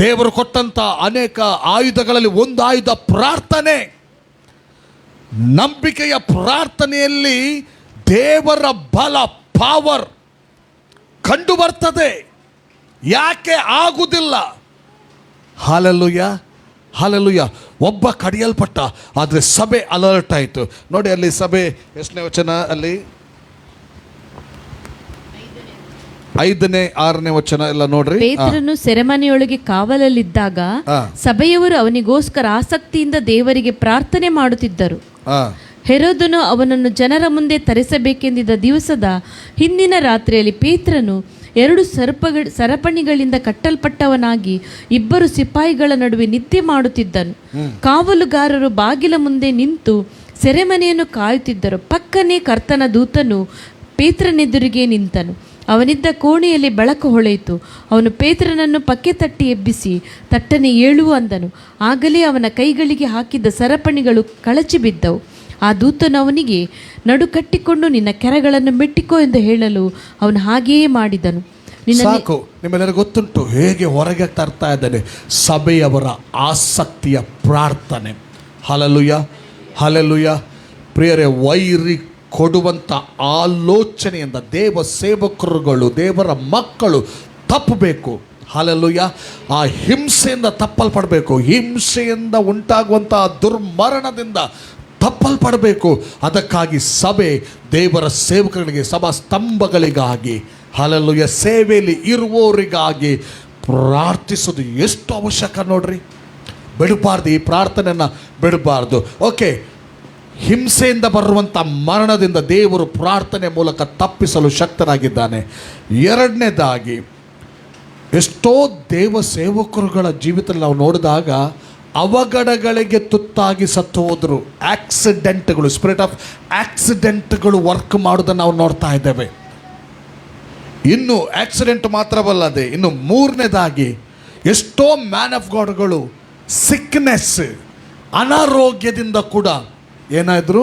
ದೇವರು ಕೊಟ್ಟಂತ ಅನೇಕ ಆಯುಧಗಳಲ್ಲಿ ಒಂದು ಆಯುಧ ಪ್ರಾರ್ಥನೆ. ನಂಬಿಕೆಯ ಪ್ರಾರ್ಥನೆಯಲ್ಲಿ ದೇವರ ಬಲ, ಪವರ್ ಕಂಡು ಬರ್ತದೆ. ಯಾಕೆ ಆಗುವುದಿಲ್ಲ? Hallelujah, hallelujah. ಒಬ್ಬ ಕಡಿಯಲ್ಪಟ್ಟ, ಆದರೆ ಸಭೆ ಅಲರ್ಟ್ ಆಯಿತು. ನೋಡಿ ಅಲ್ಲಿ ಸಭೆ ಎಷ್ಟನೇ ವಚನ, ಅಲ್ಲಿ 5ನೇ 6ನೇ ವಚನ ಎಲ್ಲ ನೋಡ್ರಿ. ಪೇತ್ರನು ಸೆರೆಮನೆಯೊಳಗೆ ಕಾವಲಲ್ಲಿದ್ದಾಗ ಸಭೆಯವರು ಅವನಿಗೋಸ್ಕರ ಆಸಕ್ತಿಯಿಂದ ದೇವರಿಗೆ ಪ್ರಾರ್ಥನೆ ಮಾಡುತ್ತಿದ್ದರು. ಹೆರೋದನು ಅವನನ್ನು ಜನರ ಮುಂದೆ ತರಿಸಬೇಕೆಂದಿದ್ದ ದಿವಸದ ಹಿಂದಿನ ರಾತ್ರಿಯಲ್ಲಿ ಪೇತ್ರನು 2 ಸರಪಣಿಗಳಿಂದ ಕಟ್ಟಲ್ಪಟ್ಟವನಾಗಿ 2 ಸಿಪಾಯಿಗಳ ನಡುವೆ ನಿದ್ದೆ ಮಾಡುತ್ತಿದ್ದನು. ಕಾವಲುಗಾರರು ಬಾಗಿಲ ಮುಂದೆ ನಿಂತು ಸೆರೆಮನೆಯನ್ನು ಕಾಯುತ್ತಿದ್ದರು. ಪಕ್ಕನೆ ಕರ್ತನ ದೂತನು ಪೇತ್ರನೆದುರಿಗೆ ನಿಂತನು. ಅವನಿದ್ದ ಕೋಣೆಯಲ್ಲಿ ಬೆಳಕು ಹೊಳೆಯಿತು. ಅವನು ಪೇತ್ರನನ್ನು ಪಕ್ಕೆ ತಟ್ಟಿ ಎಬ್ಬಿಸಿ, ತಟ್ಟನೆ ಏಳು ಅಂದನು. ಆಗಲೇ ಅವನ ಕೈಗಳಿಗೆ ಹಾಕಿದ್ದ ಸರಪಣಿಗಳು ಕಳಚಿ ಬಿದ್ದವು. ಆ ದೂತನು ಅವನಿಗೆ, ನಡು ಕಟ್ಟಿಕೊಂಡು ನಿನ್ನ ಕೆರಗಳನ್ನು ಮೆಟ್ಟಿಕೋ ಎಂದು ಹೇಳಲು ಅವನು ಹಾಗೆಯೇ ಮಾಡಿದನು. ಸಾಕು, ನಿಮ್ಮೆಲ್ಲರಿಗೂ ಗೊತ್ತುಂಟು ಹೇಗೆ ಹೊರಗೆ ತರ್ತಾ ಇದ್ದಾನೆ ಸಭೆಯವರ ಆಸಕ್ತಿಯ ಪ್ರಾರ್ಥನೆ. Hallelujah, hallelujah. ಪ್ರಿಯರೇ, ವೈರಿ ಕೊಡುವಂಥ ಆಲೋಚನೆಯಿಂದ ದೇವ ಸೇವಕರುಗಳು, ದೇವರ ಮಕ್ಕಳು ತಪ್ಪಬೇಕು. ಹಲ್ಲೆಲೂಯಾ. ಆ ಹಿಂಸೆಯಿಂದ ತಪ್ಪಲ್ಪಡಬೇಕು. ಹಿಂಸೆಯಿಂದ ಉಂಟಾಗುವಂಥ ದುರ್ಮರಣದಿಂದ ತಪ್ಪಲ್ಪಡಬೇಕು. ಅದಕ್ಕಾಗಿ ಸಭೆ ದೇವರ ಸೇವಕರಿಗೆ, ಸಭಾ ಸ್ತಂಭಗಳಿಗಾಗಿ, ಹಲ್ಲೆಲೂಯಾ, ಸೇವೆಯಲ್ಲಿ ಇರುವವರಿಗಾಗಿ ಪ್ರಾರ್ಥಿಸೋದು ಎಷ್ಟು ಅವಶ್ಯಕ ನೋಡ್ರಿ. ಬಿಡಬಾರ್ದು, ಈ ಪ್ರಾರ್ಥನೆಯನ್ನು ಬಿಡಬಾರ್ದು. ಓಕೆ, ಹಿಂಸೆಯಿಂದ ಬರುವಂಥ ಮರಣದಿಂದ ದೇವರು ಪ್ರಾರ್ಥನೆ ಮೂಲಕ ತಪ್ಪಿಸಲು ಶಕ್ತನಾಗಿದ್ದಾನೆ. ಎರಡನೇದಾಗಿ, ಎಷ್ಟೋ ದೇವ ಸೇವಕರುಗಳ ಜೀವಿತದಲ್ಲಿ ನಾವು ನೋಡಿದಾಗ ಅವಘಡಗಳಿಗೆ ತುತ್ತಾಗಿ ಸತ್ತು ಹೋದರು. ಆಕ್ಸಿಡೆಂಟ್ಗಳು, ಸ್ಪಿರಿಟ್ ಆಫ್ ಆಕ್ಸಿಡೆಂಟ್ಗಳು ವರ್ಕ್ ಮಾಡೋದನ್ನು ನಾವು ನೋಡ್ತಾ ಇದ್ದೇವೆ. ಇನ್ನು ಆಕ್ಸಿಡೆಂಟ್ ಮಾತ್ರವಲ್ಲದೆ, ಇನ್ನು ಮೂರನೇದಾಗಿ ಎಷ್ಟೋ ಮ್ಯಾನ್ ಆಫ್ ಗಾಡ್ಗಳು ಸಿಕ್ನೆಸ್, ಅನಾರೋಗ್ಯದಿಂದ ಕೂಡ ಏನಾದ್ರು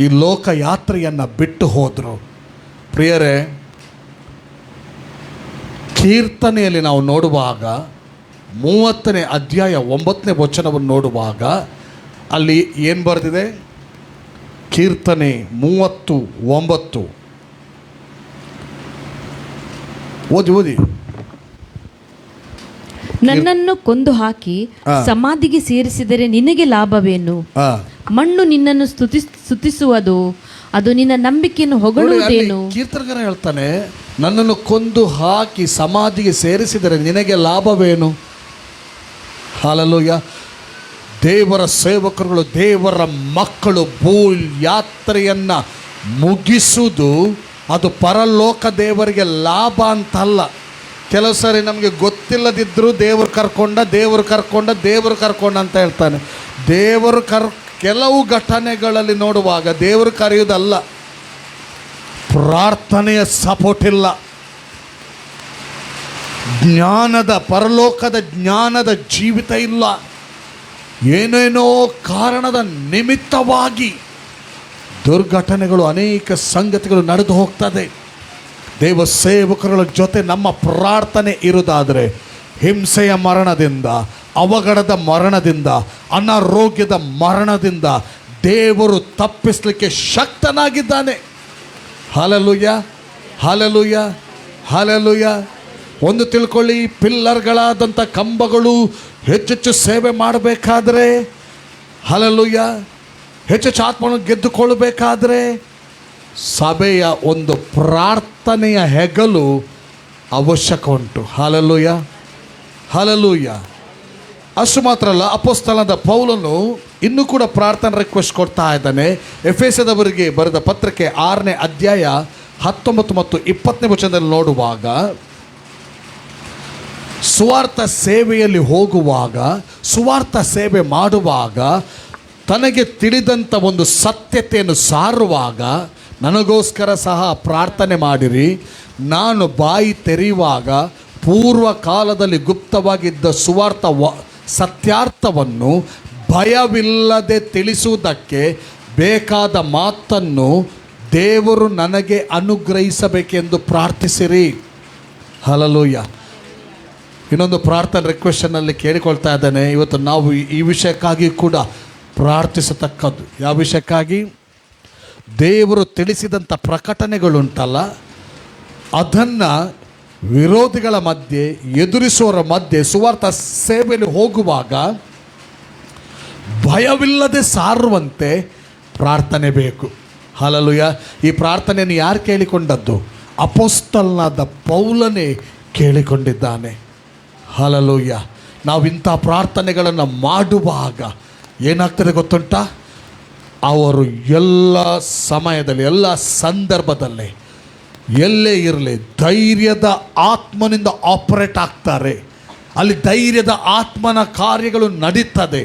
ಈ ಲೋಕ ಯಾತ್ರೆಯನ್ನು ಬಿಟ್ಟು ಹೋದರು. ಪ್ರಿಯರೇ, ಕೀರ್ತನೆಯಲ್ಲಿ ನಾವು ನೋಡುವಾಗ 30ನೇ ಅಧ್ಯಾಯ 9ನೇ ವಚನವನ್ನು ನೋಡುವಾಗ ಅಲ್ಲಿ ಏನು ಬರೆದಿದೆ? ಕೀರ್ತನೆ 39. ಓದಿ. ನನ್ನನ್ನು ಕೊಂದು ಹಾಕಿ ಸಮಾಧಿಗೆ ಸೇರಿಸಿದರೆ ನಿನಗೆ ಲಾಭವೇನು? ಮಣ್ಣು ನಿನ್ನನ್ನು ಸ್ತುತಿಸುವುದು, ಅದು ನಿನ್ನ ನಂಬಿಕೆಯನ್ನು ಹೊಗಳುವುದೇನು? ಕೀರ್ತನಕಾರ ಹೇಳ್ತಾನೆ, ನನ್ನನ್ನು ಕೊಂದು ಹಾಕಿ ಸಮಾಧಿಗೆ ಸೇರಿಸಿದರೆ ನಿನಗೆ ಲಾಭವೇನು? ಹಲ್ಲೆಲೂಯಾ. ದೇವರ ಸೇವಕರುಗಳು, ದೇವರ ಮಕ್ಕಳು ಭೂ ಯಾತ್ರೆಯನ್ನು ಮುಗಿಸುವುದು ಅದು ಪರಲೋಕ ದೇವರಿಗೆ ಲಾಭ ಅಂತಲ್ಲ. ಕೆಲವು ಸಾರಿ ನಮಗೆ ಗೊತ್ತಿಲ್ಲದಿದ್ದರೂ ದೇವರು ಕರ್ಕೊಂಡ ಅಂತ ಹೇಳ್ತಾನೆ. ಕೆಲವು ಘಟನೆಗಳಲ್ಲಿ ನೋಡುವಾಗ ದೇವರು ಕರೆಯುವುದಲ್ಲ, ಪ್ರಾರ್ಥನೆಯ ಸಪೋರ್ಟ್ ಇಲ್ಲ, ಪರಲೋಕದ ಜ್ಞಾನದ ಜೀವಿತ ಇಲ್ಲ, ಏನೇನೋ ಕಾರಣದ ನಿಮಿತ್ತವಾಗಿ ದುರ್ಘಟನೆಗಳು, ಅನೇಕ ಸಂಗತಿಗಳು ನಡೆದು ಹೋಗ್ತದೆ. ದೇವ ಸೇವಕರುಗಳ ಜೊತೆ ನಮ್ಮ ಪ್ರಾರ್ಥನೆ ಇರುವುದಾದರೆ ಹಿಂಸೆಯ ಮರಣದಿಂದ, ಅವಘಡದ ಮರಣದಿಂದ, ಅನಾರೋಗ್ಯದ ಮರಣದಿಂದ ದೇವರು ತಪ್ಪಿಸಲಿಕ್ಕೆ ಶಕ್ತನಾಗಿದ್ದಾನೆ. Hallelujah, hallelujah, hallelujah. ಒಂದು ತಿಳ್ಕೊಳ್ಳಿ, ಪಿಲ್ಲರ್ಗಳಾದಂಥ ಕಂಬಗಳು ಹೆಚ್ಚೆಚ್ಚು ಸೇವೆ ಮಾಡಬೇಕಾದ್ರೆ, ಹಲ್ಲೆಲೂಯಾ, ಹೆಚ್ಚೆಚ್ಚು ಆತ್ಮವನ್ನು ಗೆದ್ದುಕೊಳ್ಳಬೇಕಾದ್ರೆ ಸಭೆಯ ಒಂದು ಪ್ರಾರ್ಥನೆಯ ಹೆಗಲು ಅವಶ್ಯಕ ಉಂಟು. Hallelujah, hallelujah. ಅಷ್ಟು ಮಾತ್ರ ಅಲ್ಲ, ಅಪೊಸ್ತಲನಾದ ಪೌಲನು ಇನ್ನೂ ಕೂಡ ಪ್ರಾರ್ಥನಾ ರಿಕ್ವೆಸ್ಟ್ ಕೊಡ್ತಾ ಇದ್ದಾನೆ. ಎಫೆಸದವರಿಗೆ ಬರೆದ ಪತ್ರಕ್ಕೆ 6ನೇ ಅಧ್ಯಾಯ 19 ಮತ್ತು 20ನೇ ವಚನದಲ್ಲಿ ನೋಡುವಾಗ, ಸುವಾರ್ಥ ಸೇವೆಯಲ್ಲಿ ಹೋಗುವಾಗ, ಸುವಾರ್ಥ ಸೇವೆ ಮಾಡುವಾಗ, ತನಗೆ ತಿಳಿದಂಥ ಒಂದು ಸತ್ಯತೆಯನ್ನು ಸಾರುವಾಗ, ನನಗೋಸ್ಕರ ಸಹ ಪ್ರಾರ್ಥನೆ ಮಾಡಿರಿ. ನಾನು ಬಾಯಿ ತೆರೆಯುವಾಗ ಪೂರ್ವ ಕಾಲದಲ್ಲಿ ಗುಪ್ತವಾಗಿದ್ದ ಸುವಾರ್ಥ ಸತ್ಯಾರ್ಥವನ್ನು ಭಯವಿಲ್ಲದೆ ತಿಳಿಸುವುದಕ್ಕೆ ಬೇಕಾದ ಮಾತನ್ನು ದೇವರು ನನಗೆ ಅನುಗ್ರಹಿಸಬೇಕೆಂದು ಪ್ರಾರ್ಥಿಸಿರಿ. ಹಲ್ಲೆಲೂಯಾ. ಇನ್ನೊಂದು ಪ್ರಾರ್ಥನೆ ರಿಕ್ವೆಸ್ಟನ್ನಲ್ಲಿ ಕೇಳಿಕೊಳ್ತಾ ಇದ್ದೇನೆ. ಇವತ್ತು ನಾವು ಈ ವಿಷಯಕ್ಕಾಗಿ ಕೂಡ ಪ್ರಾರ್ಥಿಸತಕ್ಕದ್ದು. ಯಾವ ವಿಷಯಕ್ಕಾಗಿ? ದೇವರು ತಿಳಿಸಿದಂಥ ಪ್ರಕಟಣೆಗಳುಂಟಲ್ಲ, ಅದನ್ನು ವಿರೋಧಿಗಳ ಮಧ್ಯೆ, ಎದುರಿಸುವವರ ಮಧ್ಯೆ ಸುವಾರ್ಥ ಸೇವೆಯಲ್ಲಿ ಹೋಗುವಾಗ ಭಯವಿಲ್ಲದೆ ಸಾರುವಂತೆ ಪ್ರಾರ್ಥನೆ ಬೇಕು. ಹಲ್ಲೆಲೂಯಾ. ಈ ಪ್ರಾರ್ಥನೆಯನ್ನು ಯಾರು ಕೇಳಿಕೊಂಡದ್ದು? ಅಪೊಸ್ತಲನಾದ ಪೌಲನೇ ಕೇಳಿಕೊಂಡಿದ್ದಾನೆ. ಹಲ್ಲೆಲೂಯಾ. ನಾವು ಇಂಥ ಪ್ರಾರ್ಥನೆಗಳನ್ನು ಮಾಡುವಾಗ ಏನಾಗ್ತದೆ ಗೊತ್ತುಂಟಾ? ಅವರು ಎಲ್ಲ ಸಮಯದಲ್ಲಿ, ಎಲ್ಲ ಸಂದರ್ಭದಲ್ಲಿ, ಎಲ್ಲೇ ಇರಲಿ ಧೈರ್ಯದ ಆತ್ಮನಿಂದ ಆಪರೇಟ್ ಆಗ್ತಾರೆ. ಅಲ್ಲಿ ಧೈರ್ಯದ ಆತ್ಮನ ಕಾರ್ಯಗಳು ನಡೀತದೆ.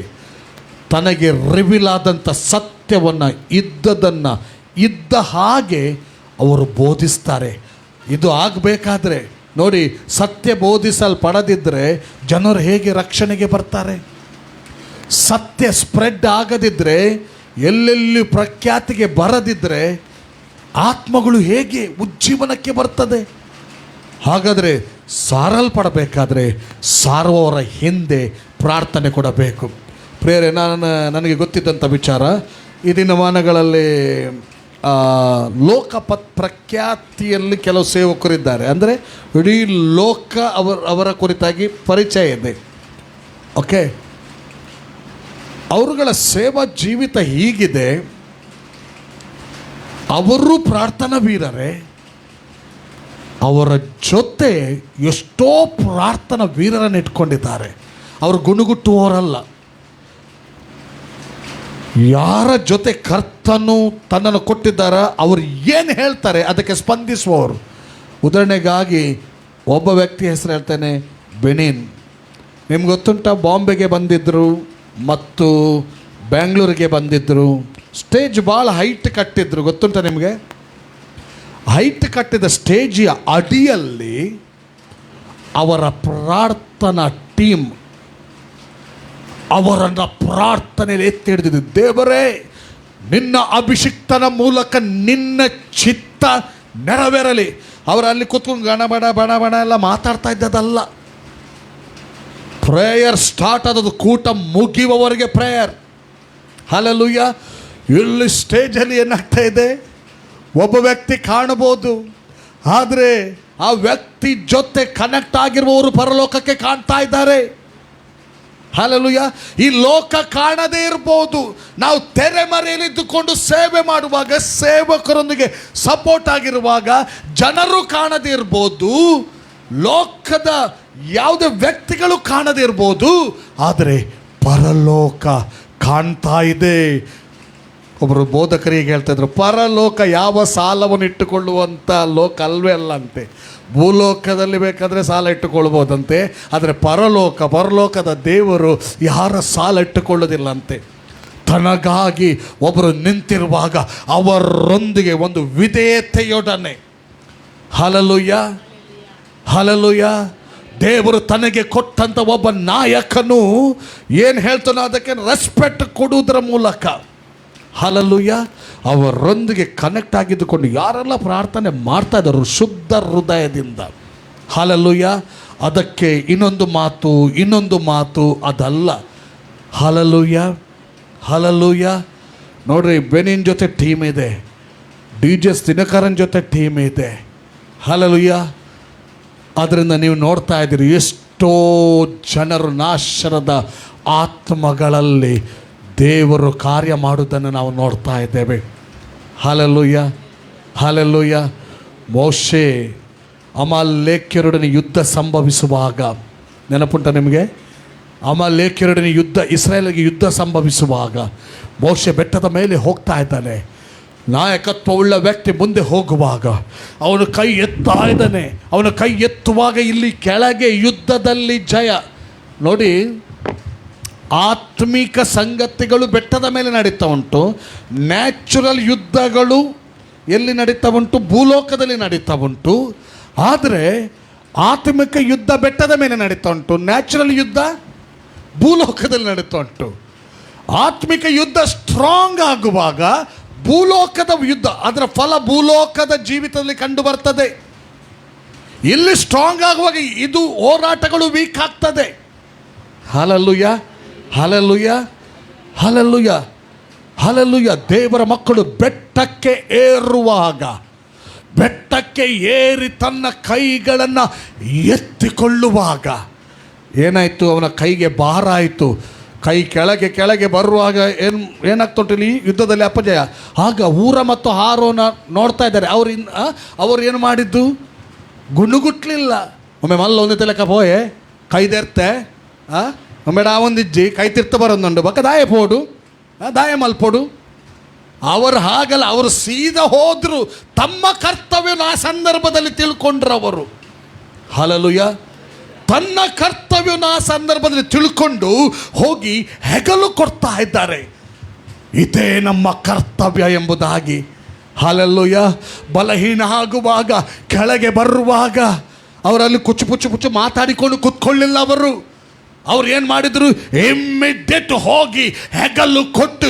ತನಗೆ ರಿವೀಲ್ ಆದಂಥ ಸತ್ಯವನ್ನು ಇದ್ದದನ್ನು ಇದ್ದ ಹಾಗೆ ಅವರು ಬೋಧಿಸ್ತಾರೆ. ಇದು ಆಗಬೇಕಾದ್ರೆ ನೋಡಿ, ಸತ್ಯ ಬೋಧಿಸಲ್ಪಡದಿದ್ದರೆ ಜನರು ಹೇಗೆ ರಕ್ಷಣೆಗೆ ಬರ್ತಾರೆ? ಸತ್ಯ ಸ್ಪ್ರೆಡ್ ಆಗದಿದ್ದರೆ, ಎಲ್ಲೆಲ್ಲಿ ಪ್ರಖ್ಯಾತಿಗೆ ಬರದಿದ್ದರೆ ಆತ್ಮಗಳು ಹೇಗೆ ಉಜ್ಜೀವನಕ್ಕೆ ಬರ್ತದೆ? ಹಾಗಾದರೆ ಸಾರಲ್ಪಡಬೇಕಾದ್ರೆ ಸಾರುವವರ ಹಿಂದೆ ಪ್ರಾರ್ಥನೆ ಕೊಡಬೇಕು. ಪ್ರೇರೆ, ನನಗೆ ಗೊತ್ತಿದ್ದಂಥ ವಿಚಾರ, ಈ ದಿನಮಾನಗಳಲ್ಲಿ ಲೋಕ ಪ್ರಖ್ಯಾತಿಯಲ್ಲಿ ಕೆಲವು ಸೇವಕರಿದ್ದಾರೆ. ಅಂದರೆ ಇಡೀ ಲೋಕ ಅವರ ಕುರಿತಾಗಿ ಪರಿಚಯ ಇದೆ. ಓಕೆ, ಅವರುಗಳ ಸೇವಾ ಜೀವಿತ ಹೀಗಿದೆ. ಅವರು ಪ್ರಾರ್ಥನಾ ವೀರರೇ, ಅವರ ಜೊತೆ ಎಷ್ಟೋ ಪ್ರಾರ್ಥನಾ ವೀರರನ್ನು ಇಟ್ಕೊಂಡಿದ್ದಾರೆ. ಅವರು ಗುಣಗುಟ್ಟುವವರಲ್ಲ. ಯಾರ ಜೊತೆ ಕರ್ತನು ತನ್ನನ್ನು ಕೊಟ್ಟಿದ್ದಾರ, ಅವರು ಏನು ಹೇಳ್ತಾರೆ ಅದಕ್ಕೆ ಸ್ಪಂದಿಸುವವರು. ಉದಾಹರಣೆಗಾಗಿ ಒಬ್ಬ ವ್ಯಕ್ತಿ ಹೆಸರು ಹೇಳ್ತೇನೆ, ಬೆನಿನ್. ನಿಮ್ಗೆ ಗೊತ್ತುಂಟ, ಬಾಂಬೆಗೆ ಬಂದಿದ್ದರು ಮತ್ತು ಬೆಂಗಳೂರಿಗೆ ಬಂದಿದ್ದರು. ಸ್ಟೇಜ್ ಭಾಳ ಹೈಟ್ ಕಟ್ಟಿದ್ರು. ಗೊತ್ತುಂಟ ನಿಮಗೆ? ಹೈಟ್ ಕಟ್ಟಿದ ಸ್ಟೇಜಿಯ ಅಡಿಯಲ್ಲಿ ಅವರ ಪ್ರಾರ್ಥನಾ ಟೀಮ್ ಅವರನ್ನು ಪ್ರಾರ್ಥನೆಯಲ್ಲಿ ಎತ್ತಿ ಹಿಡಿದಿದ್ದು. ದೇವರೇ, ನಿನ್ನ ಅಭಿಷಿಕ್ತನ ಮೂಲಕ ನಿನ್ನ ಚಿತ್ತ ನೆರವೇರಲಿ. ಅವರಲ್ಲಿ ಕೂತ್ಕೊಂಡು ಗಣ ಬಣ ಬಣ ಬಣ ಎಲ್ಲ ಮಾತಾಡ್ತಾ ಇದ್ದದಲ್ಲ. ಪ್ರೇಯರ್ ಸ್ಟಾರ್ಟ್ ಆದದ್ದು ಕೂಟ ಮುಗಿಯುವವರೆಗೆ ಪ್ರೇಯರ್. ಹಲ್ಲೆಲೂಯಾ. ಇಲ್ಲಿ ಸ್ಟೇಜಲ್ಲಿ ಏನಾಗ್ತಾ ಇದೆ, ಒಬ್ಬ ವ್ಯಕ್ತಿ ಕಾಣಬಹುದು, ಆದರೆ ಆ ವ್ಯಕ್ತಿ ಜೊತೆ ಕನೆಕ್ಟ್ ಆಗಿರುವವರು ಪರಲೋಕಕ್ಕೆ ಕಾಣ್ತಾ ಇದ್ದಾರೆ. ಹಲ್ಲೆಲೂಯಾ. ಈ ಲೋಕ ಕಾಣದೇ ಇರ್ಬೋದು. ನಾವು ತೆರೆಮರೆಯಲ್ಲಿದ್ದುಕೊಂಡು ಸೇವೆ ಮಾಡುವಾಗ, ಸೇವಕರೊಂದಿಗೆ ಸಪೋರ್ಟ್ ಆಗಿರುವಾಗ ಜನರು ಕಾಣದೇ ಇರ್ಬೋದು, ಲೋಕದ ಯಾವುದೇ ವ್ಯಕ್ತಿಗಳು ಕಾಣದೇ ಇರ್ಬೋದು, ಆದರೆ ಪರಲೋಕ ಕಾಣ್ತಾ ಇದೆ. ಒಬ್ಬರು ಬೋಧಕರಿಗೆ ಹೇಳ್ತಾ ಇದ್ರು, ಪರಲೋಕ ಯಾವ ಸಾಲವನ್ನು ಇಟ್ಟುಕೊಳ್ಳುವಂಥ ಲೋಕ ಅಲ್ವೇ ಅಲ್ಲ ಅಂತೆ. ಭೂಲೋಕದಲ್ಲಿ ಬೇಕಾದರೆ ಸಾಲ ಇಟ್ಟುಕೊಳ್ಬೋದಂತೆ, ಆದರೆ ಪರಲೋಕದ ದೇವರು ಯಾರ ಸಾಲ ಇಟ್ಟುಕೊಳ್ಳೋದಿಲ್ಲಂತೆ. ತನಗಾಗಿ ಒಬ್ಬರು ನಿಂತಿರುವಾಗ ಅವರೊಂದಿಗೆ ಒಂದು ವಿಧೇಯತೆಯೊಡನೆ, ಹಲ್ಲೆಲೂಯಾ ಹಲ್ಲೆಲೂಯಾ, ದೇವರು ತನಗೆ ಕೊಟ್ಟಂಥ ಒಬ್ಬ ನಾಯಕನು ಏನು ಹೇಳ್ತಾನೋ ಅದಕ್ಕೆ ರೆಸ್ಪೆಕ್ಟ್ ಕೊಡುವುದರ ಮೂಲಕ, ಹಲ್ಲೆಲೂಯಾ, ಅವರೊಂದಿಗೆ ಕನೆಕ್ಟ್ ಆಗಿದ್ದುಕೊಂಡು ಯಾರೆಲ್ಲ ಪ್ರಾರ್ಥನೆ ಮಾಡ್ತಾ ಇದ್ದರು ಶುದ್ಧ ಹೃದಯದಿಂದ, ಹಲ್ಲೆಲೂಯಾ. ಅದಕ್ಕೆ ಇನ್ನೊಂದು ಮಾತು ಅದಲ್ಲ. Hallelujah hallelujah. ನೋಡ್ರಿ, ಬೆನಿನ್ ಜೊತೆ ಟೀಮ್ ಇದೆ, DJ ದಿನಕರನ್ ಜೊತೆ ಟೀಮ್ ಇದೆ. ಹಲ್ಲೆಲೂಯಾ. ಅದರಿಂದ ನೀವು ನೋಡ್ತಾ ಇದ್ದೀರಿ ಎಷ್ಟೋ ಜನರು ನಾಶನದ ಆತ್ಮಗಳಲ್ಲಿ ದೇವರು ಕಾರ್ಯ ಮಾಡುವುದನ್ನು ನಾವು ನೋಡ್ತಾ ಇದ್ದೇವೆ. Hallelujah hallelujah. ಮೋಶೆ ಅಮಾಲೇಕ್ಯರೊಡನೆ ಯುದ್ಧ ಸಂಭವಿಸುವಾಗ, ನೆನಪುಂಟ ನಿಮಗೆ? ಅಮಾಲೇಕ್ಯರೊಡನೆ ಇಸ್ರಾಯೇಲಿಗೆ ಯುದ್ಧ ಸಂಭವಿಸುವಾಗ ಮೋಶೆ ಬೆಟ್ಟದ ಮೇಲೆ ಹೋಗ್ತಾ ಇದ್ದಾನೆ. ನಾಯಕತ್ವವುಳ್ಳ ವ್ಯಕ್ತಿ ಮುಂದೆ ಹೋಗುವಾಗ ಅವನು ಕೈ ಎತ್ತಾ ಇದ್ದಾನೆ. ಅವನು ಕೈ ಎತ್ತುವಾಗ ಇಲ್ಲಿ ಕೆಳಗೆ ಯುದ್ಧದಲ್ಲಿ ಜಯ. ನೋಡಿ, ಆತ್ಮಿಕ ಸಂಗತಿಗಳು ಬೆಟ್ಟದ ಮೇಲೆ ನಡೀತಾ ಉಂಟು. ನ್ಯಾಚುರಲ್ ಯುದ್ಧಗಳು ಎಲ್ಲಿ ನಡೀತಾ ಉಂಟು? ಭೂಲೋಕದಲ್ಲಿ ನಡೀತಾ ಉಂಟು. ಆದರೆ ಆತ್ಮಿಕ ಯುದ್ಧ ಬೆಟ್ಟದ ಮೇಲೆ ನಡೀತಾ ಉಂಟು, ನ್ಯಾಚುರಲ್ ಯುದ್ಧ ಭೂಲೋಕದಲ್ಲಿ ನಡೀತಾ ಉಂಟು. ಆತ್ಮಿಕ ಯುದ್ಧ ಸ್ಟ್ರಾಂಗ್ ಆಗುವಾಗ ಭೂಲೋಕದ ಯುದ್ಧ, ಅದರ ಫಲ ಭೂಲೋಕದ ಜೀವಿತದಲ್ಲಿ ಕಂಡು ಬರ್ತದೆ. ಇಲ್ಲಿ ಸ್ಟ್ರಾಂಗ್ ಆಗುವಾಗ ಇದು ಹೋರಾಟಗಳು ವೀಕ್ ಆಗ್ತದೆ. Hallelujah, hallelujah, hallelujah, hallelujah. ದೇವರ ಮಕ್ಕಳು ಬೆಟ್ಟಕ್ಕೆ ಏರುವಾಗ, ಬೆಟ್ಟಕ್ಕೆ ಏರಿ ತನ್ನ ಕೈಗಳನ್ನು ಎತ್ತಿಕೊಳ್ಳುವಾಗ ಏನಾಯಿತು? ಅವನ ಕೈಗೆ ಭಾರ ಆಯಿತು. ಕೈ ಕೆಳಗೆ ಕೆಳಗೆ ಬರುವಾಗ ಏನಾಗ್ತೊಟ್ಟಿಲ್ಲಿ ಯುದ್ಧದಲ್ಲಿ ಅಪಜಯ. ಆಗ ಊರ ಮತ್ತು ಹಾರೋನ ನೋಡ್ತಾ ಇದ್ದಾರೆ. ಅವ್ರು ಏನು ಮಾಡಿದ್ದು? ಗುಣುಗುಟ್ಲಿಲ್ಲ. ಒಮ್ಮೆ ಮಲ್ಲ ಒಂದು ತೆಲಕ ಪೋಯೆ ಕೈದೆರ್ತೆ ಒಮ್ಮೆಡ ಒಂದಿಜ್ಜಿ ಕೈ ತಿರ್ತ ಬರೋದುಂಡು ಬಕ್ಕ ದಾಯ ಪೋಡು, ದಾಯ ಮಲ್ಪೋಡು. ಅವರು ಹಾಗಲ್ಲ, ಅವರು ಸೀದಾ ಹೋದ್ರು. ತಮ್ಮ ಕರ್ತವ್ಯನ ಆ ಸಂದರ್ಭದಲ್ಲಿ ತಿಳ್ಕೊಂಡ್ರು ಅವರು. ಹಲ್ಲೆಲೂಯ. ತನ್ನ ಕರ್ತವ್ಯನ ಆ ಸಂದರ್ಭದಲ್ಲಿ ತಿಳ್ಕೊಂಡು ಹೋಗಿ ಹೆಗಲು ಕೊಡ್ತಾ ಇದ್ದಾರೆ. ಇದೇ ನಮ್ಮ ಕರ್ತವ್ಯ ಎಂಬುದಾಗಿ. ಹಲ್ಲೆಲೂಯ. ಬಲಹೀನ ಆಗುವಾಗ, ಕೆಳಗೆ ಬರುವಾಗ ಅವರಲ್ಲಿ ಕುಚ್ಚು ಮಾತಾಡಿಕೊಂಡು ಕೂತ್ಕೊಳ್ಳಿಲ್ಲ ಅವರು. ಅವ್ರು ಏನು ಮಾಡಿದ್ರು? ಇಮ್ಮಿಡಿಯೇಟ್ ಹೋಗಿ ಹೆಗಲು ಕೊಟ್ಟು,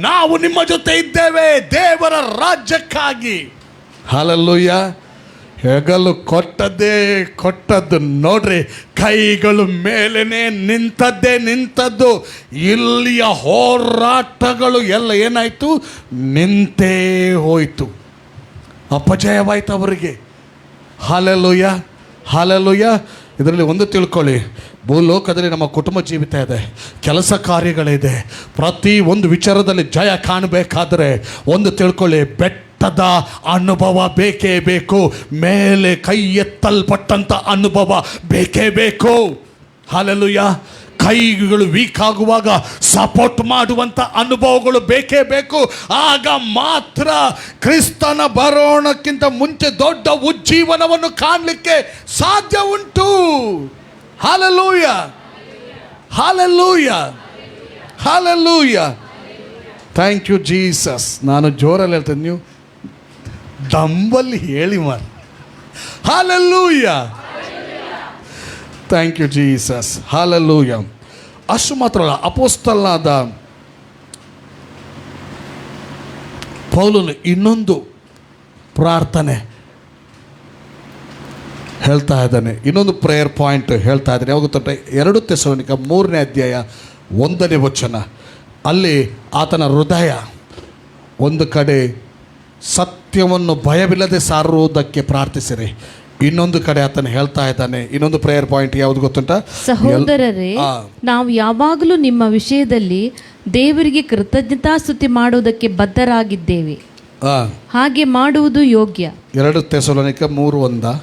ನಾವು ನಿಮ್ಮ ಜೊತೆ ಇದ್ದೇವೆ ದೇವರ ರಾಜ್ಯಕ್ಕಾಗಿ. ಹಲ್ಲೆಲೂಯ. ಹೆಗಲು ಕೊಟ್ಟದ್ದು ನೋಡ್ರಿ, ಕೈಗಳು ಮೇಲೇನೆ ನಿಂತದ್ದು. ಇಲ್ಲಿಯ ಹೋರಾಟಗಳು ಎಲ್ಲ ಏನಾಯಿತು? ನಿಂತೇ ಹೋಯಿತು, ಅಪಜಯವಾಯಿತು ಅವರಿಗೆ. Hallelujah, hallelujah. ಇದರಲ್ಲಿ ಒಂದು ತಿಳ್ಕೊಳ್ಳಿ, ಭೂಲೋಕದಲ್ಲಿ ನಮ್ಮ ಕುಟುಂಬ ಜೀವಿತ ಇದೆ, ಕೆಲಸ ಕಾರ್ಯಗಳಿದೆ. ಪ್ರತಿ ಒಂದು ವಿಚಾರದಲ್ಲಿ ಜಯ ಕಾಣಬೇಕಾದರೆ ಒಂದು ತಿಳ್ಕೊಳ್ಳಿ, ಬೆಟ್ಟದ ಅನುಭವ ಬೇಕೇ ಬೇಕು. ಮೇಲೆ ಕೈ ಎತ್ತಲ್ಪಟ್ಟಂಥ ಅನುಭವ ಬೇಕೇ ಬೇಕು. ಹಲ್ಲೆಲೂಯ. ಕೈಗಳು ವೀಕ್ ಆಗುವಾಗ ಸಪೋರ್ಟ್ ಮಾಡುವಂಥ ಅನುಭವಗಳು ಬೇಕೇ ಬೇಕು. ಆಗ ಮಾತ್ರ ಕ್ರಿಸ್ತನ ಬರೋಣಕ್ಕಿಂತ ಮುಂಚೆ ದೊಡ್ಡ ಉಜ್ಜೀವನವನ್ನು ಕಾಣಲಿಕ್ಕೆ ಸಾಧ್ಯ ಉಂಟು. Hallelujah, hallelujah, hallelujah. Thank you Jesus. ನಾನು ಜೋರಲ್ಲಿ ಹೇಳ್ತೇನೆ, ನೀವು ದಂಬಲ್ಲಿ ಹೇಳಿ ಮಾರಿ. Hallelujah, thank you Jesus. Hallelujah. ಅಷ್ಟು ಮಾತ್ರ ಅಲ್ಲ, ಅಪೊಸ್ತಲನಾದ ಪೌಲನು ಇನ್ನೊಂದು ಪ್ರಾರ್ಥನೆ ಹೇಳ್ತಾ ಇದ್ದಾನೆ, ಇನ್ನೊಂದು ಪ್ರೇಯರ್ ಪಾಯಿಂಟ್ ಹೇಳ್ತಾ ಇದ್ದಾನೆ. ಯಾವಾಗ ಗೊತ್ತುಂಟೆ? 2 ಥೆಸಲೋನಿಕ 3ನೇ ಅಧ್ಯಾಯ 1ನೇ ವಚನ. ಅಲ್ಲಿ ಆತನ ಹೃದಯ ಒಂದು ಕಡೆ ಸತ್ಯವನ್ನು ಭಯವಿಲ್ಲದೆ ಸಾರುವುದಕ್ಕೆ ಪ್ರಾರ್ಥಿಸಿರಿ. ಇನ್ನೊಂದು ಕಡೆ ಆತನ ಹೇಳ್ತಾ ಇದ್ದಾನೆ. ಇನ್ನೊಂದು ಪ್ರೇಯರ್ ಪಾಯಿಂಟ್ ಯಾವುದು ಗೊತ್ತುಂಟ? ಸಹೋದರರೇ, ನಾವು ಯಾವಾಗಲೂ ನಿಮ್ಮ ವಿಷಯದಲ್ಲಿ ದೇವರಿಗೆ ಕೃತಜ್ಞತಾಸ್ತುತಿ ಮಾಡುವುದಕ್ಕೆ ಬದ್ಧರಾಗಿದ್ದೇವೆ. ಹಾಗೆ ಮಾಡುವುದು ಯೋಗ್ಯ. 2 ಥೆಸಲೋನಿಕ 3:1.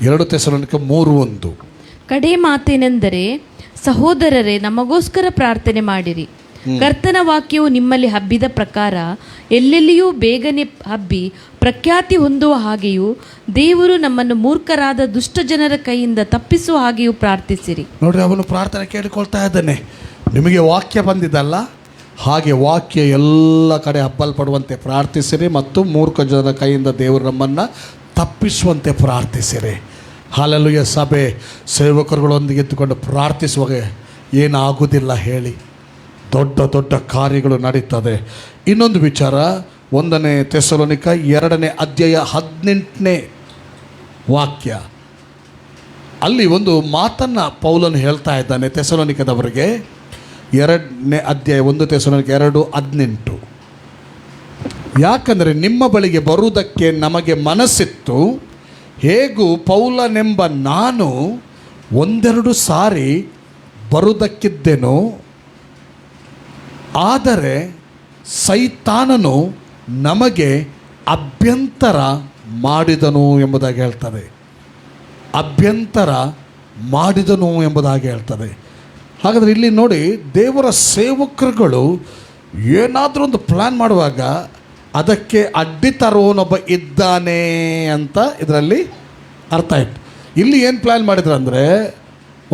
2 ಥೆಸಲೋನಿಕ 3:1. ಕಡೆ ಮಾತೇನೆಂದರೆ, ಸಹೋದರರೇ, ನಮಗೋಸ್ಕರ ಪ್ರಾರ್ಥನೆ ಮಾಡಿರಿ. ಕರ್ತನ ವಾಕ್ಯವು ನಿಮ್ಮಲ್ಲಿ ಹಬ್ಬಿದ ಪ್ರಕಾರ ಎಲ್ಲೆಲ್ಲಿಯೂ ಬೇಗನೆ ಹಬ್ಬಿ ಪ್ರಖ್ಯಾತಿ ಹೊಂದುವ ಹಾಗೆಯೂ ದೇವರು ನಮ್ಮನ್ನು ಮೂರ್ಖರಾದ ದುಷ್ಟ ಜನರ ಕೈಯಿಂದ ತಪ್ಪಿಸುವ ಹಾಗೆಯೂ ಪ್ರಾರ್ಥಿಸಿರಿ. ನೋಡ್ರಿ, ಅವನು ಪ್ರಾರ್ಥನೆ ಕೇಳಿಕೊಳ್ತಾ ಇದ್ದಾನೆ. ನಿಮಗೆ ವಾಕ್ಯ ಬಂದಿದ್ದಲ್ಲ, ಹಾಗೆ ವಾಕ್ಯ ಎಲ್ಲ ಕಡೆ ಹಬ್ಬಲ್ಪಡುವಂತೆ ಪ್ರಾರ್ಥಿಸಿರಿ ಮತ್ತು ಮೂರ್ಖ ಜನರ ಕೈಯಿಂದ ದೇವರು ನಮ್ಮನ್ನು ತಪ್ಪಿಸುವಂತೆ ಪ್ರಾರ್ಥಿಸಿರಿ. ಹಲ್ಲೆಲೂಯ. ಸಭೆ ಸೇವಕರುಗಳೊಂದಿಗೆ ಎತ್ತುಕೊಂಡು ಪ್ರಾರ್ಥಿಸುವಾಗ ಏನಾಗುವುದಿಲ್ಲ ಹೇಳಿ, ದೊಡ್ಡ ದೊಡ್ಡ ಕಾರ್ಯಗಳು ನಡೀತದೆ. ಇನ್ನೊಂದು ವಿಚಾರ, 1ನೇ ಥೆಸಲೋನಿಕ 2ನೇ ಅಧ್ಯಾಯ 18ನೇ ವಾಕ್ಯ. ಅಲ್ಲಿ ಒಂದು ಮಾತನ್ನು ಪೌಲನು ಹೇಳ್ತಾ ಇದ್ದಾನೆ ಥೆಸಲೋನಿಕದವರಿಗೆ. 2ನೇ ಅಧ್ಯಾಯ 1 ಥೆಸಲೋನಿಕ 2:18. ಯಾಕಂದರೆ ನಿಮ್ಮ ಬಳಿಗೆ ಬರುವುದಕ್ಕೆ ನಮಗೆ ಮನಸ್ಸಿತ್ತು, ಹೇಗೂ ಪೌಲನೆಂಬ ನಾನು 1-2 ಸಾರಿ ಬರುವುದಕ್ಕಿದ್ದೆನು, ಆದರೆ ಸೈತಾನನು ನಮಗೆ ಅಭ್ಯಂತರ ಮಾಡಿದನು ಎಂಬುದಾಗಿ ಹೇಳ್ತದೆ. ಅಭ್ಯಂತರ ಮಾಡಿದನು ಎಂಬುದಾಗಿ ಹೇಳ್ತದೆ. ಹಾಗಾದರೆ ಇಲ್ಲಿ ನೋಡಿ, ದೇವರ ಸೇವಕರುಗಳು ಏನಾದರೂ ಒಂದು ಪ್ಲ್ಯಾನ್ ಮಾಡುವಾಗ ಅದಕ್ಕೆ ಅಡ್ಡಿ ತರುವವನೊಬ್ಬ ಇದ್ದಾನೆ ಅಂತ ಇದರಲ್ಲಿ ಅರ್ಥ ಆಯಿತು. ಇಲ್ಲಿ ಏನು ಪ್ಲ್ಯಾನ್ ಮಾಡಿದ್ರು ಅಂದರೆ,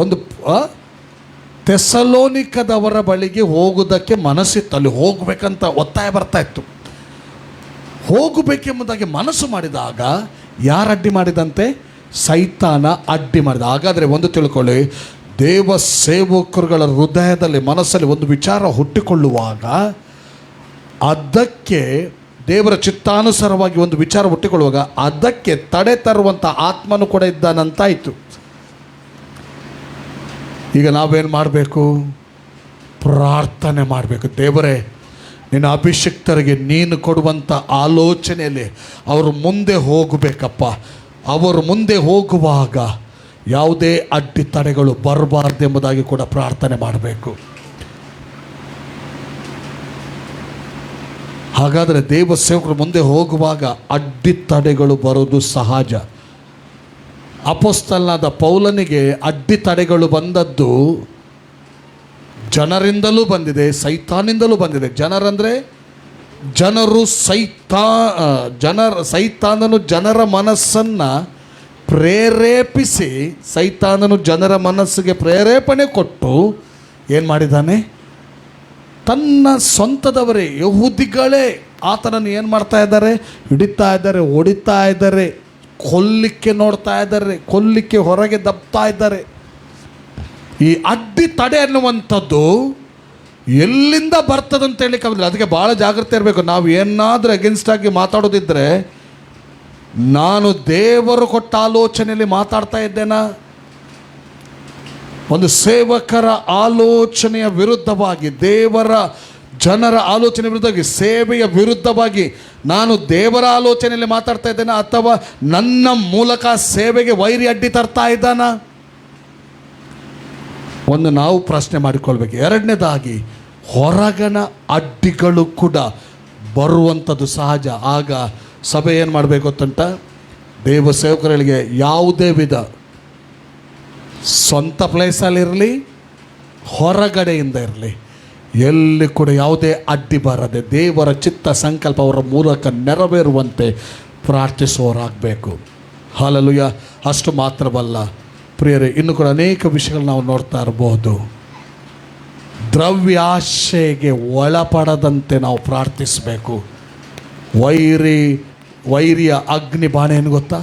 ಒಂದು ಥೆಸಲೋನಿಕದವರ ಬಳಿಗೆ ಹೋಗೋದಕ್ಕೆ ಮನಸ್ಸಿತ್ತು, ಅಲ್ಲಿ ಹೋಗಬೇಕಂತ ಒತ್ತಾಯ ಬರ್ತಾ ಇತ್ತು. ಹೋಗಬೇಕೆಂಬುದಾಗಿ ಮನಸ್ಸು ಮಾಡಿದಾಗ ಯಾರು ಅಡ್ಡಿ ಮಾಡಿದಂತೆ? ಸೈತಾನ ಅಡ್ಡಿ ಮಾಡಿದ. ಹಾಗಾದರೆ ಒಂದು ತಿಳ್ಕೊಳ್ಳಿ, ದೇವ ಸೇವಕರುಗಳ ಹೃದಯದಲ್ಲಿ ಮನಸ್ಸಲ್ಲಿ ಒಂದು ವಿಚಾರ ಹುಟ್ಟಿಕೊಳ್ಳುವಾಗ ಅದಕ್ಕೆ ದೇವರ ಚಿತ್ತಾನುಸಾರವಾಗಿ ಒಂದು ವಿಚಾರ ಹುಟ್ಟಿಕೊಳ್ಳುವಾಗ ಅದಕ್ಕೆ ತಡೆ ತರುವಂಥ ಆತ್ಮನು ಕೂಡ ಇದ್ದಾನಂತಾಯಿತು. ಈಗ ನಾವೇನು ಮಾಡಬೇಕು? ಪ್ರಾರ್ಥನೆ ಮಾಡಬೇಕು. ದೇವರೇ, ನಿನ್ನ ಅಭಿಷಿಕ್ತರಿಗೆ ನೀನು ಕೊಡುವಂಥ ಆಲೋಚನೆಯಲ್ಲಿ ಅವರು ಮುಂದೆ ಹೋಗಬೇಕಪ್ಪ. ಅವರು ಮುಂದೆ ಹೋಗುವಾಗ ಯಾವುದೇ ಅಡ್ಡಿತಡೆಗಳು ಬರಬಾರ್ದೆಂಬುದಾಗಿ ಕೂಡ ಪ್ರಾರ್ಥನೆ ಮಾಡಬೇಕು. ಹಾಗಾದರೆ ದೇವ ಸೇವಕರು ಮುಂದೆ ಹೋಗುವಾಗ ಅಡ್ಡಿತಡೆಗಳು ಬರೋದು ಸಹಜ. ಅಪೊಸ್ತಲನಾದ ಪೌಲನಿಗೆ ಅಡ್ಡಿತಡೆಗಳು ಬಂದದ್ದು ಜನರಿಂದಲೂ ಬಂದಿದೆ, ಸೈತಾನಿಂದಲೂ ಬಂದಿದೆ. ಜನರಂದರೆ ಜನರು, ಸೈತಾನನು ಜನರ ಮನಸ್ಸನ್ನು ಪ್ರೇರೇಪಿಸಿ, ಸೈತಾನನು ಜನರ ಮನಸ್ಸಿಗೆ ಪ್ರೇರೇಪಣೆ ಕೊಟ್ಟು ಏನು ಮಾಡಿದ್ದಾನೆ? ತನ್ನ ಸ್ವಂತದವರೇ, ಯಹೂದಿಗಳೇ ಆತನನ್ನು ಏನು ಮಾಡ್ತಾ ಇದ್ದಾರೆ? ಹಿಡಿತಾ ಇದ್ದಾರೆ, ಹೊಡಿತಾ ಇದ್ದಾರೆ, ಕೊಲ್ಲಿಕ್ಕೆ ನೋಡ್ತಾ ಇದ್ದಾರೆ, ಕೊಲ್ಲಿಕ್ಕೆ ಹೊರಗೆ ದಬ್ತಾ ಇದ್ದಾರೆ. ಈ ಅಡ್ಡಿ ತಡೆ ಅನ್ನುವಂಥದ್ದು ಎಲ್ಲಿಂದ ಬರ್ತದಂತ ಹೇಳಿಕ್ಕಾಗಲ್ಲ. ಅದಕ್ಕೆ ಭಾಳ ಜಾಗ್ರತೆ ಇರಬೇಕು. ನಾವು ಏನಾದರೂ ಅಗೇನ್ಸ್ಟ್ ಆಗಿ ಮಾತಾಡೋದಿದ್ದರೆ, ನಾನು ದೇವರು ಕೊಟ್ಟ ಆಲೋಚನೆಯಲ್ಲಿ ಮಾತಾಡ್ತಾ ಇದ್ದೇನಾ? ಒಂದು ಸೇವಕರ ಆಲೋಚನೆಯ ವಿರುದ್ಧವಾಗಿ, ದೇವರ ಜನರ ಆಲೋಚನೆ ವಿರುದ್ಧವಾಗಿ, ಸೇವೆಯ ವಿರುದ್ಧವಾಗಿ ನಾನು ದೇವರ ಆಲೋಚನೆಯಲ್ಲಿ ಮಾತಾಡ್ತಾ ಇದ್ದೇನೆ, ಅಥವಾ ನನ್ನ ಮೂಲಕ ಸೇವೆಗೆ ವೈರಿ ಅಡ್ಡಿ ತರ್ತಾ ಇದ್ದಾನ? ಒಂದು ನಾವು ಪ್ರಶ್ನೆ ಮಾಡಿಕೊಳ್ಬೇಕು. ಎರಡನೇದಾಗಿ, ಹೊರಗಣ ಅಡ್ಡಿಗಳು ಕೂಡ ಬರುವಂಥದ್ದು ಸಹಜ. ಆಗ ಸಭೆ ಏನು ಮಾಡಬೇಕು ಗೊತ್ತುಂಟ? ದೇವ ಸೇವಕರಿಗೆ ಯಾವುದೇ ವಿಧ, ಸ್ವಂತ ಪ್ಲೇಸಲ್ಲಿರಲಿ, ಹೊರಗಡೆಯಿಂದ ಇರಲಿ, ಎಲ್ಲಿ ಕೂಡ ಯಾವುದೇ ಅಡ್ಡಿ ಬರದೆ ದೇವರ ಚಿತ್ತ ಸಂಕಲ್ಪ ಅವರ ಮೂಲಕ ನೆರವೇರುವಂತೆ ಪ್ರಾರ್ಥಿಸುವವರಾಗಬೇಕು. ಹಲ್ಲೆಲೂಯಾ. ಅಷ್ಟು ಮಾತ್ರವಲ್ಲ ಪ್ರಿಯರೇ, ಇನ್ನು ಕೂಡ ಅನೇಕ ವಿಷಯಗಳು ನಾವು ನೋಡ್ತಾ ಇರಬಹುದು. ದ್ರವ್ಯಾಶೆಗೆ ಒಳಪಡದಂತೆ ನಾವು ಪ್ರಾರ್ಥಿಸಬೇಕು. ವೈರಿಯ ಅಗ್ನಿ ಬಾಣ ಏನು ಗೊತ್ತಾ?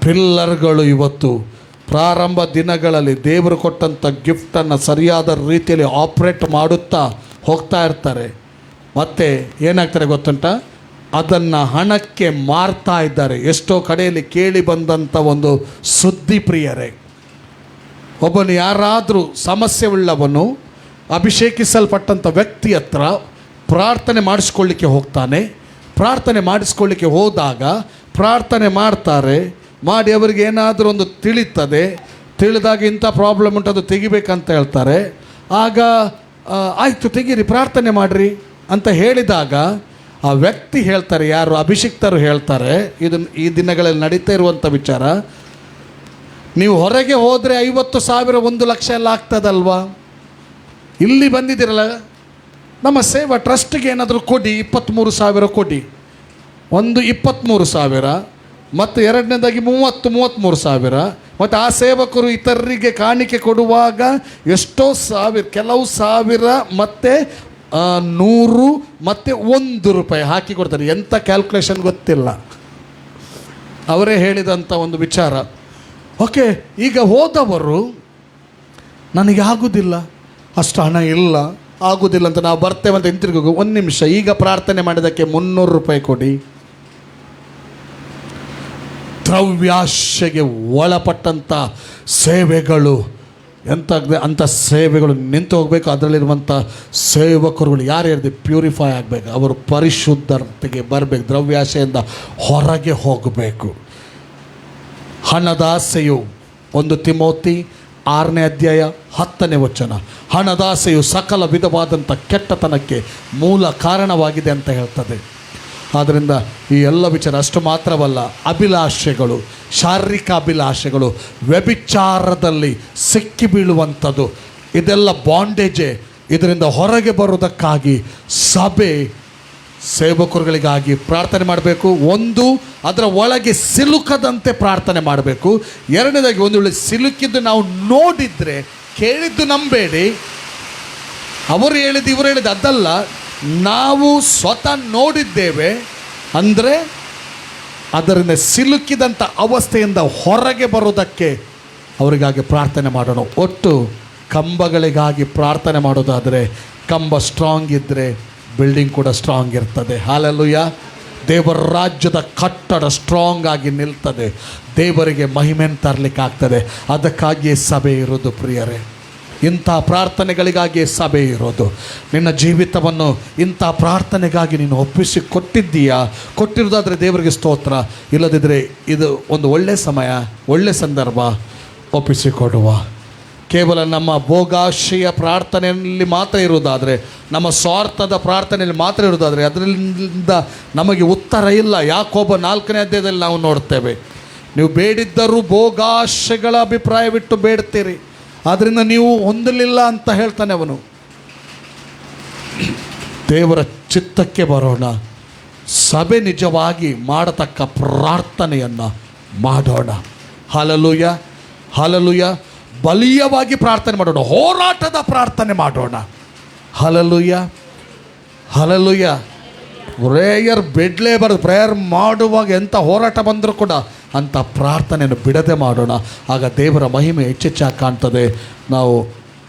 ಪಿಲ್ಲರ್ಗಳು ಇವತ್ತು ಪ್ರಾರಂಭ ದಿನಗಳಲ್ಲಿ ದೇವರು ಕೊಟ್ಟಂಥ ಗಿಫ್ಟನ್ನು ಸರಿಯಾದ ರೀತಿಯಲ್ಲಿ ಆಪ್ರೇಟ್ ಮಾಡುತ್ತಾ ಹೋಗ್ತಾ ಇರ್ತಾರೆ. ಮತ್ತು ಏನಾಗ್ತಾರೆ ಗೊತ್ತುಂಟ? ಅದನ್ನು ಹಣಕ್ಕೆ ಮಾರ್ತಾ ಇದ್ದಾರೆ. ಎಷ್ಟೋ ಕಡೆಯಲ್ಲಿ ಕೇಳಿ ಬಂದಂಥ ಒಂದು ಸುದ್ದಿ ಪ್ರಿಯರೇ, ಒಬ್ಬನು ಯಾರಾದರೂ ಸಮಸ್ಯೆ ಉಳ್ಳವನು ಅಭಿಷೇಕಿಸಲ್ಪಟ್ಟಂಥ ವ್ಯಕ್ತಿ ಹತ್ರ ಪ್ರಾರ್ಥನೆ ಮಾಡಿಸ್ಕೊಳ್ಳಿಕ್ಕೆ ಹೋಗ್ತಾನೆ. ಪ್ರಾರ್ಥನೆ ಮಾಡಿಸ್ಕೊಳ್ಳಿಕ್ಕೆ ಹೋದಾಗ ಪ್ರಾರ್ಥನೆ ಮಾಡ್ತಾರೆ. ಮಾಡಿ ಅವರಿಗೆ ಏನಾದರೂ ಒಂದು ತಿಳಿದಾಗ ಇಂಥ ಪ್ರಾಬ್ಲಮ್ ಉಂಟು, ಅದು ತೆಗಿಬೇಕಂತ ಹೇಳ್ತಾರೆ. ಆಗ ಆಯಿತು ತೆಗೀರಿ, ಪ್ರಾರ್ಥನೆ ಮಾಡಿರಿ ಅಂತ ಹೇಳಿದಾಗ ಆ ವ್ಯಕ್ತಿ ಹೇಳ್ತಾರೆ, ಯಾರು ಅಭಿಷಿಕ್ತರು ಹೇಳ್ತಾರೆ, ಈ ದಿನಗಳಲ್ಲಿ ನಡೀತಾ ಇರುವಂಥ ವಿಚಾರ, ನೀವು ಹೊರಗೆ ಹೋದರೆ 50,000 1,00,000 ಎಲ್ಲ ಆಗ್ತದಲ್ವಾ? ಇಲ್ಲಿ ಬಂದಿದ್ದೀರಲ್ಲ, ನಮ್ಮ ಸೇವಾ ಟ್ರಸ್ಟ್ಗೆ ಏನಾದರೂ ಕೊಡಿ, 23,000 ಕೊಡಿ. ಒಂದು 23,000, ಮತ್ತು ಎರಡನೇದಾಗಿ 33,000. ಮತ್ತು ಆ ಸೇವಕರು ಇತರರಿಗೆ ಕಾಣಿಕೆ ಕೊಡುವಾಗ ಎಷ್ಟೋ ಸಾವಿರ, ಕೆಲವು ಸಾವಿರ, ಮತ್ತು 100 ಮತ್ತು 1 ರೂಪಾಯಿ ಹಾಕಿ ಕೊಡ್ತಾರೆ. ಎಂಥ ಕ್ಯಾಲ್ಕುಲೇಷನ್ ಗೊತ್ತಿಲ್ಲ, ಅವರೇ ಹೇಳಿದಂಥ ಒಂದು ವಿಚಾರ. ಓಕೆ, ಈಗ ಹೋದವರು ನನಗೆ ಆಗೋದಿಲ್ಲ, ಅಷ್ಟು ಹಣ ಇಲ್ಲ, ಆಗೋದಿಲ್ಲ ಅಂತ ನಾವು ಬರ್ತೇವೆ ಅಂತ ಹಿಂತಿರುಗಿ, 1 ನಿಮಿಷ, ಈಗ ಪ್ರಾರ್ಥನೆ ಮಾಡಿದ್ದಕ್ಕೆ 300 ರೂಪಾಯಿ ಕೊಡಿ. ದ್ರವ್ಯಾಶೆಗೆ ಒಳಪಟ್ಟಂಥ ಸೇವೆಗಳು ಅಂಥ ಸೇವೆಗಳು ನಿಂತು ಹೋಗಬೇಕು. ಅದರಲ್ಲಿರುವಂಥ ಸೇವಕರುಗಳು ಯಾರ್ಯಾರದು ಪ್ಯೂರಿಫೈ ಆಗಬೇಕು, ಅವರು ಪರಿಶುದ್ಧತೆಗೆ ಬರಬೇಕು, ದ್ರವ್ಯಾಶೆಯಿಂದ ಹೊರಗೆ ಹೋಗಬೇಕು. ಹಣದಾಸೆಯು 1 ತಿಮೋತಿ 6ನೇ ಅಧ್ಯಾಯ 10ನೇ ವಚನ, ಹಣದಾಸೆಯು ಸಕಲ ವಿಧವಾದಂಥ ಕೆಟ್ಟತನಕ್ಕೆ ಮೂಲ ಕಾರಣವಾಗಿದೆ ಅಂತ ಹೇಳ್ತದೆ. ಆದ್ದರಿಂದ ಈ ಎಲ್ಲ ವಿಚಾರ ಅಷ್ಟು ಮಾತ್ರವಲ್ಲ, ಅಭಿಲಾಷೆಗಳು, ಶಾರೀರಿಕ ಅಭಿಲಾಷೆಗಳು, ವ್ಯಭಿಚಾರದಲ್ಲಿ ಸಿಕ್ಕಿ ಬೀಳುವಂಥದ್ದು, ಇದೆಲ್ಲ ಬಾಂಡೇಜೇ. ಇದರಿಂದ ಹೊರಗೆ ಬರುವುದಕ್ಕಾಗಿ ಸಭೆ ಸೇವಕರುಗಳಿಗಾಗಿ ಪ್ರಾರ್ಥನೆ ಮಾಡಬೇಕು. ಒಂದು, ಅದರ ಒಳಗೆ ಸಿಲುಕದಂತೆ ಪ್ರಾರ್ಥನೆ ಮಾಡಬೇಕು. ಎರಡನೇದಾಗಿ, ಒಂದು ವೇಳೆ ಸಿಲುಕಿದ್ದು ನಾವು ನೋಡಿದರೆ, ಕೇಳಿದ್ದು ನಂಬೇಡಿ, ಅವರು ಹೇಳಿದ್ದು ಇವರು ಹೇಳಿದ್ದು ಅದಲ್ಲ, ನಾವು ಸ್ವತಃ ನೋಡಿದ್ದೇವೆ ಅಂದರೆ ಅದರಿಂದ ಸಿಲುಕಿದಂಥ ಅವಸ್ಥೆಯಿಂದ ಹೊರಗೆ ಬರೋದಕ್ಕೆ ಅವರಿಗಾಗಿ ಪ್ರಾರ್ಥನೆ ಮಾಡೋಣ. ಒಟ್ಟು ಕಂಬಗಳಿಗಾಗಿ ಪ್ರಾರ್ಥನೆ ಮಾಡೋದಾದರೆ, ಕಂಬ ಸ್ಟ್ರಾಂಗ್ ಇದ್ದರೆ ಬಿಲ್ಡಿಂಗ್ ಕೂಡ ಸ್ಟ್ರಾಂಗ್ ಇರ್ತದೆ. ಹಾಲೆಲೂಯ. ದೇವರ ರಾಜ್ಯದ ಕಟ್ಟಡ ಸ್ಟ್ರಾಂಗ್ ಆಗಿ ನಿಲ್ತದೆ. ದೇವರಿಗೆ ಮಹಿಮೆಯನ್ನು ತರಲಿಕ್ಕೆ ಆಗ್ತದೆ. ಅದಕ್ಕಾಗಿಯೇ ಸಭೆ ಇರೋದು ಪ್ರಿಯರೇ. ಇಂಥ ಪ್ರಾರ್ಥನೆಗಳಿಗಾಗಿ ಸಭೆ ಇರೋದು. ನಿನ್ನ ಜೀವಿತವನ್ನು ಇಂಥ ಪ್ರಾರ್ಥನೆಗಾಗಿ ನೀನು ಒಪ್ಪಿಸಿ ಕೊಟ್ಟಿದ್ದೀಯಾ? ಕೊಟ್ಟಿರೋದಾದರೆ ದೇವರಿಗೆ ಸ್ತೋತ್ರ. ಇಲ್ಲದಿದ್ದರೆ ಇದು ಒಂದು ಒಳ್ಳೆಯ ಸಮಯ, ಒಳ್ಳೆಯ ಸಂದರ್ಭ ಒಪ್ಪಿಸಿಕೊಡುವ. ಕೇವಲ ನಮ್ಮ ಭೋಗಾಶಯ ಪ್ರಾರ್ಥನೆಯಲ್ಲಿ ಮಾತ್ರ ಇರುವುದಾದರೆ, ನಮ್ಮ ಸ್ವಾರ್ಥದ ಪ್ರಾರ್ಥನೆಯಲ್ಲಿ ಮಾತ್ರ ಇರುವುದಾದರೆ ಅದರಿಂದ ನಮಗೆ ಉತ್ತರ ಇಲ್ಲ. ಯಾಕೋಬ 4ನೇ ಅಧ್ಯಾಯದಲ್ಲಿ ನಾವು ನೋಡ್ತೇವೆ, ನೀವು ಬೇಡಿದ್ದರೂ ಭೋಗಾಶೆಗಳ ಅಭಿಪ್ರಾಯವಿಟ್ಟು ಬೇಡ್ತೀರಿ, ಆದ್ದರಿಂದ ನೀವು ಹೊಂದಲಿಲ್ಲ ಅಂತ ಹೇಳ್ತಾನೆ ಅವನು. ದೇವರ ಚಿತ್ತಕ್ಕೆ ಬರೋಣ. ಸಭೆ ನಿಜವಾಗಿ ಮಾಡತಕ್ಕ ಪ್ರಾರ್ಥನೆಯನ್ನು ಮಾಡೋಣ. Hallelujah, hallelujah. ಬಲಿಯವಾಗಿ ಪ್ರಾರ್ಥನೆ ಮಾಡೋಣ. ಹೋರಾಟದ ಪ್ರಾರ್ಥನೆ ಮಾಡೋಣ. Hallelujah, hallelujah. ಪ್ರೇಯರ್ ಬಿಡಲೇಬಾರ್ದು. ಪ್ರೇಯರ್ ಮಾಡುವಾಗ ಎಂಥ ಹೋರಾಟ ಬಂದರೂ ಕೂಡ ಅಂಥ ಪ್ರಾರ್ಥನೆಯನ್ನು ಬಿಡದೆ ಮಾಡೋಣ. ಆಗ ದೇವರ ಮಹಿಮೆ ಹೆಚ್ಚೆಚ್ಚಾಗಿ ಕಾಣ್ತದೆ. ನಾವು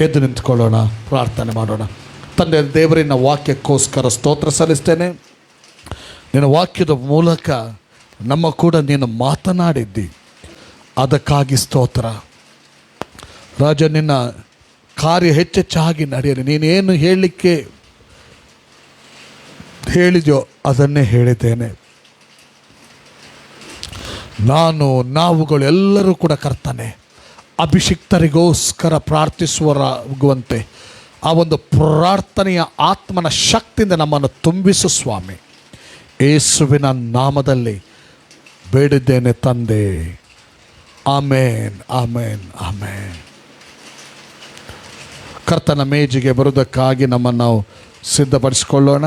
ಎದ್ದು ನಿಂತ್ಕೊಳ್ಳೋಣ, ಪ್ರಾರ್ಥನೆ ಮಾಡೋಣ. ತಂದೆ ದೇವರಿನ ವಾಕ್ಯಕ್ಕೋಸ್ಕರ ಸ್ತೋತ್ರ ಸಲ್ಲಿಸ್ತೇನೆ. ನಿನ್ನ ವಾಕ್ಯದ ಮೂಲಕ ನಮ್ಮ ಕೂಡ ನೀನು ಮಾತನಾಡಿದ್ದಿ, ಅದಕ್ಕಾಗಿ ಸ್ತೋತ್ರ. ರಾಜ, ನಿನ್ನ ಕಾರ್ಯ ಹೆಚ್ಚೆಚ್ಚಾಗಿ ನಡೆಯಲಿ. ನೀನೇನು ಹೇಳಲಿಕ್ಕೆ ಹೇಳಿದೆಯೋ ಅದನ್ನೇ ಹೇಳಿದ್ದೇನೆ. ನಾವುಗಳು ಎಲ್ಲರೂ ಕೂಡ ಕರ್ತನೆ ಅಭಿಷಿಕ್ತರಿಗೋಸ್ಕರ ಪ್ರಾರ್ಥಿಸುವರಾಗುವಂತೆ ಆ ಒಂದು ಪ್ರಾರ್ಥನೆಯ ಆತ್ಮನ ಶಕ್ತಿಯಿಂದ ನಮ್ಮನ್ನು ತುಂಬಿಸು ಸ್ವಾಮಿ. ಯೇಸುವಿನ ನಾಮದಲ್ಲಿ ಬೇಡಿದ್ದೇನೆ ತಂದೆ. ಆಮೇನ್, ಆಮೇನ್, ಆಮೇನ್. ಕರ್ತನ ಮೇಜಿಗೆ ಬರುವುದಕ್ಕಾಗಿ ನಮ್ಮನ್ನು ನಾವು ಸಿದ್ಧಪಡಿಸಿಕೊಳ್ಳೋಣ.